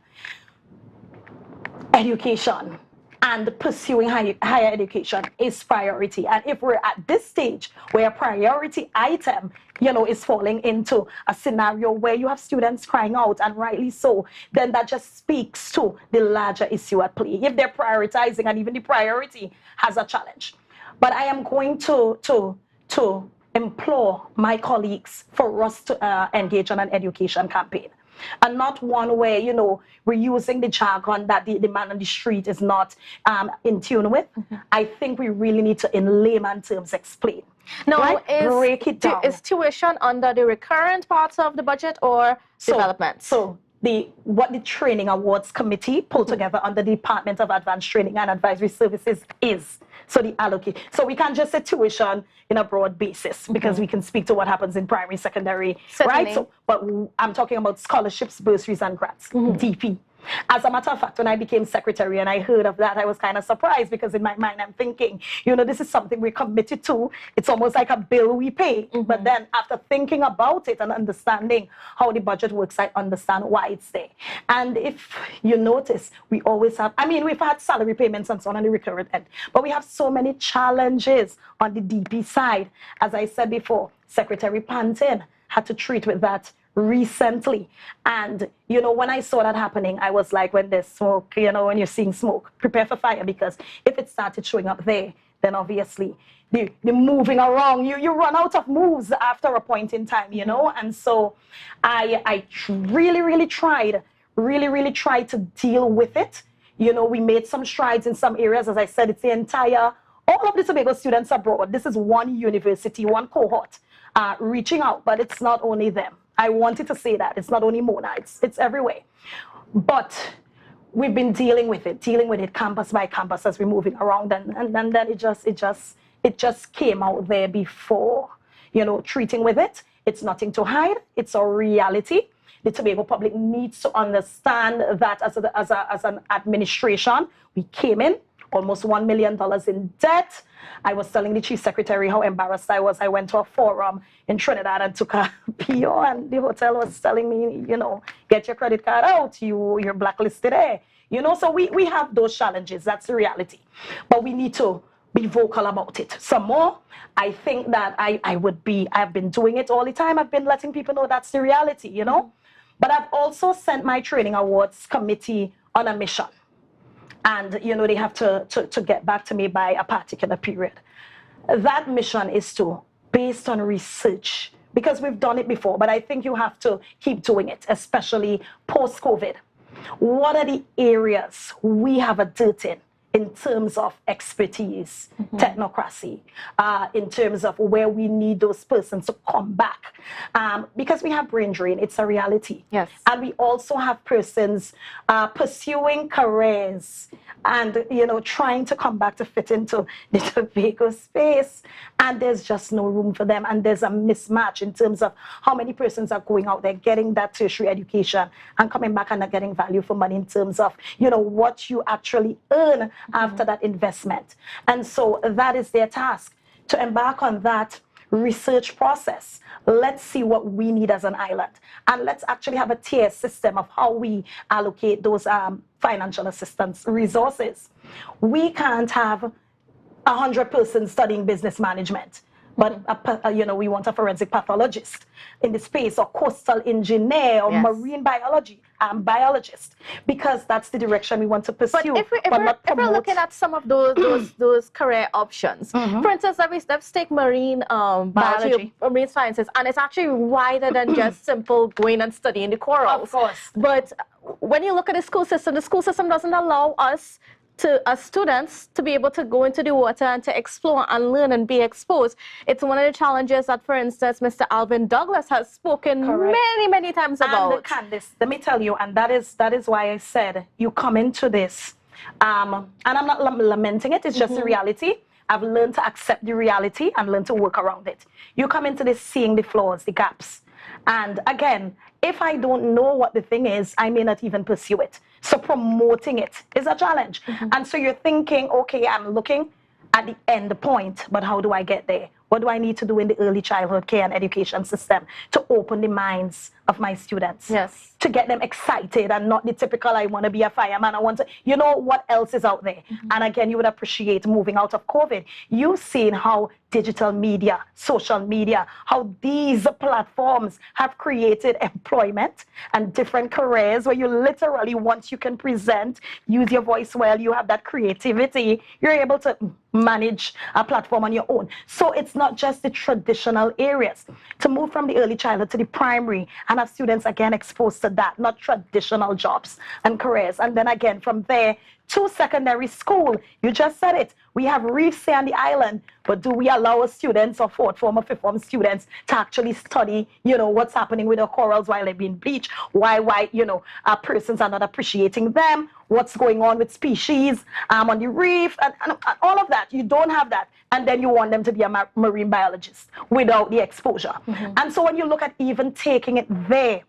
education and pursuing higher education is priority. And if we're at this stage where a priority item, is falling into a scenario where you have students crying out, and rightly so, then that just speaks to the larger issue at play. If they're prioritizing and even the priority has a challenge. But I am going to implore my colleagues for us to engage on an education campaign. and not one where, you know, we're using the jargon that the man on the street is not in tune with. I think we really need to, in layman terms, explain. Now, right? Break it down. Is tuition under the recurrent parts of the budget or development? So what the Training Awards Committee pulled together under the Department of Advanced Training and Advisory Services is. So the allocate. So we can't just say tuition in a broad basis because we can speak to what happens in primary, secondary, right? So, but I'm talking about scholarships, bursaries, and grants, DP. As a matter of fact, when I became secretary and I heard of that, I was kind of surprised because in my mind, I'm thinking, you know, this is something we're committed to. It's almost like a bill we pay. But then after thinking about it and understanding how the budget works, I understand why it's there. And if you notice, we always have, I mean, we've had salary payments and so on the recurrent end, but we have so many challenges on the DP side. As I said before, Secretary Pantin had to treat with that recently. And, you know, when I saw that happening, I was like, when there's smoke, you know, when you're seeing smoke, prepare for fire, because if it started showing up there, then obviously the moving around, you run out of moves after a point in time, you know? And so I really tried to deal with it. You know, we made some strides in some areas. As I said, it's the entire, all of the Tobago students abroad. This is one university, one cohort reaching out, but it's not only them. I wanted to say that. It's not only Mona, it's everywhere. But we've been dealing with it campus by campus as we're moving around, and then it just came out there before, you know, treating with it. It's nothing to hide. It's a reality. The Tobago public needs to understand that as an administration, we came in almost $1 million in debt. I was telling the chief secretary how embarrassed I was. I went to a forum in Trinidad and took a PO, and the hotel was telling me, you know, get your credit card out, you're blacklisted there. You know, so we have those challenges. That's the reality. But we need to be vocal about it. Some more, I think that I've been doing it all the time. I've been letting people know that's the reality, you know. But I've also sent my Training Awards Committee on a mission. And, you know, they have to get back to me by a particular period. That mission is to, based on research, because we've done it before, but I think you have to keep doing it, especially post-COVID. What are the areas we have a dirt in terms of expertise, technocracy, in terms of where we need those persons to come back? Because we have brain drain, it's a reality. Yes. And we also have persons pursuing careers and, you know, trying to come back to fit into the Tobago space. And there's just no room for them. And there's a mismatch in terms of how many persons are going out there, getting that tertiary education and coming back and not getting value for money in terms of, you know, what you actually earn after that investment. And so that is their task, to embark on that research process. Let's see what we need as an island. And let's actually have a tier system of how we allocate those financial assistance resources. We can't have 100 persons studying business management, but you know, we want a forensic pathologist in the space, or coastal engineer, or marine biologist, because that's the direction we want to pursue. But if we're looking at some of those career options, for instance, let's take marine biology, marine sciences, and it's actually wider than just simple going and studying the corals. Of course. But when you look at the school system doesn't allow us as students to be able to go into the water and to explore and learn and be exposed. It's one of the challenges that, for instance, Mr. Alvin Douglas has spoken many times about. And Candice, let me tell you, and that is why I said you come into this, and I'm not lamenting it, it's just the reality. I've learned to accept the reality and learn to work around it. You come into this seeing the flaws, the gaps. And again, if I don't know what the thing is, I may not even pursue it. So promoting it is a challenge. And so you're thinking, okay, I'm looking at the end point, but how do I get there? What do I need to do in the early childhood care and education system to open the minds of my students? Yes. To get them excited and not the typical, I want to be a fireman, I want to, you know, what else is out there? And again, you would appreciate moving out of COVID. You've seen how digital media, social media, how these platforms have created employment and different careers where you literally, once you can present, use your voice well, you have that creativity, you're able to manage a platform on your own. So it's not just the traditional areas. To move from the early childhood to the primary and and have students again exposed to that, not traditional jobs and careers. And then again from there to secondary school. You just said it. We have reefs here on the island, but do we allow our students or fourth form or fifth form students to actually study, you know, what's happening with the corals while they're being bleached? Why, you know, our persons are not appreciating them? What's going on with species on the reef and all of that? You don't have that. And then you want them to be a marine biologist without the exposure. And so when you look at even taking it there,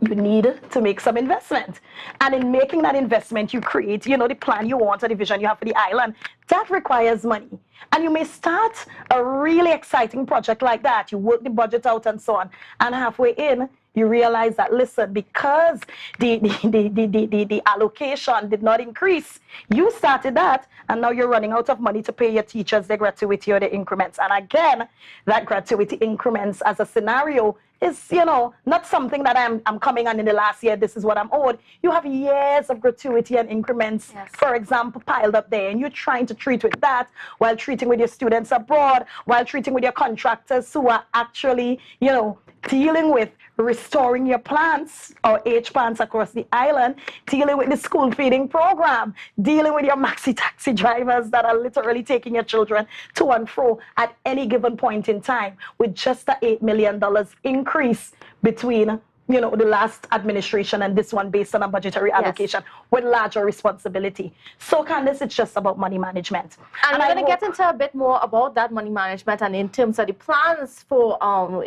you need to make some investment. And in making that investment, you create, you know, the plan you want or the vision you have for the island. That requires money. And you may start a really exciting project like that. You work the budget out and so on. And halfway in, you realize that, listen, because the allocation did not increase, you started that, and now you're running out of money to pay your teachers their gratuity or their increments. And again, that gratuity increments as a scenario is, you know, not something that I'm coming on in the last year, this is what I'm owed. You have years of gratuity and increments, for example, piled up there, and you're trying to treat with that while treating with your students abroad, while treating with your contractors who are actually, you know, dealing with restoring your plants or H plants across the island, dealing with the school feeding program, dealing with your maxi taxi drivers that are literally taking your children to and fro at any given point in time, with just a $8 million increase between, you know, the last administration and this one based on a budgetary allocation with larger responsibility. So Candice, it's just about money management. And we're going to get into a bit more about that money management and in terms of the plans for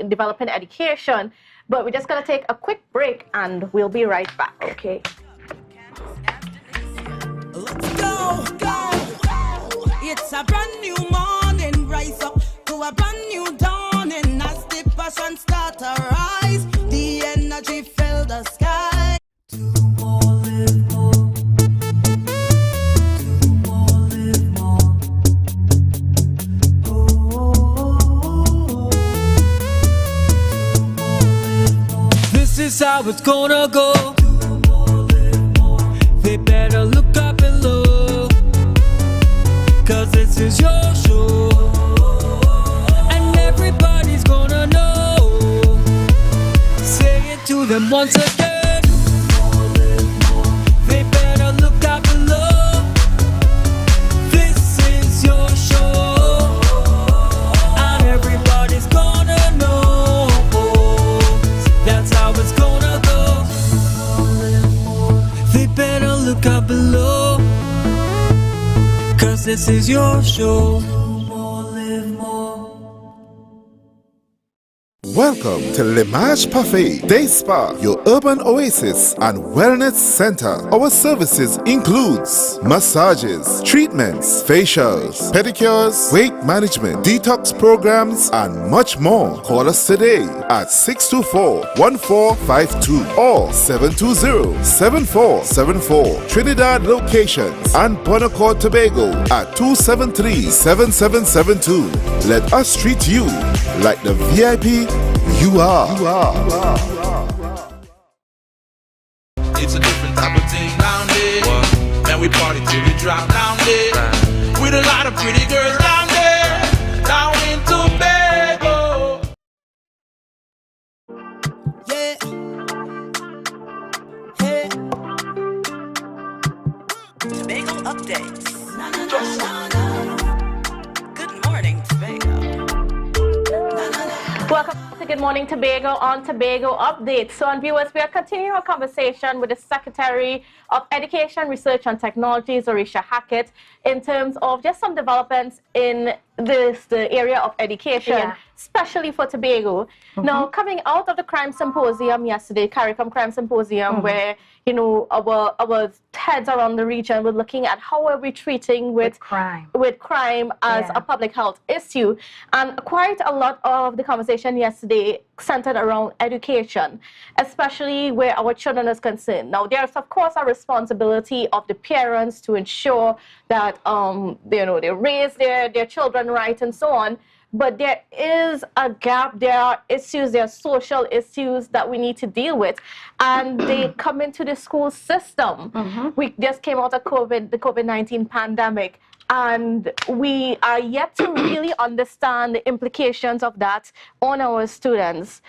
developing education. But we're just going to take a quick break and we'll be right back. Okay. Let's go. It's a brand new morning, rise up to a brand new dawning. As the passion start to rise, the energy fill the sky. Do more, live more. Do more, live more. Oh. This is how it's gonna go. They better look up and look, 'cause this is your show, and everybody's gonna know. Say it to them once again. They better look up and look. This is your show, and everybody's gonna know. That's how it's gonna go. They better look up below, 'cause this is your show. Welcome to Limage Parfait Day Spa, your urban oasis and wellness center. Our services includes massages, treatments, facials, pedicures, weight management, detox programs, and much more. Call us today at 624-1452 or 720-7474. Trinidad locations and Bonacore, Tobago at 273-7772. Let us treat you like the VIP you are. It's a different type of thing down there. And we party till we drop down there. With a lot of pretty girls down there. Down in Tobago. Yeah. Hey. Tobago updates. Good morning, Tobago. Welcome to Good Morning Tobago on Tobago Update. So, on viewers, we are continuing our conversation with the Secretary of Education, Research and Technology, Zorisha Hackett, in terms of just some developments in the area of education, especially for Tobago. Now, coming out of the crime symposium yesterday, CARICOM Crime Symposium, where, you know, our heads around the region were looking at how are we treating with crime as a public health issue. And quite a lot of the conversation yesterday centered around education, especially where our children is concerned. Now, there's, of course, a responsibility of the parents to ensure that, you know, they raise their children right and so on. But there is a gap, there are issues, there are social issues that we need to deal with, and they come into the school system. We just came out of the COVID-19 pandemic, and we are yet to really understand the implications of that on our students.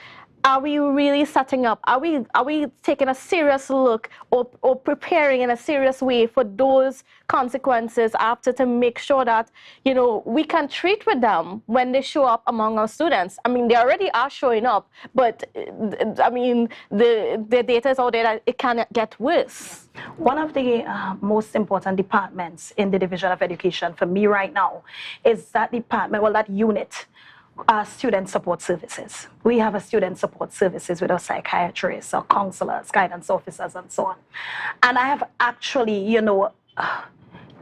are we really setting up? Are we taking a serious look or preparing in a serious way for those consequences after, to make sure that, you know, we can treat with them when they show up among our students? I mean, they already are showing up, but I mean, the data is out there that it can get worse. One of the most important departments in the Division of Education for me right now is that department, well, that unit, student support services. We have a student support services with our psychiatrists, our counselors, guidance officers, and so on. And I have actually, you know,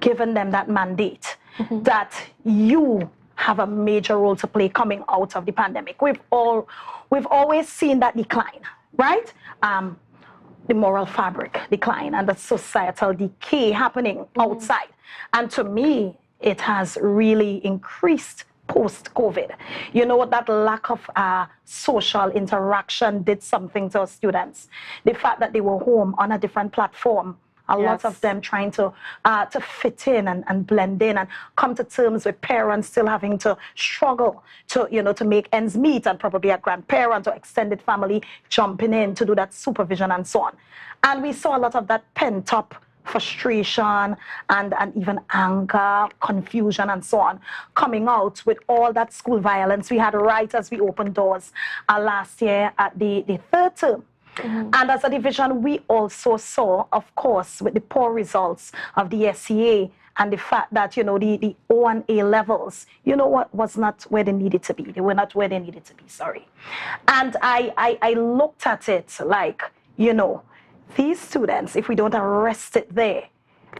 given them that mandate that you have a major role to play coming out of the pandemic. We've always seen that decline, right? The moral fabric decline and the societal decay happening outside. And to me, it has really increased post-COVID. You know, that lack of social interaction did something to our students. The fact that they were home on a different platform, a lot of them trying to fit in and blend in and come to terms with parents still having to struggle to, you know, to make ends meet, and probably a grandparent or extended family jumping in to do that supervision and so on. And we saw a lot of that pent-up frustration and even anger, confusion, and so on, coming out with all that school violence we had right as we opened doors last year at the third term. And as a division, we also saw, of course, with the poor results of the SCA and the fact that, you know, the O and A levels, you know what, was not where they needed to be. They were not where they needed to be, sorry. And I looked at it like, you know, these students, if we don't arrest it there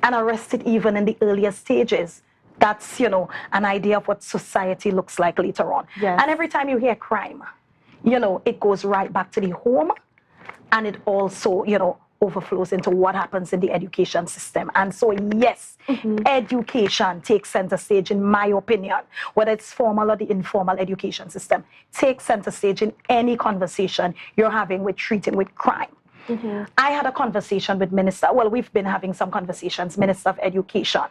and arrest it even in the earlier stages, that's, you know, an idea of what society looks like later on. Yes. And every time you hear crime, you know, it goes right back to the home, and it also, you know, overflows into what happens in the education system. And so, yes, education takes center stage, in my opinion, whether it's formal or the informal education system, takes center stage in any conversation you're having with treating with crime. I had a conversation with Minister, well, we've been having some conversations, Minister of Education.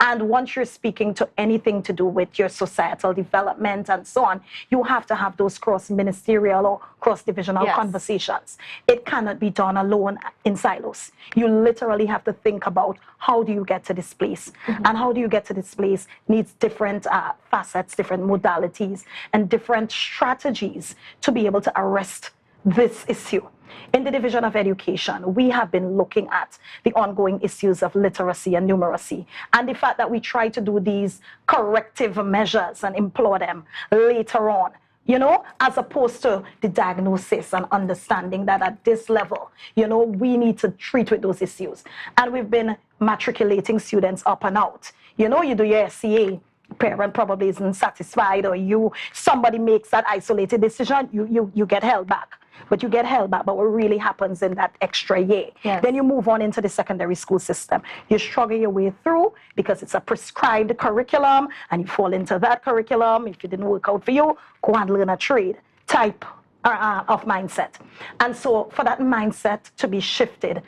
And once you're speaking to anything to do with your societal development and so on, you have to have those cross-ministerial or cross-divisional conversations. It cannot be done alone in silos. You literally have to think about, how do you get to this place? And how do you get to this place needs different facets, different modalities, and different strategies to be able to arrest this issue. In the Division of Education, we have been looking at the ongoing issues of literacy and numeracy, and the fact that we try to do these corrective measures and employ them later on, you know, as opposed to the diagnosis and understanding that at this level, you know, we need to treat with those issues. And we've been matriculating students up and out. You know, you do your SCA, parent probably isn't satisfied, or somebody makes that isolated decision, you get held back. But you get held back, but what really happens in that extra year? Then you move on into the secondary school system. You struggle your way through because it's a prescribed curriculum, and you fall into that curriculum. If it didn't work out for you, go and learn a trade type of mindset. And so for that mindset to be shifted,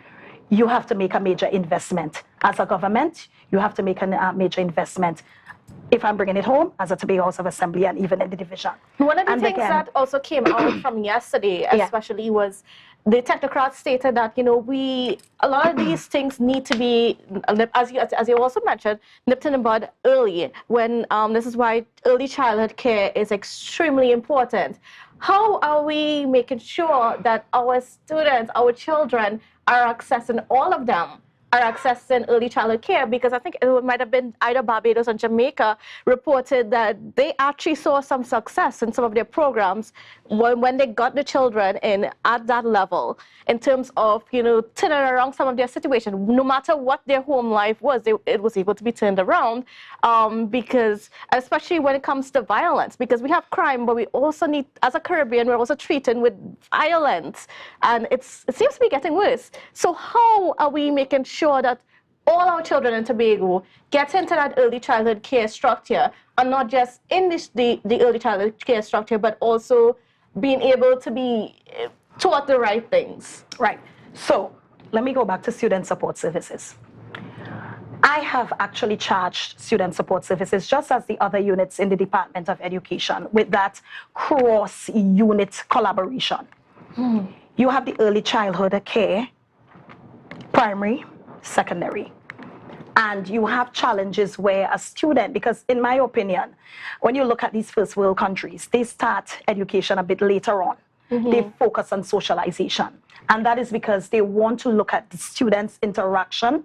you have to make a major investment. As a government, you have to make a major investment. If I'm bringing it home, as a Tobago House of Assembly, and even in the division. One of the things that also came out from yesterday, especially, was the technocrats stated that, you know, a lot of these things need to be, as you also mentioned, nipped in the bud early, when this is why early childhood care is extremely important. How are we making sure that our students, our children, are accessing all of them? Are accessing early childhood care? Because I think it might have been either Barbados or Jamaica reported that they actually saw some success in some of their programs when they got the children in at that level, in terms of, you know, turning around some of their situation. No matter what their home life was, it was able to be turned around, because especially when it comes to violence, because we have crime, but we also need, as a Caribbean, we're also treating with violence, and it seems to be getting worse. So how are we making sure that all our children in Tobago get into that early childhood care structure, and not just in the early childhood care structure, but also being able to be taught the right things? Right. So let me go back to student support services. I have actually charged student support services, just as the other units in the Department of Education, with that cross-unit collaboration. You have the early childhood care, primary, secondary. And you have challenges where a student, because in my opinion, when you look at these first world countries, they start education a bit later on. They focus on socialization. And that is because they want to look at the students' interaction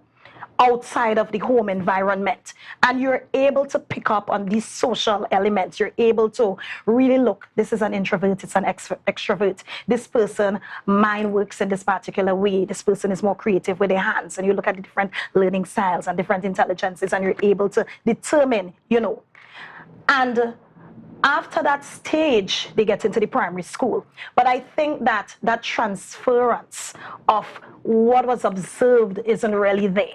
outside of the home environment. And you're able to pick up on these social elements. You're able to really look, this is an introvert, it's an extrovert. This person, mind works in this particular way. This person is more creative with their hands. And you look at the different learning styles and different intelligences, and you're able to determine, you know. And after that stage, they get into the primary school. But I think that that transference of what was observed isn't really there.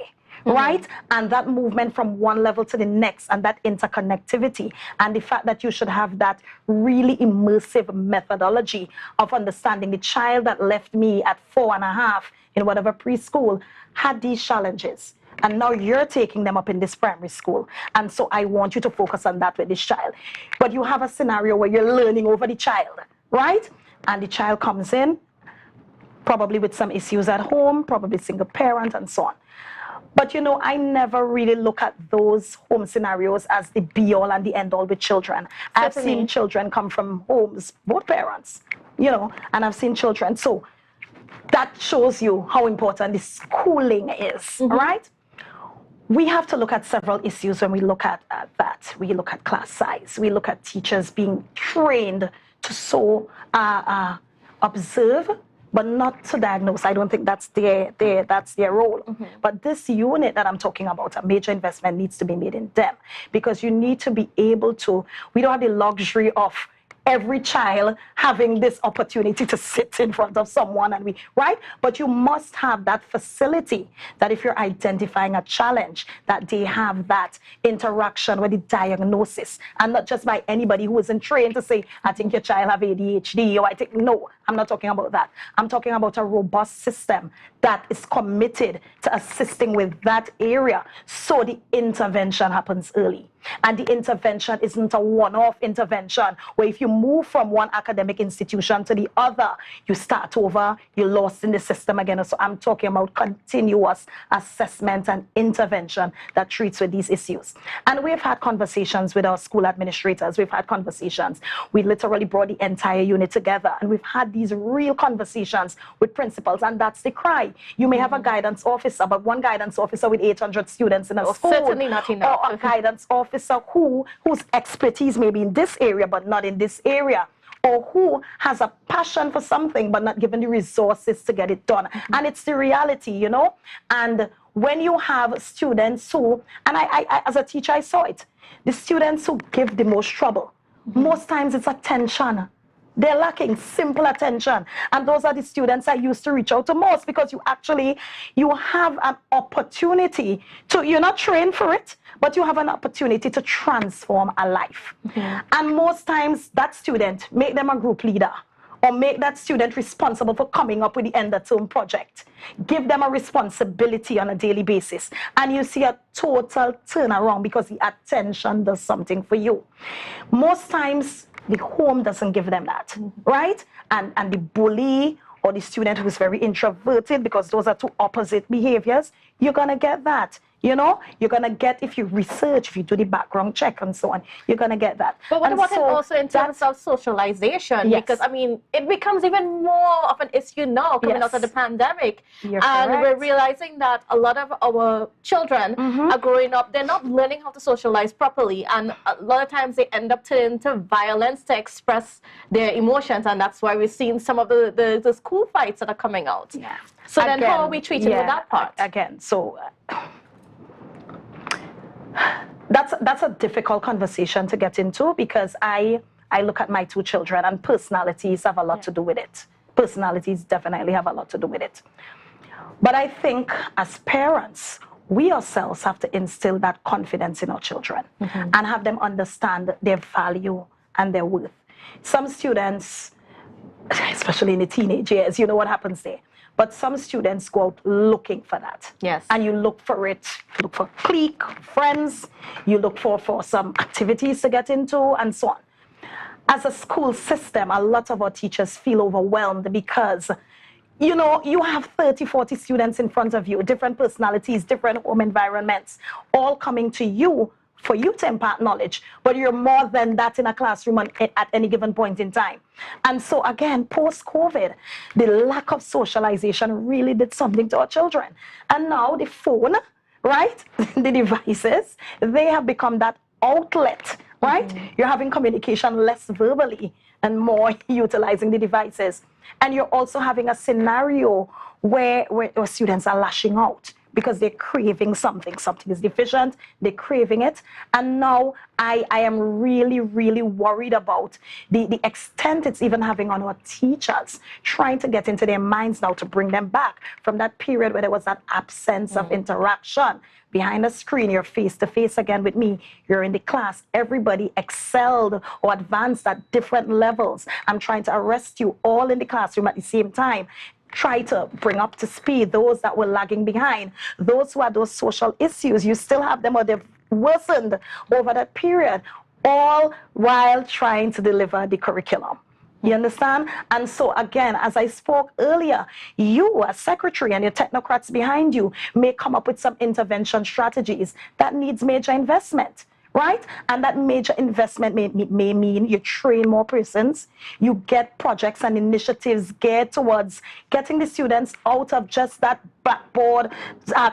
Right? And that movement from one level to the next, and that interconnectivity, and the fact that you should have that really immersive methodology of understanding. The child that left me at 4.5 in whatever preschool had these challenges. And now you're taking them up in this primary school. And so I want you to focus on that with this child. But you have a scenario where you're learning over the child, right? And the child comes in, probably with some issues at home, probably single parent, and so on. But, you know, I never really look at those home scenarios as the be-all and the end-all with children. I've seen children come from homes, both parents, you know, and I've seen children. So that shows you how important the schooling is, right? We have to look at several issues when we look at that. We look at class size. We look at teachers being trained to observe, but not to diagnose. I don't think that's their role. But this unit that I'm talking about, a major investment needs to be made in them, because you need to be able to, we don't have the luxury of every child having this opportunity to sit in front of someone, and right? But you must have that facility that if you're identifying a challenge, that they have that interaction with the diagnosis, and not just by anybody who isn't trained to say, I think your child have ADHD, or I think, no, I'm not talking about that. I'm talking about a robust system that is committed to assisting with that area, so the intervention happens early. And the intervention isn't a one-off intervention where if you move from one academic institution to the other, you start over, you're lost in the system again. So I'm talking about continuous assessment and intervention that treats with these issues. And we've had conversations with our school administrators. We've had conversations. We literally brought the entire unit together, and we've had these real conversations with principals, and that's the cry. You may have a guidance officer, but one guidance officer with 800 students in a school. Certainly not enough. Or a guidance officer whose expertise may be in this area but not in this area, or who has a passion for something but not given the resources to get it done. And it's the reality, you know. And when you have students who, and I as a teacher, I saw it, the students who give the most trouble, most times it's attention. They're lacking simple attention. And those are the students I used to reach out to most, because you have an opportunity to, you're not trained for it, but you have an opportunity to transform a life. And most times that student, make them a group leader, or make that student responsible for coming up with the end of term project. Give them a responsibility on a daily basis. And you see a total turnaround, because the attention does something for you. Most times, the home doesn't give them that, right? And the bully or the student who is very introverted, because those are two opposite behaviors, you're going to get that. You know, you're going to get, if you research, if you do the background check and so on, you're going to get that. But what about it also in terms of socialization? Yes. Because, I mean, it becomes even more of an issue now coming out of the pandemic. You're and correct. we're realizing that a lot of our children are growing up, they're not learning how to socialize properly. And a lot of times they end up turning to violence to express their emotions. And that's why we're seeing some of the school fights that are coming out. Yeah. So then how are we treating with that part? Again, so... That's a difficult conversation to get into, because I look at my two children, and personalities have a lot to do with it. Personalities definitely have a lot to do with it. But I think as parents, we ourselves have to instill that confidence in our children and have them understand their value and their worth. Some students, especially in the teenage years, you know what happens there. But some students go out looking for that. Yes. And you look for it, look for clique, friends, you look for some activities to get into, and so on. as a school system, a lot of our teachers feel overwhelmed because you know, you have 30, 40 students in front of you, different personalities, different home environments, all coming to you for you to impart knowledge. But you're more than that in a classroom at any given point in time. And so again, post-COVID, the lack of socialization really did something to our children. And now the phone, right, the devices, they have become that outlet, right? You're having communication less verbally and more utilizing the devices. And you're also having a scenario where students are lashing out because they're craving something. Something is deficient, they're craving it. And now I am really, really worried about the extent it's even having on our teachers, trying to get into their minds now to bring them back from that period where there was that absence of interaction. Behind a screen, you're face to face again with me. You're in the class. Everybody excelled or advanced at different levels. I'm trying to arrest you all in the classroom at the same time. Try to bring up to speed those that were lagging behind. Those who had those social issues, you still have them or they've worsened over that period, all while trying to deliver the curriculum. You understand? And so again, as I spoke earlier, you as secretary and your technocrats behind you may come up with some intervention strategies that needs major investment, right? And that major investment may mean you train more persons, you get projects and initiatives geared towards getting the students out of just that blackboard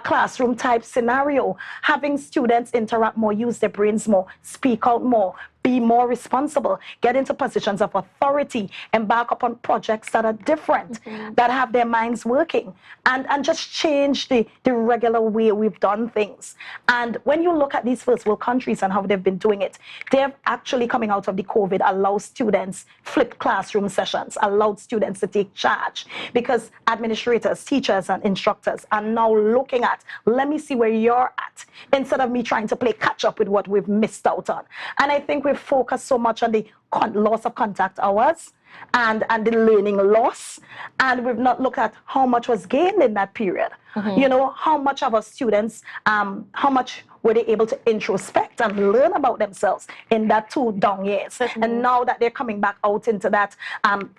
classroom type scenario, having students interact more, use their brains more, speak out more, be more responsible, get into positions of authority, embark upon projects that are different, that have their minds working, and just change the regular way we've done things. And when you look at these first world countries and how they've been doing it, they've actually, coming out of the COVID, allowed students flipped classroom sessions, allowed students to take charge, because administrators, teachers, and instructors are now looking at, let me see where you're at, instead of me trying to play catch up with what we've missed out on. And I think we've focused so much on the loss of contact hours and the learning loss, and we've not looked at how much was gained in that period. You know, how much of our students, how much were they able to introspect and learn about themselves in that 2 down years. And now that they're coming back out into that,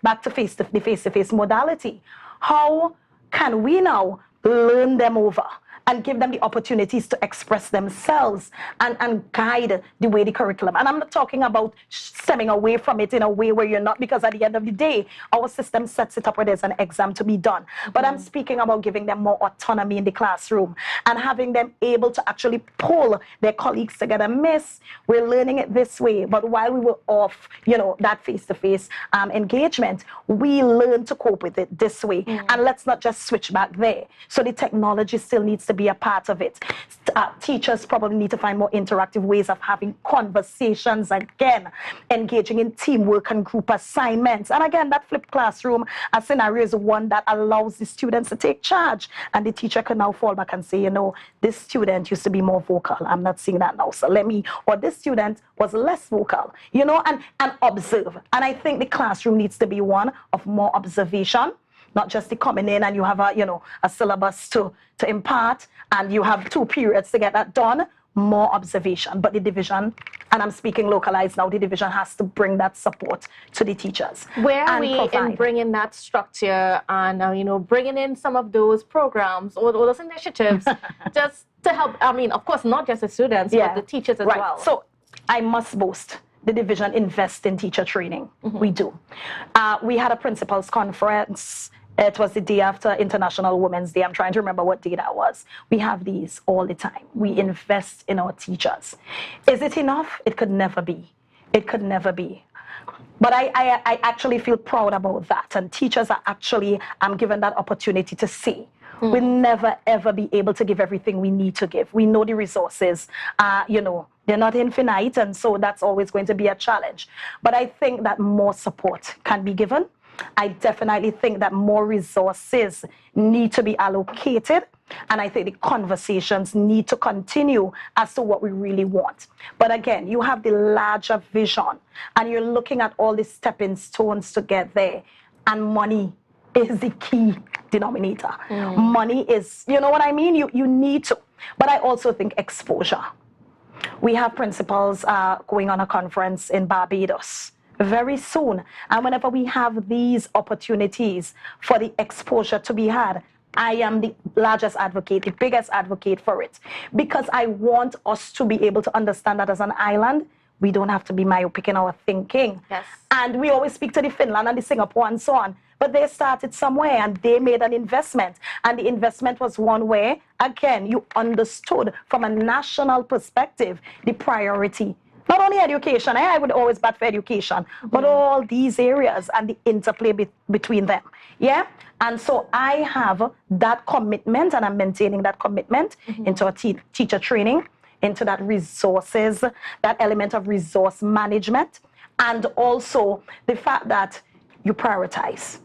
back to face-to-face modality, how can we now learn them over and give them the opportunities to express themselves and guide the way the curriculum. And I'm not talking about stemming away from it in a way where you're not, because at the end of the day, our system sets it up where there's an exam to be done. But I'm speaking about giving them more autonomy in the classroom and having them able to actually pull their colleagues together. Miss, we're learning it this way, but while we were off, you know, that face-to-face engagement, we learned to cope with it this way. And let's not just switch back there. So the technology still needs to be a part of it. Teachers probably need to find more interactive ways of having conversations again, engaging in teamwork and group assignments. And again, that flipped classroom scenario is one that allows the students to take charge, and the teacher can now fall back and say, you know, this student used to be more vocal. I'm not seeing that now, so let me, or this student was less vocal, you know, and observe. And I think the classroom needs to be one of more observation, not just the coming in and you have a, you know, a syllabus to impart and you have 2 periods to get that done. More observation. But the division, and I'm speaking localized now, the division has to bring that support to the teachers. Where are we in bringing that structure and, you know, bringing in some of those programs or those initiatives just to help, I mean, of course, not just the students, but the teachers as well. So I must boast, the division invests in teacher training. We do. We had a principals conference. It was the day after International Women's Day. I'm trying to remember what day that was. We have these all the time. We invest in our teachers. Is it enough? It could never be. It could never be. But I actually feel proud about that. And teachers are actually given that opportunity to see. We'll never, ever be able to give everything we need to give. We know the resources, you know, they're not infinite. And so that's always going to be a challenge. But I think that more support can be given. I definitely think that more resources need to be allocated, and I think the conversations need to continue as to what we really want. But again, you have the larger vision, and you're looking at all the stepping stones to get there, and money is the key denominator. Money is, you know what I mean? You need to. But I also think exposure. We have principals going on a conference in Barbados very soon. And whenever we have these opportunities for the exposure to be had, I am the largest advocate, the biggest advocate for it, because I want us to be able to understand that as an island, we don't have to be myopic in our thinking. Yes. And we always speak to the Finland and the Singapore and so on, but they started somewhere and they made an investment. And the investment was one where, again, you understood from a national perspective the priority. Not only education, I would always bat for education, but all these areas and the interplay between them. Yeah? And so I have that commitment, and I'm maintaining that commitment into our teacher training, into that resources, that element of resource management, and also the fact that you prioritize.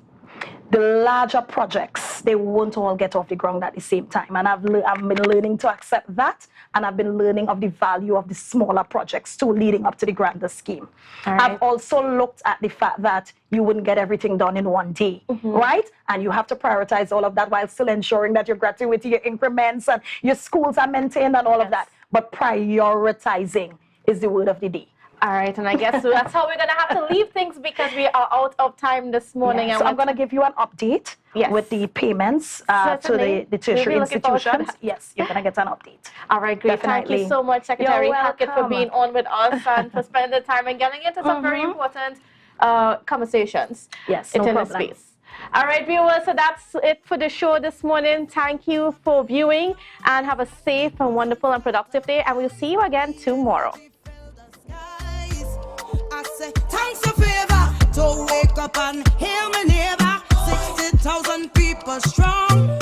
The larger projects, they won't all get off the ground at the same time. And I've been learning to accept that, and I've been learning of the value of the smaller projects too, leading up to the grander scheme. Right. I've also looked at the fact that you wouldn't get everything done in one day, right? And you have to prioritize all of that while still ensuring that your gratuity, your increments, and your schools are maintained and all of that. But prioritizing is the word of the day. All right, and I guess that's how we're going to have to leave things, because we are out of time this morning. So I'm going to give you an update with the payments to the tertiary institutions. Yes, you're going to get an update. All right, great. Definitely. Thank you so much, Secretary Hackett, for welcome. being on with us and for spending the time and getting into some very important conversations no in the problem. space. All right, viewers, so that's it for the show this morning. Thank you for viewing, and have a safe and wonderful and productive day, and we'll see you again tomorrow. Thanks a favor to wake up and hear me neighbor. 60,000 people strong.